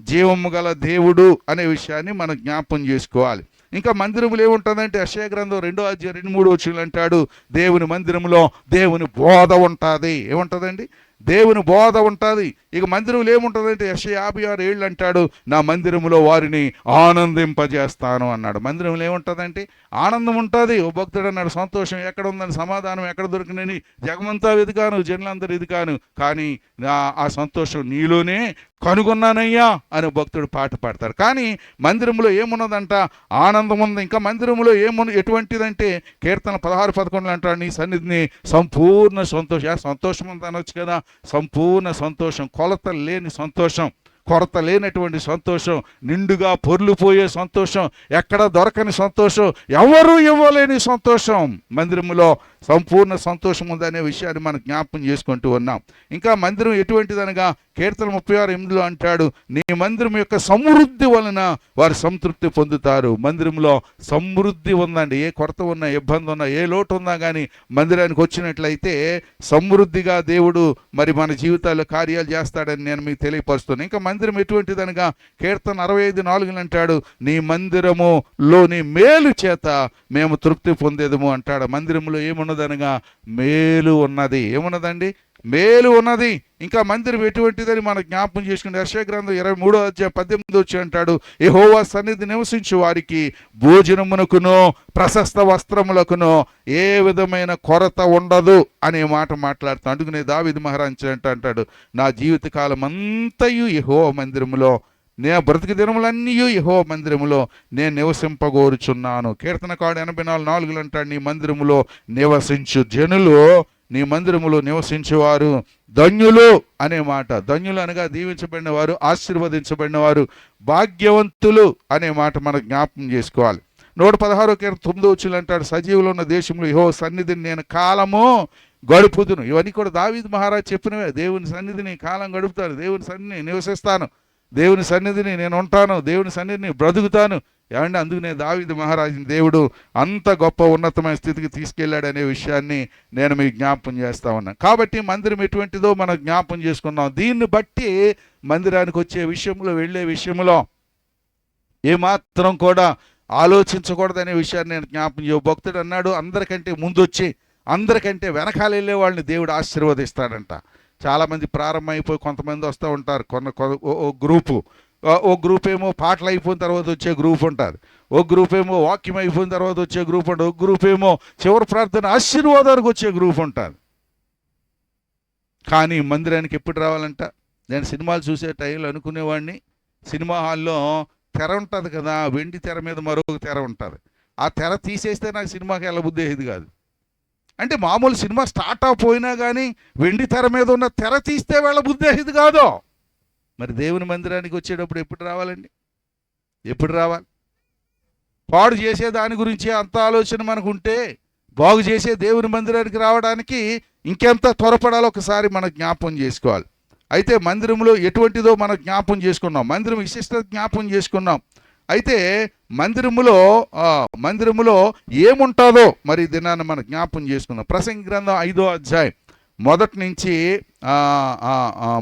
జీవము గల దేవుడు అనే విషయాన్ని మనం జ్ఞాపం చేసుకోవాలి. ఇంకా మందిరములు ఏముంటుందంటే, యెషయా గ్రంథం 2వ అధ్యాయం 2-3 వచనాలు అంటాడు, దేవుని మందిరములో దేవుని బోధ ఉంటుంది. ఏముంటుందండి? దేవుని బోధ ఉంటుంది. ఇక మందిరంలో ఏముంటుందంటే, యెషయా 56:7 అంటాడు, నా మందిరములో వారిని ఆనందింపజేస్తాను అన్నాడు. మందిరంలో ఏముంటుందంటే ఆనందం ఉంటుంది. ఓ భక్తుడు అన్నాడు, సంతోషం ఎక్కడ ఉందని, సమాధానం ఎక్కడ దొరికినని జగమంతా వెతికాను, జనులందరూ వెతికాను, కానీ ఆ సంతోషం నీలోనే కనుగొన్నానయ్యా అని భక్తుడు పాట పాడతాడు. కానీ మందిరంలో ఏమున్నదంట? ఆనందం ఉంది. ఇంకా మందిరంలో ఎటువంటిదంటే, కీర్తన 16:11 అంటాడు, నీ సన్నిధిని సంపూర్ణ సంతోషం. సంతోషం ఉంది అనొచ్చు కదా, సంపూర్ణ సంతోషం, కొలత లేని సంతోషం, కొరత లేనటువంటి సంతోషం, నిండుగా పొర్లిపోయే సంతోషం, ఎక్కడ దొరకని సంతోషం, ఎవరు ఇవ్వలేని సంతోషం. మందిరంలో సంపూర్ణ సంతోషం ఉందనే విషయాన్ని మనం జ్ఞాపకం చేసుకుంటూ ఉన్నాం. ఇంకా మందిరం ఎటువంటిదనగా, కీర్తన 36:8 అంటాడు, నీ మందిరం యొక్క సమృద్ధి వలన వారు సంతృప్తి పొందుతారు. మందిరంలో సమృద్ధి ఉందండి. ఏ కొరత ఉన్నా, ఇబ్బంది ఉన్నా, ఏ లోటు ఉన్నా కానీ మందిరానికి వచ్చినట్లయితే సమృద్ధిగా దేవుడు మరి మన జీవితాల్లో కార్యాలు చేస్తాడని నేను మీకు తెలియపరుస్తున్నాను. ఇంకా మందిరం ఎటువంటిదనగా, కీర్తన 65:4 అంటాడు, నీ మందిరములోని మేలు చేత మేము తృప్తి పొందేదము అంటాడు. మందిరంలో ఏమున్నదనగా మేలు ఉన్నది. ఏమున్నదండి? మేలు ఉన్నది. ఇంకా మందిరం ఎటువంటిదని మనం జ్ఞాపకం చేసుకుంటే, యెషయా గ్రంథం 23వ అధ్యాయం 18 అంటాడు, యెహోవా సన్నిధి నివసించు వారికి భోజనమునకును ప్రశస్త వస్త్రములకును ఏ విధమైన కొరత ఉండదు అనే మాట మాట్లాడుతాం. అందుకనే దావీదు మహారాజు అంటాడు, నా జీవితకాలం అంతయు యెహోవా మందిరములో, నేను బ్రతికి దినములన్నీ యెహోవా మందిరములో నేను నివసింపగోరుచున్నాను. కీర్తనకారుడు 84:4 అంటాడు, నీ మందిరములో నివసించు జనులు, నీ మందిరములో నివసించేవారు ధన్యులు అనే మాట. ధన్యులు అనగా దీవించబడిన వారు, ఆశీర్వదించబడిన వారు, భాగ్యవంతులు అనే మాట మనం జ్ఞాపకం చేసుకోవాలి. 116వ కీర్తన 9వ వచనం అంటాడు, సజీవులు ఉన్న దేశంలో యెహోవా సన్నిధిని నేను కాలము గడుపుదును. ఇవన్నీ కూడా దావీదు మహారాజు చెప్పినవే. దేవుని సన్నిధిని కాలం గడుపుతాను, దేవుని సన్నిధిని నివసిస్తాను, దేవుని సన్నిధిని నేను ఉంటాను, దేవుని సన్నిధిని బ్రతుకుతాను. ఏమంటే అందుకనే దావీదు మహారాజుని దేవుడు అంత గొప్ప ఉన్నతమైన స్థితికి తీసుకెళ్ళాడనే విషయాన్ని నేను మీకు జ్ఞాపకం చేస్తా ఉన్నాను. కాబట్టి మందిరం ఎటువంటిదో మనం జ్ఞాపకం చేసుకున్నాం. దీన్ని బట్టి మందిరానికి వచ్చే విషయంలో, వెళ్ళే విషయంలో ఏమాత్రం కూడా ఆలోచించకూడదనే విషయాన్ని నేను జ్ఞాపకం చేయ. భక్తుడు అన్నాడు, అందరికంటే ముందొచ్చి అందరికంటే వెనకాల వెళ్ళే వాళ్ళని దేవుడు ఆశీర్వదిస్తాడంట. చాలామంది ప్రారంభం అయిపోయి కొంతమంది వస్తూ ఉంటారు. ఓ గ్రూప్ ఏమో పాటలు అయిపోయిన తర్వాత వచ్చే గ్రూప్ ఉంటారు, ఓ గ్రూప్ ఏమో వాక్యం అయిపోయిన తర్వాత వచ్చే గ్రూప్ ఉంటుంది, ఒక గ్రూప్ ఏమో చివరి ప్రార్థన ఆశీర్వాదానికి వచ్చే గ్రూప్ ఉంటారు. కానీ మందిరానికి ఎప్పుడు రావాలంట? నేను సినిమాలు చూసే టైంలో అనుకునేవాడిని, సినిమా హాల్లో తెర ఉంటుంది కదా, వెండి తెర మీద మరొక తెర ఉంటుంది. ఆ తెర తీసేస్తే నాకు సినిమాకి వెళ్ళబుద్ధి అయ్యేది కాదు. అంటే మామూలు సినిమా స్టార్ట్ అయిపోయినా కానీ వెండి తెర మీద ఉన్న తెర తీస్తే వెళ్ళబుద్ధి అయ్యేది కాదు. మరి దేవుని మందిరానికి వచ్చేటప్పుడు ఎప్పుడు రావాలండి? ఎప్పుడు రావాలి? పాడు చేసే దాని గురించి అంత ఆలోచన మనకుంటే బాగు చేసే దేవుని మందిరానికి రావడానికి ఇంకెంత త్వరపడాలో ఒకసారి మనం జ్ఞాపం చేసుకోవాలి. అయితే మందిరంలో ఎటువంటిదో మనం జ్ఞాపం చేసుకున్నాం, మందిరం విశిష్టత జ్ఞాపం చేసుకున్నాం. అయితే మందిరములో ఏముంటుందో మరి దినాన్ని మనం జ్ఞాపం చేసుకుందాం. ప్రసంగి గ్రంథం 5వ అధ్యాయం మొదటి నుంచి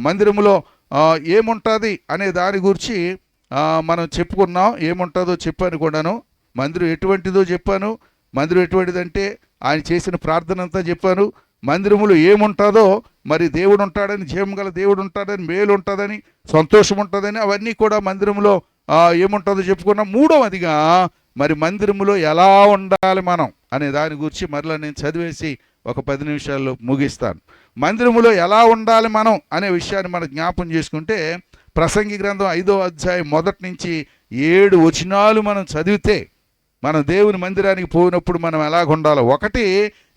మందిరములో ఏముంటుంది అనే దాని గురించి మనం చెప్పుకున్నాం. ఏముంటుందో చెప్పాను కూడాను, మందిరం ఎటువంటిదో చెప్పాను. మందిరం ఎటువంటిదంటే ఆయన చేసిన ప్రార్థన అంతా చెప్పాను. మందిరములో ఏముంటుందో మరి దేవుడు ఉంటాడని, జీవం గల దేవుడు ఉంటాడని, మేలు ఉంటుందని, సంతోషం ఉంటుందని, అవన్నీ కూడా మందిరంలో ఏముంటుందో చెప్పుకున్నాం. మూడవదిగా మరి మందిరములో ఎలా ఉండాలి మనం అనే దాని గురించి మరలా నేను చదివేసి ఒక 10 నిమిషాల్లో ముగిస్తాను. మందిరములో ఎలా ఉండాలి మనం అనే విషయాన్ని మనం జ్ఞాపం చేసుకుంటే ప్రసంగి గ్రంథం 5వ అధ్యాయం మొదటి నుంచి 7 వచనాలు మనం చదివితే మనం దేవుని మందిరానికి పోయినప్పుడు మనం ఎలాగ ఉండాలో. ఒకటి,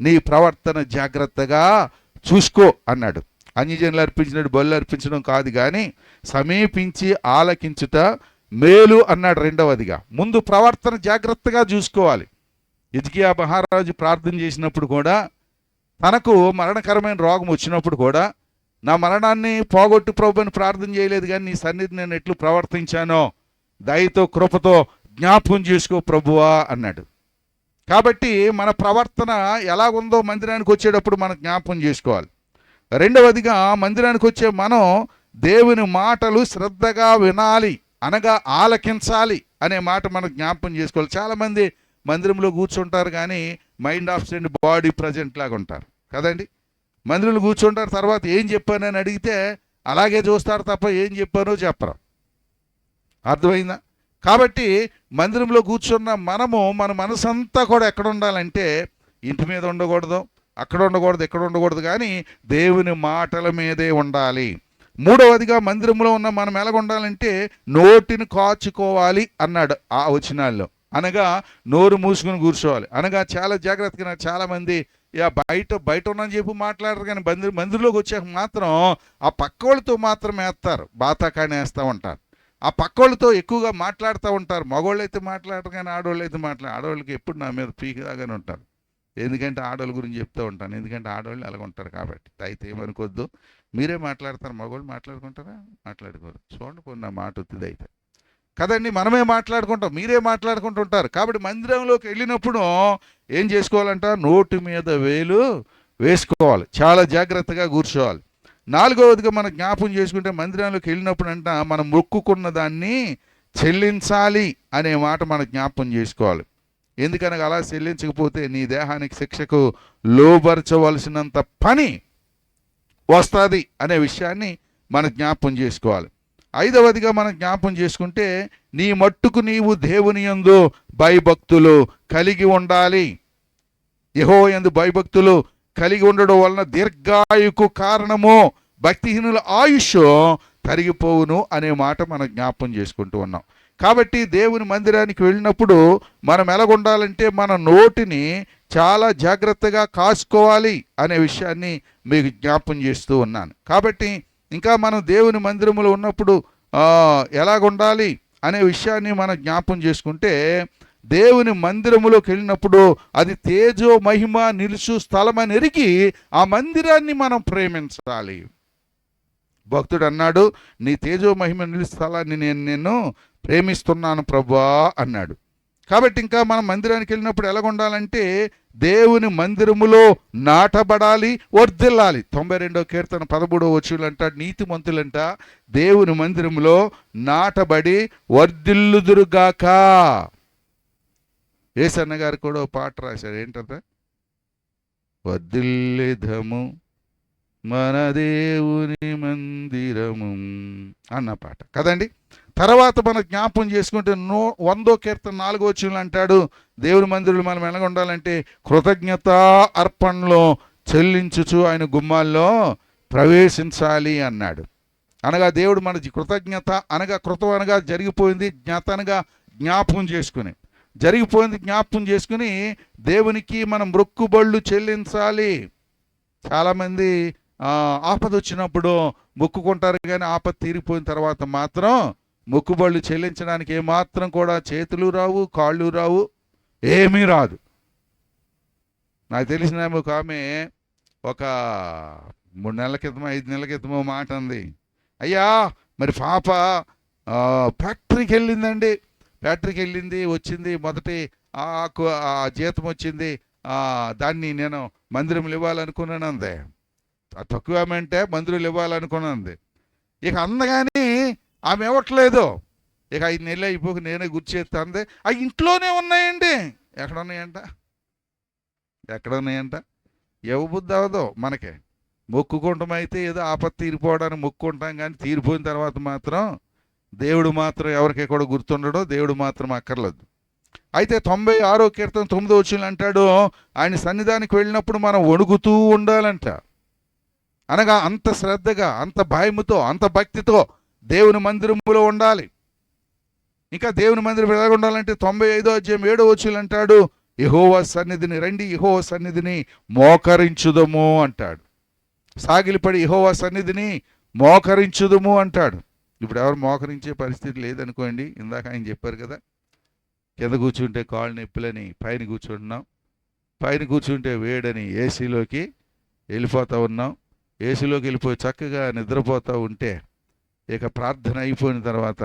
నీ ప్రవర్తన జాగ్రత్తగా చూసుకో అన్నాడు. అన్యజనులు అర్పించినట్టు బలు అర్పించడం కాదు కానీ సమీపించి ఆలకించుట మేలు అన్నాడు. రెండవదిగా ముందు ప్రవర్తన జాగ్రత్తగా చూసుకోవాలి. హిజ్కియా మహారాజు ప్రార్థన చేసినప్పుడు కూడా, తనకు మరణకరమైన రోగం వచ్చినప్పుడు కూడా, నా మరణాన్ని పోగొట్టు ప్రభుని ప్రార్థన చేయలేదు కానీ నీ సన్నిధి నేను ఎట్లు ప్రవర్తించానో దయతో కృపతో జ్ఞాపకం చేసుకో ప్రభువా అన్నాడు. కాబట్టి మన ప్రవర్తన ఎలాగుందో మందిరానికి వచ్చేటప్పుడు మనం జ్ఞాపకం చేసుకోవాలి. రెండవదిగా మందిరానికి వచ్చే మనం దేవుని మాటలు శ్రద్ధగా వినాలి, అనగా ఆలకించాలి అనే మాట మనం జ్ఞాపకం చేసుకోవాలి. చాలామంది మందిరంలో కూర్చుంటారు కానీ మైండ్ ఆబ్సెంట్ బాడీ ప్రజెంట్ లాగా ఉంటారు కదండి. మందిరంలో కూర్చుంటారు, తర్వాత ఏం చెప్పానని అడిగితే అలాగే చూస్తారు తప్ప ఏం చెప్పానో చెప్పరు. అర్థమైందా? కాబట్టి మందిరంలో కూర్చున్న మనము మన మనసంతా కూడా ఎక్కడ ఉండాలంటే ఇంటి మీద ఉండకూడదు, అక్కడ ఉండకూడదు, ఎక్కడ ఉండకూడదు, కానీ దేవుని మాటల మీదే ఉండాలి. మూడవదిగా మందిరంలో ఉన్న మనం ఎలాగ ఉండాలంటే నోటిని కాచుకోవాలి అన్నాడు ఆ వచనాల్లో. అనగా నోరు మూసుకుని కూర్చోవాలి, అనగా చాలా జాగ్రత్తగా. చాలామంది బయట ఉన్నని చెప్పి మాట్లాడరు కానీ మందిరంలోకి వచ్చాక మాత్రం ఆ పక్క వాళ్ళతో మాత్రం వేస్తారు, బాతాకాని వేస్తూ ఉంటారు. ఆ పక్క వాళ్ళతో ఎక్కువగా మాట్లాడుతూ ఉంటారు. మగవాళ్ళు అయితే మాట్లాడరు కానీ ఆడవాళ్ళు అయితే ఆడవాళ్ళకి ఎప్పుడు నా మీద పీకిలాగానే ఉంటారు. ఎందుకంటే ఆడవాళ్ళ గురించి చెప్తూ ఉంటాను, ఎందుకంటే ఆడవాళ్ళు అలాగ ఉంటారు కాబట్టి. అయితే ఏమనుకోద్దు, మీరే మాట్లాడతారు, మగవాళ్ళు మాట్లాడుకుంటారా? మాట్లాడుకోరు. చూడండి కొన్ని నా మాట ఒత్తిడి అయితే కదండి, మనమే మాట్లాడుకుంటాం, మీరే మాట్లాడుకుంటుంటారు. కాబట్టి మందిరంలోకి వెళ్ళినప్పుడు ఏం చేసుకోవాలంట? నోటి మీద వేలు వేసుకోవాలి, చాలా జాగ్రత్తగా కూర్చోవాలి. నాలుగవదిగా మనం జ్ఞాపం చేసుకుంటే మందిరంలోకి వెళ్ళినప్పుడు అంట మనం మొక్కుకున్న దాన్ని చెల్లించాలి అనే మాట మనం జ్ఞాపం చేసుకోవాలి. ఎందుకనగా అలా చెల్లించకపోతే నీ దేహానికి శిక్షకు లోబరచవలసినంత పని వస్తుంది అనే విషయాన్ని మనం జ్ఞాపం చేసుకోవాలి. ఐదవదిగా మనం జ్ఞాపం చేసుకుంటే నీ మట్టుకు నీవు దేవుని యందు భయభక్తులు కలిగి ఉండాలి. యెహోవా యందు భయభక్తులు కలిగి ఉండడం వలన దీర్ఘాయుకు కారణము, భక్తిహీనుల ఆయుష్ తరిగిపోవును అనే మాట మనం జ్ఞాపం చేసుకుంటూ ఉన్నాం. కాబట్టి దేవుని మందిరానికి వెళ్ళినప్పుడు మనం ఎలాగుండాలంటే మన నోటిని చాలా జాగ్రత్తగా కాసుకోవాలి అనే విషయాన్ని మీకు జ్ఞాపం చేస్తూ ఉన్నాను. కాబట్టి ఇంకా మనం దేవుని మందిరములో ఉన్నప్పుడు ఎలాగుండాలి అనే విషయాన్ని మనం జ్ఞాపం చేసుకుంటే దేవుని మందిరములోకి వెళ్ళినప్పుడు అది తేజో మహిమ నిలుసు స్థలమని ఎరిగి ఆ మందిరాన్ని మనం ప్రేమించాలి. భక్తుడు అన్నాడు, నీ తేజో మహిమ నిలుసు స్థలాన్ని నేను ప్రేమిస్తున్నాను ప్రభువా అన్నాడు. కాబట్టి ఇంకా మనం మందిరానికి వెళ్ళినప్పుడు ఎలాగుండాలంటే దేవుని మందిరములో నాటబడాలి, వర్ధిల్లాలి. 92వ కీర్తన 13వ వచనం అంటాడు, నీతిమంతులంట దేవుని మందిరములో నాటబడి వర్ధిల్లుదురుగాక. యేసన్న గారు కూడా ఒక పాట రాశాడు, ఏంటంట? వర్ధిల్లేదము మన దేవుని మందిరము అన్న పాట కదండి. తర్వాత మనం జ్ఞాపం చేసుకుంటే 100వ కీర్తన 4వ వచనం అంటాడు, దేవుని మందిరంలో మనం ఎలాగ ఉండాలంటే కృతజ్ఞత అర్పణలో చెల్లించుచు ఆయన గుమ్మాల్లో ప్రవేశించాలి అన్నాడు. అనగా దేవుడు మన కృతజ్ఞత అనగా కృతం అనగా జరిగిపోయింది, జ్ఞత అనగా జ్ఞాపకం చేసుకుని, జరిగిపోయింది జ్ఞాపకం చేసుకుని దేవునికి మనం మొక్కుబళ్ళు చెల్లించాలి. చాలామంది ఆపద వచ్చినప్పుడు మొక్కుకుంటారు, కానీ ఆపద తీరిపోయిన తర్వాత మాత్రం మొక్కుబళ్ళు చెల్లించడానికి ఏమాత్రం కూడా చేతులు రావు, కాళ్ళు రావు, ఏమీ రాదు. నాకు తెలిసిన ఒక ఆమె ఒక 3 నెలల క్రితమో 5 నెలల క్రితమో మాట అంది, అయ్యా మరి పాప ఫ్యాక్టరీకి వెళ్ళిందండి, ఫ్యాక్టరీకి వెళ్ళింది, వచ్చింది, మొదటి ఆ జీతం వచ్చింది, దాన్ని నేను మందిరంలో ఇవ్వాలనుకున్నాను అంది. తక్కువ ఆమె అంటే మందిరంలో ఇవ్వాలనుకున్నది. ఇక అందగాని ఆమె ఇవ్వట్లేదు. ఇక 5 నెలలు అయిపోక నేనే గుర్చేస్తా అంది, అవి ఇంట్లోనే ఉన్నాయండి. ఎక్కడ ఉన్నాయంట ఇవ్వబుద్ధి అవ్వదు మనకి. మొక్కుకుంటాం అయితే ఏదో ఆపద తీరిపోవడానికి మొక్కుంటాం, కానీ తీరిపోయిన తర్వాత మాత్రం దేవుడు మాత్రం ఎవరికి కూడా గుర్తుండడో, దేవుడు మాత్రం అక్కర్లేదు. అయితే 96వ కీర్తన 9వ వచనం అంటాడు, ఆయన సన్నిధానికి వెళ్ళినప్పుడు మనం వణుకుతూ ఉండాలంట. అనగా అంత శ్రద్ధగా, అంత భయముతో, అంత భక్తితో దేవుని మందిరములో ఉండాలి. ఇంకా దేవుని మందిరం ఎలా ఉండాలంటే 95వ అధ్యాయం 7వ వచనం అంటాడు, యెహోవా సన్నిధిని రండి, యెహోవా సన్నిధిని మోకరించుదము అంటాడు. సాగిలిపడి యెహోవా సన్నిధిని మోకరించుదము అంటాడు. ఇప్పుడు ఎవరు మోకరించే పరిస్థితి లేదనుకోండి. ఇందాక ఆయన చెప్పారు కదా, కింద కూర్చుంటే కాళ్ళు నొప్పులని పైన కూర్చుంటున్నాం, పైన కూర్చుంటే వేడని ఏసీలోకి వెళ్ళిపోతూ ఉన్నాం. ఏసీలోకి వెళ్ళిపోయి చక్కగా నిద్రపోతూ ఉంటే ఇక ప్రార్థన అయిపోయిన తర్వాత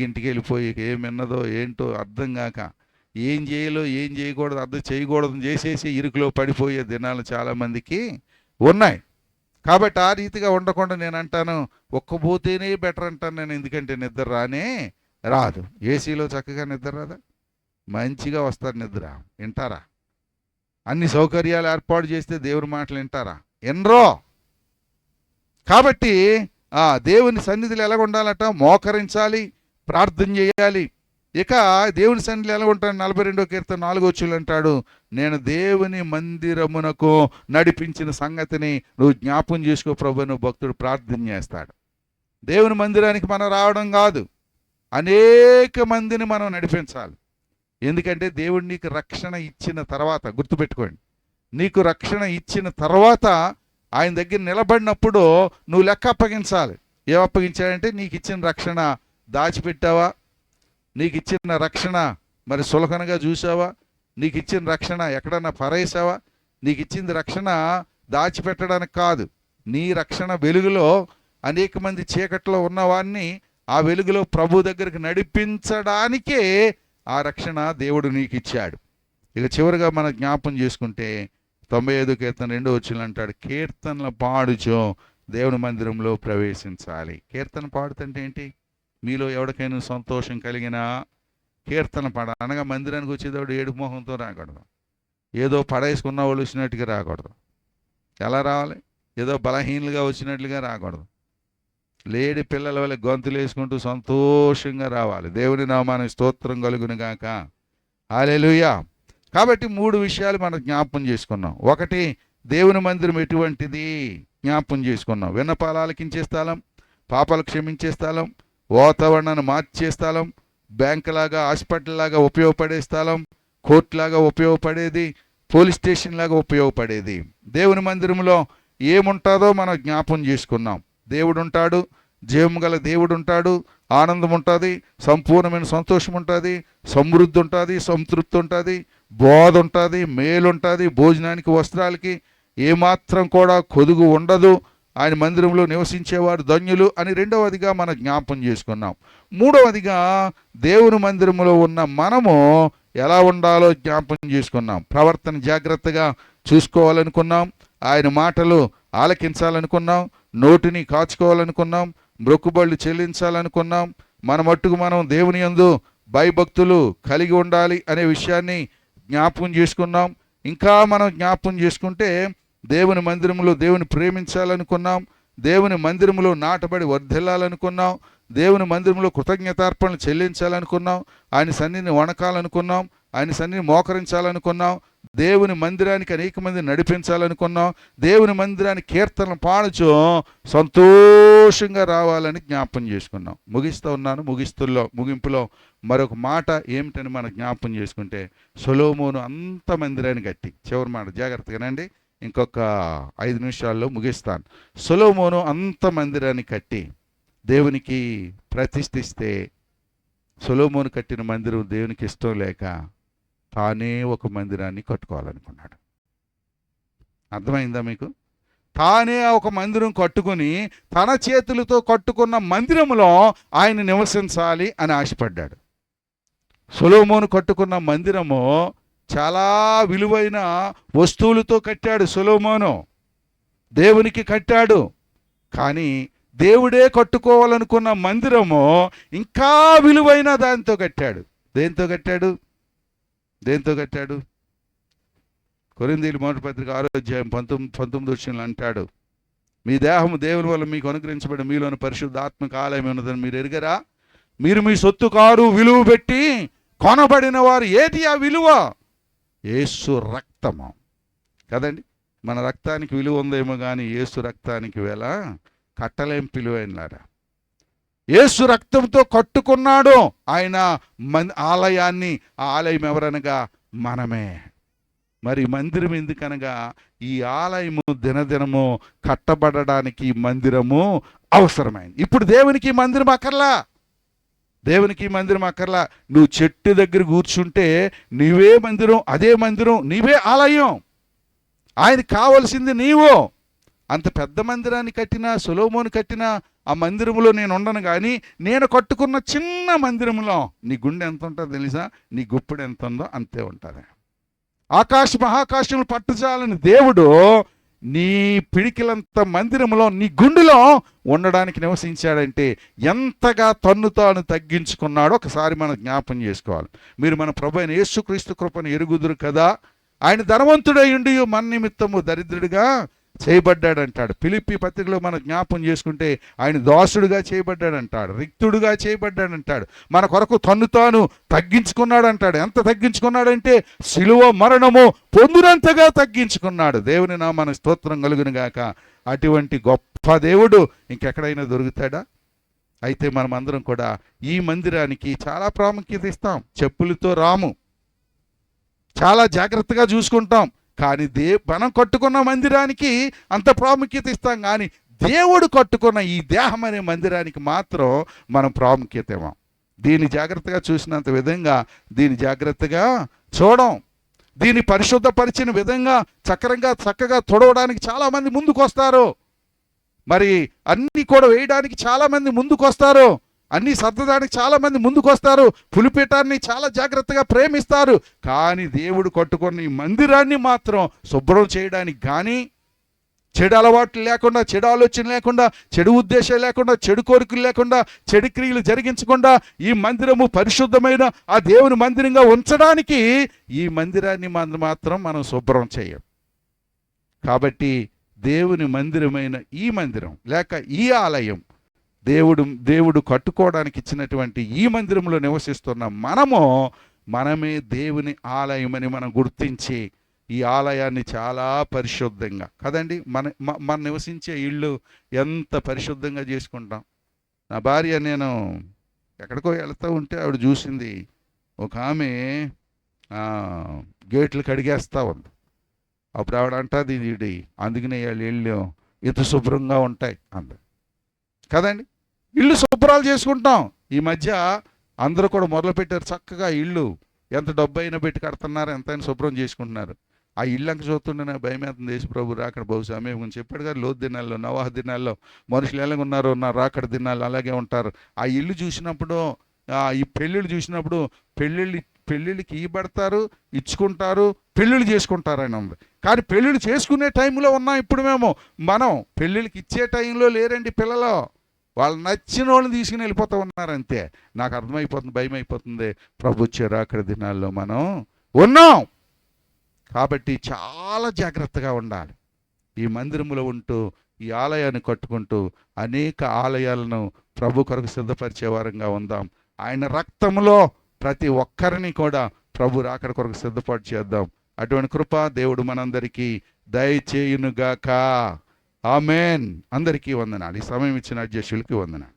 ఇంటికి వెళ్ళిపోయి ఏం విన్నదో ఏంటో అర్థం కాక ఏం చేయాలో ఏం చేయకూడదు అర్థం చేయకూడదు చేసేసి ఇరుకులో పడిపోయే దినాలు చాలామందికి ఉన్నాయి. కాబట్టి ఆ రీతిగా ఉండకుండా నేను అంటాను, ఒక్కపోతేనే బెటర్ అంటాను నేను. ఎందుకంటే నిద్ర రాదు. ఏసీలో చక్కగా నిద్ర రాదా? మంచిగా వస్తారు నిద్ర. వింటారా? అన్ని సౌకర్యాలు ఏర్పాటు చేస్తే దేవుని మాటలు వింటారా? ఎన్రో. కాబట్టి దేవుని సన్నిధిలో ఎలా ఉండాలట? మోకరించాలి, ప్రార్థన చేయాలి. ఇక దేవుని సన్నిధిలో ఎలా ఉంటాడు? 42వ కీర్తన 4వ వచనం అంటాడు, నేను దేవుని మందిరమునకు నడిపించిన సంగతిని నువ్వు జ్ఞాపకం చేసుకో ప్రభు. నువ్వు భక్తుడు ప్రార్థన చేస్తాడు. దేవుని మందిరానికి మనం రావడం కాదు, అనేక మందిని మనం నడిపించాలి. ఎందుకంటే దేవుడు నీకు రక్షణ ఇచ్చిన తర్వాత, గుర్తుపెట్టుకోండి, నీకు రక్షణ ఇచ్చిన తర్వాత ఆయన దగ్గర నిలబడినప్పుడు నువ్వు లెక్క అప్పగించాలి. ఏం అప్పగించాడంటే, నీకు ఇచ్చిన రక్షణ దాచిపెట్టావా? నీకు ఇచ్చిన రక్షణ మరి సులకనగా చూసావా? నీకు ఇచ్చిన రక్షణ ఎక్కడన్నా పరేసావా? నీకు ఇచ్చింది రక్షణ దాచిపెట్టడానికి కాదు. నీ రక్షణ వెలుగులో అనేక మంది చీకట్లో ఉన్నవాన్ని ఆ వెలుగులో ప్రభు దగ్గరికి నడిపించడానికే ఆ రక్షణ దేవుడు నీకు ఇచ్చాడు. ఇక చివరిగా మనం జ్ఞాపం చేసుకుంటే 95వ కీర్తన 2వ వచనం అంటాడు, కీర్తనలు పాడుచో దేవుని మందిరంలో ప్రవేశించాలి. కీర్తన పాడుతుంటే ఏంటి? మీలో ఎవరికైనా సంతోషం కలిగినా కీర్తన పాడ. అనగా మందిరానికి వచ్చేటప్పుడు ఏడుపు మొహంతో రాకూడదు, ఏదో పడేసుకున్న వాళ్ళు వచ్చినట్టుగా రాకూడదు. ఎలా రావాలి? ఏదో బలహీనలుగా వచ్చినట్లుగా రాకూడదు. లేడి పిల్లల వల్ల గొంతులు వేసుకుంటూ సంతోషంగా రావాలి. దేవుని నామానికి స్తోత్రం కలుగును గాక. హల్లెలూయా. కాబట్టి 3 విషయాలు మనం జ్ఞాపకం చేసుకున్నాం. ఒకటి, దేవుని మందిరం ఎటువంటిది జ్ఞాపకం చేసుకున్నాం. విన్నపాలు ఆలకించే స్థలం, పాపాలు క్షమించే స్థలం, వాతావరణాన్ని మార్చే స్థలం, బ్యాంక్ లాగా, హాస్పిటల్ లాగా ఉపయోగపడే స్థలం, కోర్టు లాగా ఉపయోగపడేది, పోలీస్ స్టేషన్ లాగా ఉపయోగపడేది. దేవుని మందిరంలో ఏముంటుందో మనం జ్ఞాపకం చేసుకున్నాం. దేవుడు ఉంటాడు, జీవం గల దేవుడు ఉంటాడు, ఆనందం ఉంటుంది, సంపూర్ణమైన సంతోషం ఉంటుంది, సమృద్ధి ఉంటుంది, సంతృప్తి ఉంటుంది, బోధ ఉంటుంది, మేలు ఉంటుంది, భోజనానికి వస్త్రాలకి ఏమాత్రం కూడా కొదుగు ఉండదు. ఆయన మందిరంలో నివసించేవారు ధన్యులు అని 2వదిగా మనం జ్ఞాపం చేసుకున్నాం. 3వదిగా దేవుని మందిరంలో ఉన్న మనము ఎలా ఉండాలో జ్ఞాపం చేసుకున్నాం. ప్రవర్తన జాగ్రత్తగా చూసుకోవాలనుకున్నాం, ఆయన మాటలు ఆలకించాలనుకున్నాం, నోటిని కాచుకోవాలనుకున్నాం, మొక్కుబళ్ళు చెల్లించాలనుకున్నాం. మన మట్టుకు మనం దేవుని యందు భయభక్తులు కలిగి ఉండాలి అనే విషయాన్ని జ్ఞాపకం చేసుకున్నాం. ఇంకా మనం జ్ఞాపకం చేసుకుంటే దేవుని మందిరంలో దేవుని ప్రేమించాలనుకున్నాం, దేవుని మందిరంలో నాటబడి వర్ధిల్లాలనుకున్నాం, దేవుని మందిరంలో కృతజ్ఞతార్పణలు చెల్లించాలనుకున్నాం, ఆయన సన్నిధిని వణకాలనుకున్నాం, ఆయన సన్నిధిని మోకరించాలనుకున్నాం, దేవుని మందిరానికి అనేక మంది నడిపించాలనుకున్నాం, దేవుని మందిరానికి కీర్తనలు పాడుచు సంతోషంగా రావాలని జ్ఞాపం చేసుకున్నాం. ముగింపులో మరొక మాట ఏమిటని మనం జ్ఞాపం చేసుకుంటే, సొలొమోను అంత మందిరాన్ని కట్టి, చివరి మాట జాగ్రత్తగానండి, ఇంకొక 5 నిమిషాల్లో ముగిస్తాను. సొలొమోను అంత మందిరాన్ని కట్టి దేవునికి ప్రతిష్ఠిస్తే, సొలొమోను కట్టిన మందిరం దేవునికి ఇష్టం లేక తానే ఒక మందిరాన్ని కట్టుకోవాలనుకున్నాడు. అర్థమైందా మీకు? తానే ఒక మందిరం కట్టుకుని తన చేతులతో కట్టుకున్న మందిరంలో ఆయన నివసించాలి అని ఆశపడ్డాడు. సొలొమోను కట్టుకున్న మందిరము చాలా విలువైన వస్తువులతో కట్టాడు. సొలొమోను దేవునికి కట్టాడు. కానీ దేవుడే కట్టుకోవాలనుకున్న మందిరము ఇంకా విలువైన దానితో కట్టాడు. దేంతో కట్టాడు? కొరింథీయుల మొదటి పత్రిక 6వ అధ్యాయం 19 అంటాడు, మీ దేహము దేవుని వల్ల మీకు అనుగ్రహించబడి మీలోని పరిశుద్ధ ఆత్మక ఆలయం ఉన్నదని మీరు ఎరుగరా? మీరు మీ సొత్తు కారు విలువ పెట్టి కొనబడిన వారు. ఏటి ఆ విలువ? యేసు రక్తము కదండి. మన రక్తానికి విలువ ఉందేమో కానీ యేసు రక్తానికి వేళ కట్టలేం పిలువైనలారా. యేసు రక్తంతో కట్టుకున్నాడు ఆయన ఆలయాన్ని. ఆ ఆలయం ఎవరనగా మనమే. మరి మందిరం ఎందుకనగా ఈ ఆలయము దినదినము కట్టబడడానికి మందిరము అవసరమైంది. ఇప్పుడు దేవునికి మందిరం అక్కర్లా. నువ్వు చెట్టు దగ్గర కూర్చుంటే నీవే మందిరం, అదే మందిరం, నీవే ఆలయం. ఆయనకు కావలసింది నీవు. అంత పెద్ద మందిరాన్ని కట్టిన సొలొమోను కట్టిన ఆ మందిరంలో నేను ఉండను, కానీ నేను కట్టుకున్న చిన్న మందిరంలో నీ గుండె ఎంత ఉంటుందో తెలుసా? నీ గుప్పెడు ఎంత ఉందో అంతే ఉంటుంది. మహాకాశములు పట్టుచాలని దేవుడు నీ పిడికిలంత మందిరంలో నీ గుండెలో ఉండడానికి నివసించాడంటే ఎంతగా తన్ను తాను తగ్గించుకున్నాడో ఒకసారి మనం జ్ఞాపం చేసుకోవాలి. మీరు మన ప్రభు అయిన యేసుక్రీస్తు కృపను ఎరుగుదురు కదా. ఆయన ధనవంతుడై ఉండి మన నిమిత్తము దరిద్రుడిగా చేయబడ్డాడంటాడు. ఫిలిప్పీ పత్రికలో మనం జ్ఞాపం చేసుకుంటే ఆయన దాసుడుగా చేయబడ్డాడంటాడు, రిక్తుడుగా చేయబడ్డాడంటాడు. మన కొరకు తన్ను తాను తగ్గించుకున్నాడంటాడు. ఎంత తగ్గించుకున్నాడంటే శిలువ మరణము పొందునంతగా తగ్గించుకున్నాడు. దేవుని నామానికి స్తోత్రం కలుగును గాక. అటువంటి గొప్ప దేవుడు ఇంకెక్కడైనా దొరుకుతాడా? అయితే మనమందరం కూడా ఈ మందిరానికి చాలా ప్రాముఖ్యత ఇస్తాం. చెప్పులతో రాము, చాలా జాగ్రత్తగా చూసుకుంటాం. కానీ మనం కట్టుకున్న మందిరానికి అంత ప్రాముఖ్యత ఇస్తాం, కానీ దేవుడు కట్టుకున్న ఈ దేహం అనే మందిరానికి మాత్రం మనం ప్రాముఖ్యత ఇవ్వం. దీన్ని జాగ్రత్తగా చూసినంత విధంగా దీన్ని జాగ్రత్తగా చూడం. దీన్ని పరిశుద్ధపరిచిన విధంగా చక్కగా తొడవడానికి చాలామంది ముందుకు వస్తారు. మరి అన్నీ కూడా వేయడానికి చాలామంది ముందుకు వస్తారు. అన్నీ సర్దడానికి చాలామంది ముందుకు వస్తారు. పులిపీఠాన్ని చాలా జాగ్రత్తగా ప్రేమిస్తారు. కానీ దేవుడు కట్టుకున్న ఈ మందిరాన్ని మాత్రం శుభ్రం చేయడానికి కానీ, చెడు అలవాట్లు లేకుండా, చెడు ఆలోచన లేకుండా, చెడు ఉద్దేశాలు లేకుండా, చెడు కోరికలు లేకుండా, చెడు క్రియలు జరిగించకుండా ఈ మందిరము పరిశుద్ధమైన ఆ దేవుని మందిరంగా ఉంచడానికి ఈ మందిరాన్ని మాత్రం మనం శుభ్రం చేయం. కాబట్టి దేవుని మందిరమైన ఈ మందిరం లేక ఈ ఆలయం, దేవుడు కట్టుకోవడానికి ఇచ్చినటువంటి ఈ మందిరంలో నివసిస్తున్న మనమే దేవుని ఆలయమని మనం గుర్తించి ఈ ఆలయాన్ని చాలా పరిశుద్ధంగా కదండి మన నివసించే ఇళ్ళు ఎంత పరిశుద్ధంగా చేసుకుంటాం. నా భార్య నేను ఎక్కడికో వెళ్తూ ఉంటే ఆవిడ చూసింది, ఒక ఆమె గేట్లు కడిగేస్తూ ఉంది. అప్పుడు ఆవిడ అంటుంది, ఇది అందుకనే వాళ్ళ ఇళ్ళు ఇంత శుభ్రంగా ఉంటాయి అంది కదండి. ఇల్లు శుభ్రాలు చేసుకుంటాం. ఈ మధ్య అందరూ కూడా మొదలుపెట్టారు చక్కగా ఇల్లు ఎంత డబ్బు అయినా పెట్టి కడుతున్నారు, ఎంతైనా శుభ్రం చేసుకుంటున్నారు. ఆ ఇల్లు అంక చూస్తుండే నా భయం అవుతుంది. దేశ ప్రభు రాకడ బహుశా ఆమె చెప్పాడు కదా, లోతు దినాల్లో నవాహ దినాల్లో మనుషులు ఎలాగున్నారో నా రాకడ దినాల్లో అలాగే ఉంటారు. ఆ ఇల్లు చూసినప్పుడు, ఈ పెళ్ళిళ్ళు చూసినప్పుడు పెళ్ళిళ్ళకి ఇవ్వబడతారు, ఇచ్చుకుంటారు, పెళ్ళిళ్ళు చేసుకుంటారని ఉంది. కానీ పెళ్ళిళ్ళు చేసుకునే టైంలో ఉన్నాం ఇప్పుడు మనం పెళ్ళిళ్ళకి ఇచ్చే టైంలో లేరండి పిల్లలు. వాళ్ళు నచ్చిన వాళ్ళని తీసుకుని వెళ్ళిపోతూ ఉన్నారు అంతే. నాకు అర్థమైపోతుంది, భయం అయిపోతుంది. ప్రభు వచ్చే రాకడ దినాల్లో మనం ఉన్నాం. కాబట్టి చాలా జాగ్రత్తగా ఉండాలి. ఈ మందిరంలో ఉంటూ ఈ ఆలయాన్ని కట్టుకుంటూ అనేక ఆలయాలను ప్రభు కొరకు సిద్ధపరిచే వారంగా ఉందాం. ఆయన రక్తంలో ప్రతి ఒక్కరిని కూడా ప్రభు రాకడ కొరకు సిద్ధపాటు చేద్దాం. అటువంటి కృప దేవుడు మనందరికీ దయచేయునుగాక. ఆమేన్. అందరికీ వందనాలు. ఈ సమయం ఇచ్చిన అధ్యక్షులకి వందనాలు.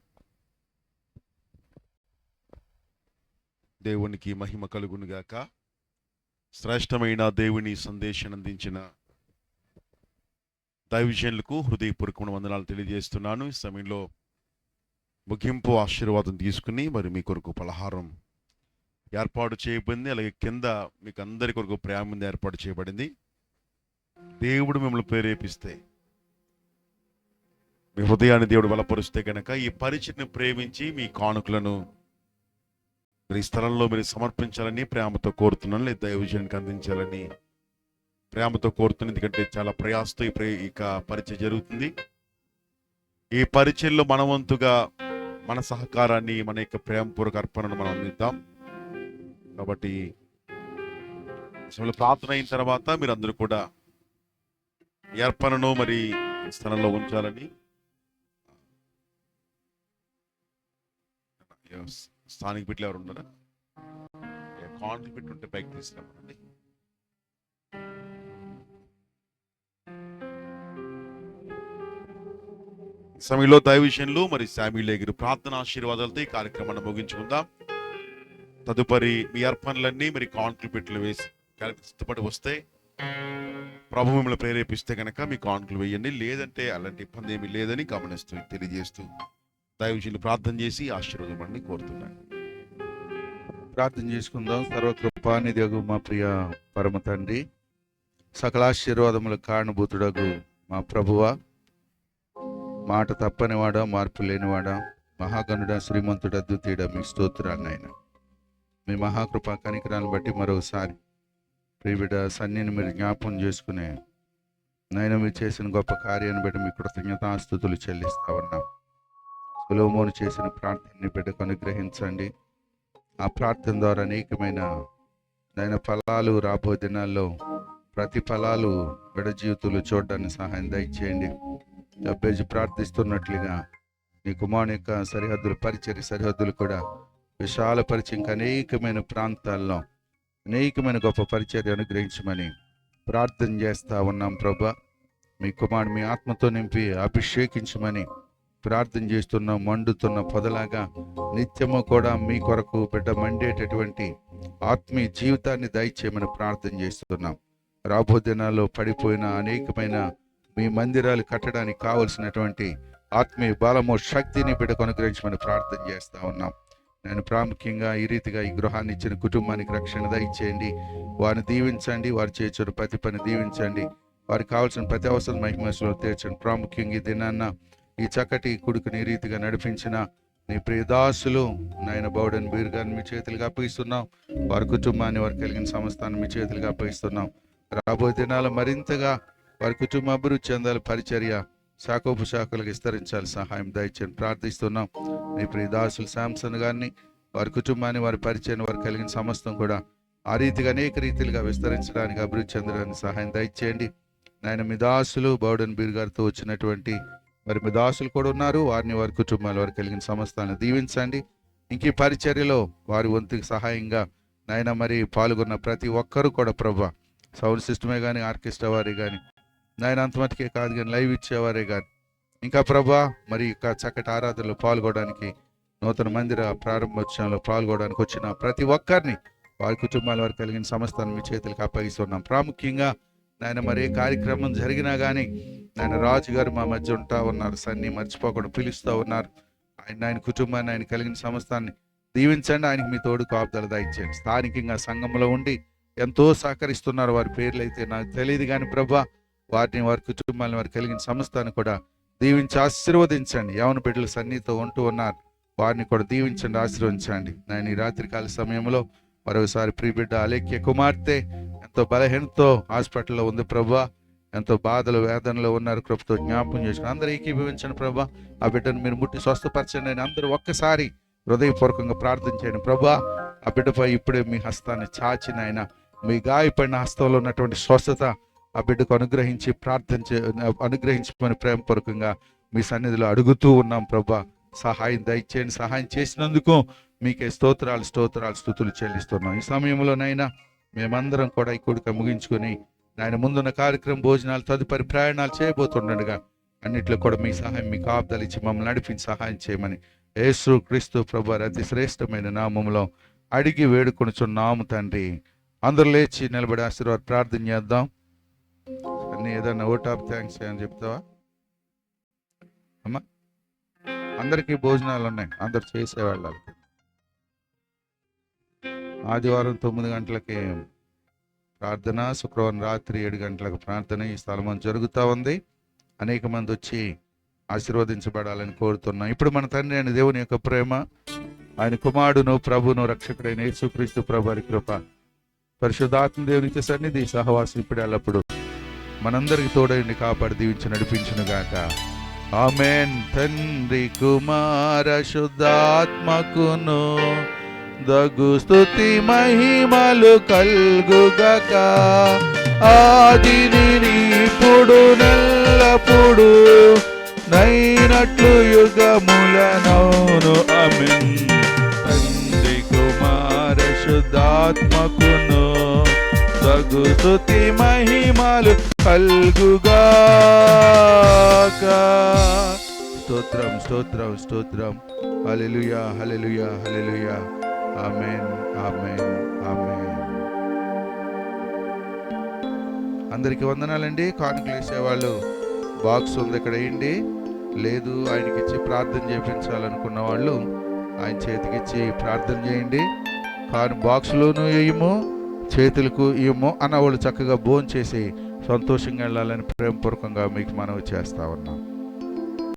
దేవునికి మహిమ కలుగునుగాక. శ్రేష్టమైన దేవుని సందేశాన్ని అందించిన దైవజనులకు హృదయపూర్వకమైన వందనాలు తెలియజేస్తున్నాను. ఈ సమయంలో ముగింపు ఆశీర్వాదం తీసుకుని మరి మీ కొరకు పలహారం ఏర్పాటు చేయబడింది. అలాగే కింద మీకు అందరి కొరకు ప్రేమ ఏర్పాటు చేయబడింది. దేవుడు మిమ్మల్ని ప్రేరేపిస్తే, మీ హృదయాన్ని దేవుడు బలపరుస్తే కనుక ఈ పరిచయను ప్రేమించి మీ కానుకలను మరి ఈ స్థలంలో మీరు సమర్పించాలని ప్రేమతో కోరుతున్నాను. లేదా దైవజనునికి అందించాలని ప్రేమతో కోరుతున్నాను. ఎందుకంటే చాలా ప్రయాసతో ఇక పరిచయం జరుగుతుంది. ఈ పరిచయంలో మనవంతుగా మన సహకారాన్ని, మన యొక్క ప్రేమపూర్వక అర్పణను మనం అందిద్దాం. కాబట్టి ప్రార్థన అయిన తర్వాత మీరు అందరూ కూడా ఈ అర్పణను మరి స్థలంలో ఉంచాలని స్థానిక బిడ్డలు ఎవరు ఉన్నారా? కాంట్రిబ్యూట్ ఉంటే పైకి తీసుకురామండి. సమయంలో దైవ విషయంలో మరి శామ్యూల్ ఎగిరి ప్రార్థన ఆశీర్వాదాలతో ఈ కార్యక్రమాన్ని ముగించుకుందాం. తదుపరి మీ అర్పణలన్నీ మరి కాంట్రిబ్యూట్లు వేసి సిద్ధపడి వస్తే, ప్రభు మిమ్మల్ని ప్రేరేపిస్తే కనుక మీ కానుకలు వేయండి. లేదంటే అలాంటి ఇబ్బంది ఏమీ లేదని గమనిస్తూ తెలియజేస్తూ దైవ విషయంలో ప్రార్థన చేసి ఆశీర్వాదం కోరుతున్నాను. ప్రార్థన చేసుకుందాం. సర్వకృపానిధియగు మా ప్రియ పరమ తండ్రి, సకలాశీర్వాదములకు కారణభూతుడగు మా ప్రభువా, మాట తప్పనివాడా, మార్పు లేనివాడా, మహాగణుడ, శ్రీమంతుడ, అద్వితీయుడ, మీ స్తోత్రాన్ని ఆయన మీ మహాకృపా కనికరాలను బట్టి మరోసారి ప్రియబిడ్డ సన్నిని మీరు జ్ఞాపకం చేసుకునే నాయన మీరు చేసిన గొప్ప కార్యాన్ని బట్టి మీ కృతజ్ఞతాస్తుతులు చెల్లిస్తా ఉన్నాం. సొలొమోను చేసిన ప్రార్థనని బిడ్డకు అనుగ్రహించండి. ఆ ప్రార్థన ద్వారా అనేకమైన నాయన ఫలాలు రాబో దినాల్లో ప్రతి ఫలాలు బిడ్డ జీవితంలో చూడడానికి సహాయం దయచేయండి. అబ్బేజీ ప్రార్థిస్తున్నట్లుగా నీ కుమారుని యొక్క పరిచర్య సరిహద్దులు కూడా విశాలపరిచి ఇంకా అనేకమైన ప్రాంతాల్లో అనేకమైన గొప్ప పరిచర్య అనుగ్రహించమని ప్రార్థన చేస్తా ఉన్నాం. ప్రభా, మీ కుమారుడు మీ ఆత్మతో నింపి అభిషేకించమని ప్రార్థన చేస్తున్నాం. మండుతున్న పొదలాగా నిత్యము కూడా మీ కొరకు బిడ్డ మండేటటువంటి ఆత్మీయ జీవితాన్ని దయచేయమని ప్రార్థన చేస్తున్నాం. రాబో దినాల్లో పడిపోయిన అనేకమైన మీ మందిరాలు కట్టడానికి కావలసినటువంటి ఆత్మీయ బలము, శక్తిని బిడ్డకు అనుగ్రహించమని ప్రార్థన చేస్తా ఉన్నాం. నేను ప్రాముఖ్యంగా ఈ రీతిగా ఈ గృహాన్ని ఇచ్చిన కుటుంబానికి రక్షణ దయచేయండి. వారిని దీవించండి, వారు చేసిన ప్రతి పని దీవించండి, వారికి కావాల్సిన ప్రతి అవసరం మహిమలో తీర్చండి. ప్రాముఖ్యంగా ఈ దినాన్న ఈ చక్కటి కొడుకుని ఈ రీతిగా నడిపించిన నీ ప్రియదాసులు నాయన బౌడన్ బీర్ గారిని మీ చేతులుగా అప్పగిస్తున్నాం. వారి కుటుంబాన్ని, వారు కలిగిన సంస్థాన్ని మీ చేతులుగా అప్పగిస్తున్నాం. రాబోయే దినాలు మరింతగా వారి కుటుంబ అభివృద్ధి చెందాలి, పరిచర్య శాఖోపశాఖలకు విస్తరించాలి, సహాయం దయచేయండి ప్రార్థిస్తున్నాం. నీ ప్రియదాసులు శాంసన్ గారిని, వారి కుటుంబాన్ని, వారి పరిచయం, వారు కలిగిన సమస్తం కూడా ఆ రీతిగా అనేక రీతిలుగా విస్తరించడానికి, అభివృద్ధి చెందడానికి సహాయం దయచేయండి. నాయన మీ దాసులు బౌడన్ బీర్ గారితో వచ్చినటువంటి మరి మీ దాసులు కూడా ఉన్నారు, వారిని, వారి కుటుంబాలు, వారు కలిగిన సమస్తాన్ని దీవించండి. ఇంక ఈ పరిచర్యలో వారి వంతుకి సహాయంగా నాయన మరి పాల్గొన్న ప్రతి ఒక్కరూ కూడా ప్రభా, సౌండ్ సిస్టమే కానీ, ఆర్కెస్ట్రా వారే కానీ, నాయన అంతమటికే కాదు కానీ లైవ్ ఇచ్చేవారే కానీ, ఇంకా ప్రభా మరి ఇక చక్కటి ఆరాధనలో పాల్గొనడానికి, నూతన మందిర ప్రారంభోత్సవంలో పాల్గొనడానికి వచ్చిన ప్రతి ఒక్కరిని, వారి కుటుంబాలు, వారు కలిగిన సమస్తాన్ని మీ చేతులకు అప్పగిస్తున్నాం. ప్రాముఖ్యంగా నాయన మరి ఏ కార్యక్రమం జరిగినా కానీ నాయన రాజు గారు మా మధ్య ఉంటా ఉన్నారు, సన్ని మర్చిపోకుండా పిలుస్తూ ఉన్నారు. ఆయన కుటుంబాన్ని, ఆయన కలిగిన సమస్తాన్ని దీవించండి. ఆయనకి మీ తోడు కాపుదల దయచేయండి. స్థానికంగా సంఘంలో ఉండి ఎంతో సహకరిస్తున్నారు, వారి పేర్లు అయితే నాకు తెలియదు కానీ ప్రభా, వారిని, వారి కుటుంబాన్ని, వారు కలిగిన సమస్తాన్ని కూడా దీవించి ఆశీర్వదించండి. యవన బిడ్డలు సన్నితో ఉంటూ ఉన్నారు, వారిని కూడా దీవించండి, ఆశీర్వదించండి. నేను ఈ రాత్రికాల సమయంలో మరోసారి ప్రియబిడ్డ అలేఖ్య కుమార్తె ఎంతో బలహీనతో హాస్పిటల్లో ఉంది ప్రభా, ఎంతో బాధలు వేదనలో ఉన్నారు, కృపతో జ్ఞాపకం చేసుకుని అందరూ ఏకీభవించండి ప్రభా. ఆ బిడ్డను మీరు ముట్టి స్వస్థపరచండి. నేను అందరూ ఒక్కసారి హృదయపూర్వకంగా ప్రార్థించండి ప్రభా. ఆ బిడ్డపై ఇప్పుడే మీ హస్తాన్ని చాచిన ఆయన, మీ గాయపడిన హస్తంలో ఉన్నటువంటి స్వస్థత ఆ బిడ్డకు అనుగ్రహించమని ప్రేమపూర్వకంగా మీ సన్నిధిలో అడుగుతూ ఉన్నాం ప్రభా. సహాయం దయచేయండి. సహాయం చేసినందుకు మీకే స్తోత్రాలు స్తుతులు చెల్లిస్తున్నాం. ఈ సమయంలోనైనా మేమందరం కూడా ఈ కూడిక ముగించుకొని ఆయన ముందున్న కార్యక్రమం, భోజనాలు, తదుపరి ప్రయాణాలు చేయబోతుండగా అన్నిట్లో కూడా మీ సహాయం, మీ కాపుదలు ఇచ్చి మమ్మల్ని నడిపించి సహాయం చేయమని యేసు క్రీస్తు ప్రభువారి అతి శ్రేష్టమైన నామములో అడిగి వేడుకొనుచున్నాము తండ్రి. అందరూ లేచి నిలబడి ఆశీర్వాద ప్రార్థన చేద్దాం. అన్నీ ఏదన్నా ఓట్ ఆఫ్ థ్యాంక్స్ అని చెప్తావా అమ్మా? అందరికీ భోజనాలు ఉన్నాయి, అందరు చేసేవాళ్ళు. ఆదివారం 9 గంటలకి ప్రార్థన, శుక్రవారం రాత్రి 7 గంటలకు ప్రార్థన ఈ స్థలం జరుగుతూ ఉంది. అనేక మంది వచ్చి ఆశీర్వదించబడాలని కోరుతున్నాం. ఇప్పుడు మన తండ్రి అయిన దేవుని యొక్క ప్రేమ, ఆయన కుమారుడును ప్రభును రక్షకుడైన యేసుక్రీస్తు ప్రభువారి కృప, పరిశుద్ధాత్మ దేవునికి సన్నిధి సహవాసం ఇప్పుడు ఎల్లప్పుడు మనందరికి తోడైండి, కాపాడి దీవించి నడిపించును గాక. ఆమేన్. తండ్రి కుమార శుద్ధాత్మకును దగు స్తుతి మహిమలు కల్గుగాక, ఆదిని ఇప్పుడు నెల్లప్పుడు నైనట్లు యుగములనౌను. ఆమేన్. తండ్రి కుమార శుద్ధాత్మకును దగు స్తుతి మహిమలు కల్గుగాక. స్తోత్రం స్తోత్రం స్తోత్రం. హల్లెలూయా హల్లెలూయా హల్లెలూయా. ఆమేన్ ఆమేన్ ఆమేన్. అందరికీ వందనాలండి. కానుకలు వేసేవాళ్ళు బాక్స్ ఉంది, ఇక్కడ వేయండి. లేదు ఆయనకి ఇచ్చి ప్రార్థన చేయించాలనుకున్న వాళ్ళు ఆయన చేతికిచ్చి ప్రార్థన చేయండి. బాక్స్లోనూ వేయము, చేతులకు ఇవ్వము అన్న వాళ్ళు చక్కగా భోంచేసి సంతోషంగా వెళ్ళాలని ప్రేమపూర్వకంగా మీకు మనవి చేస్తా ఉన్నాం.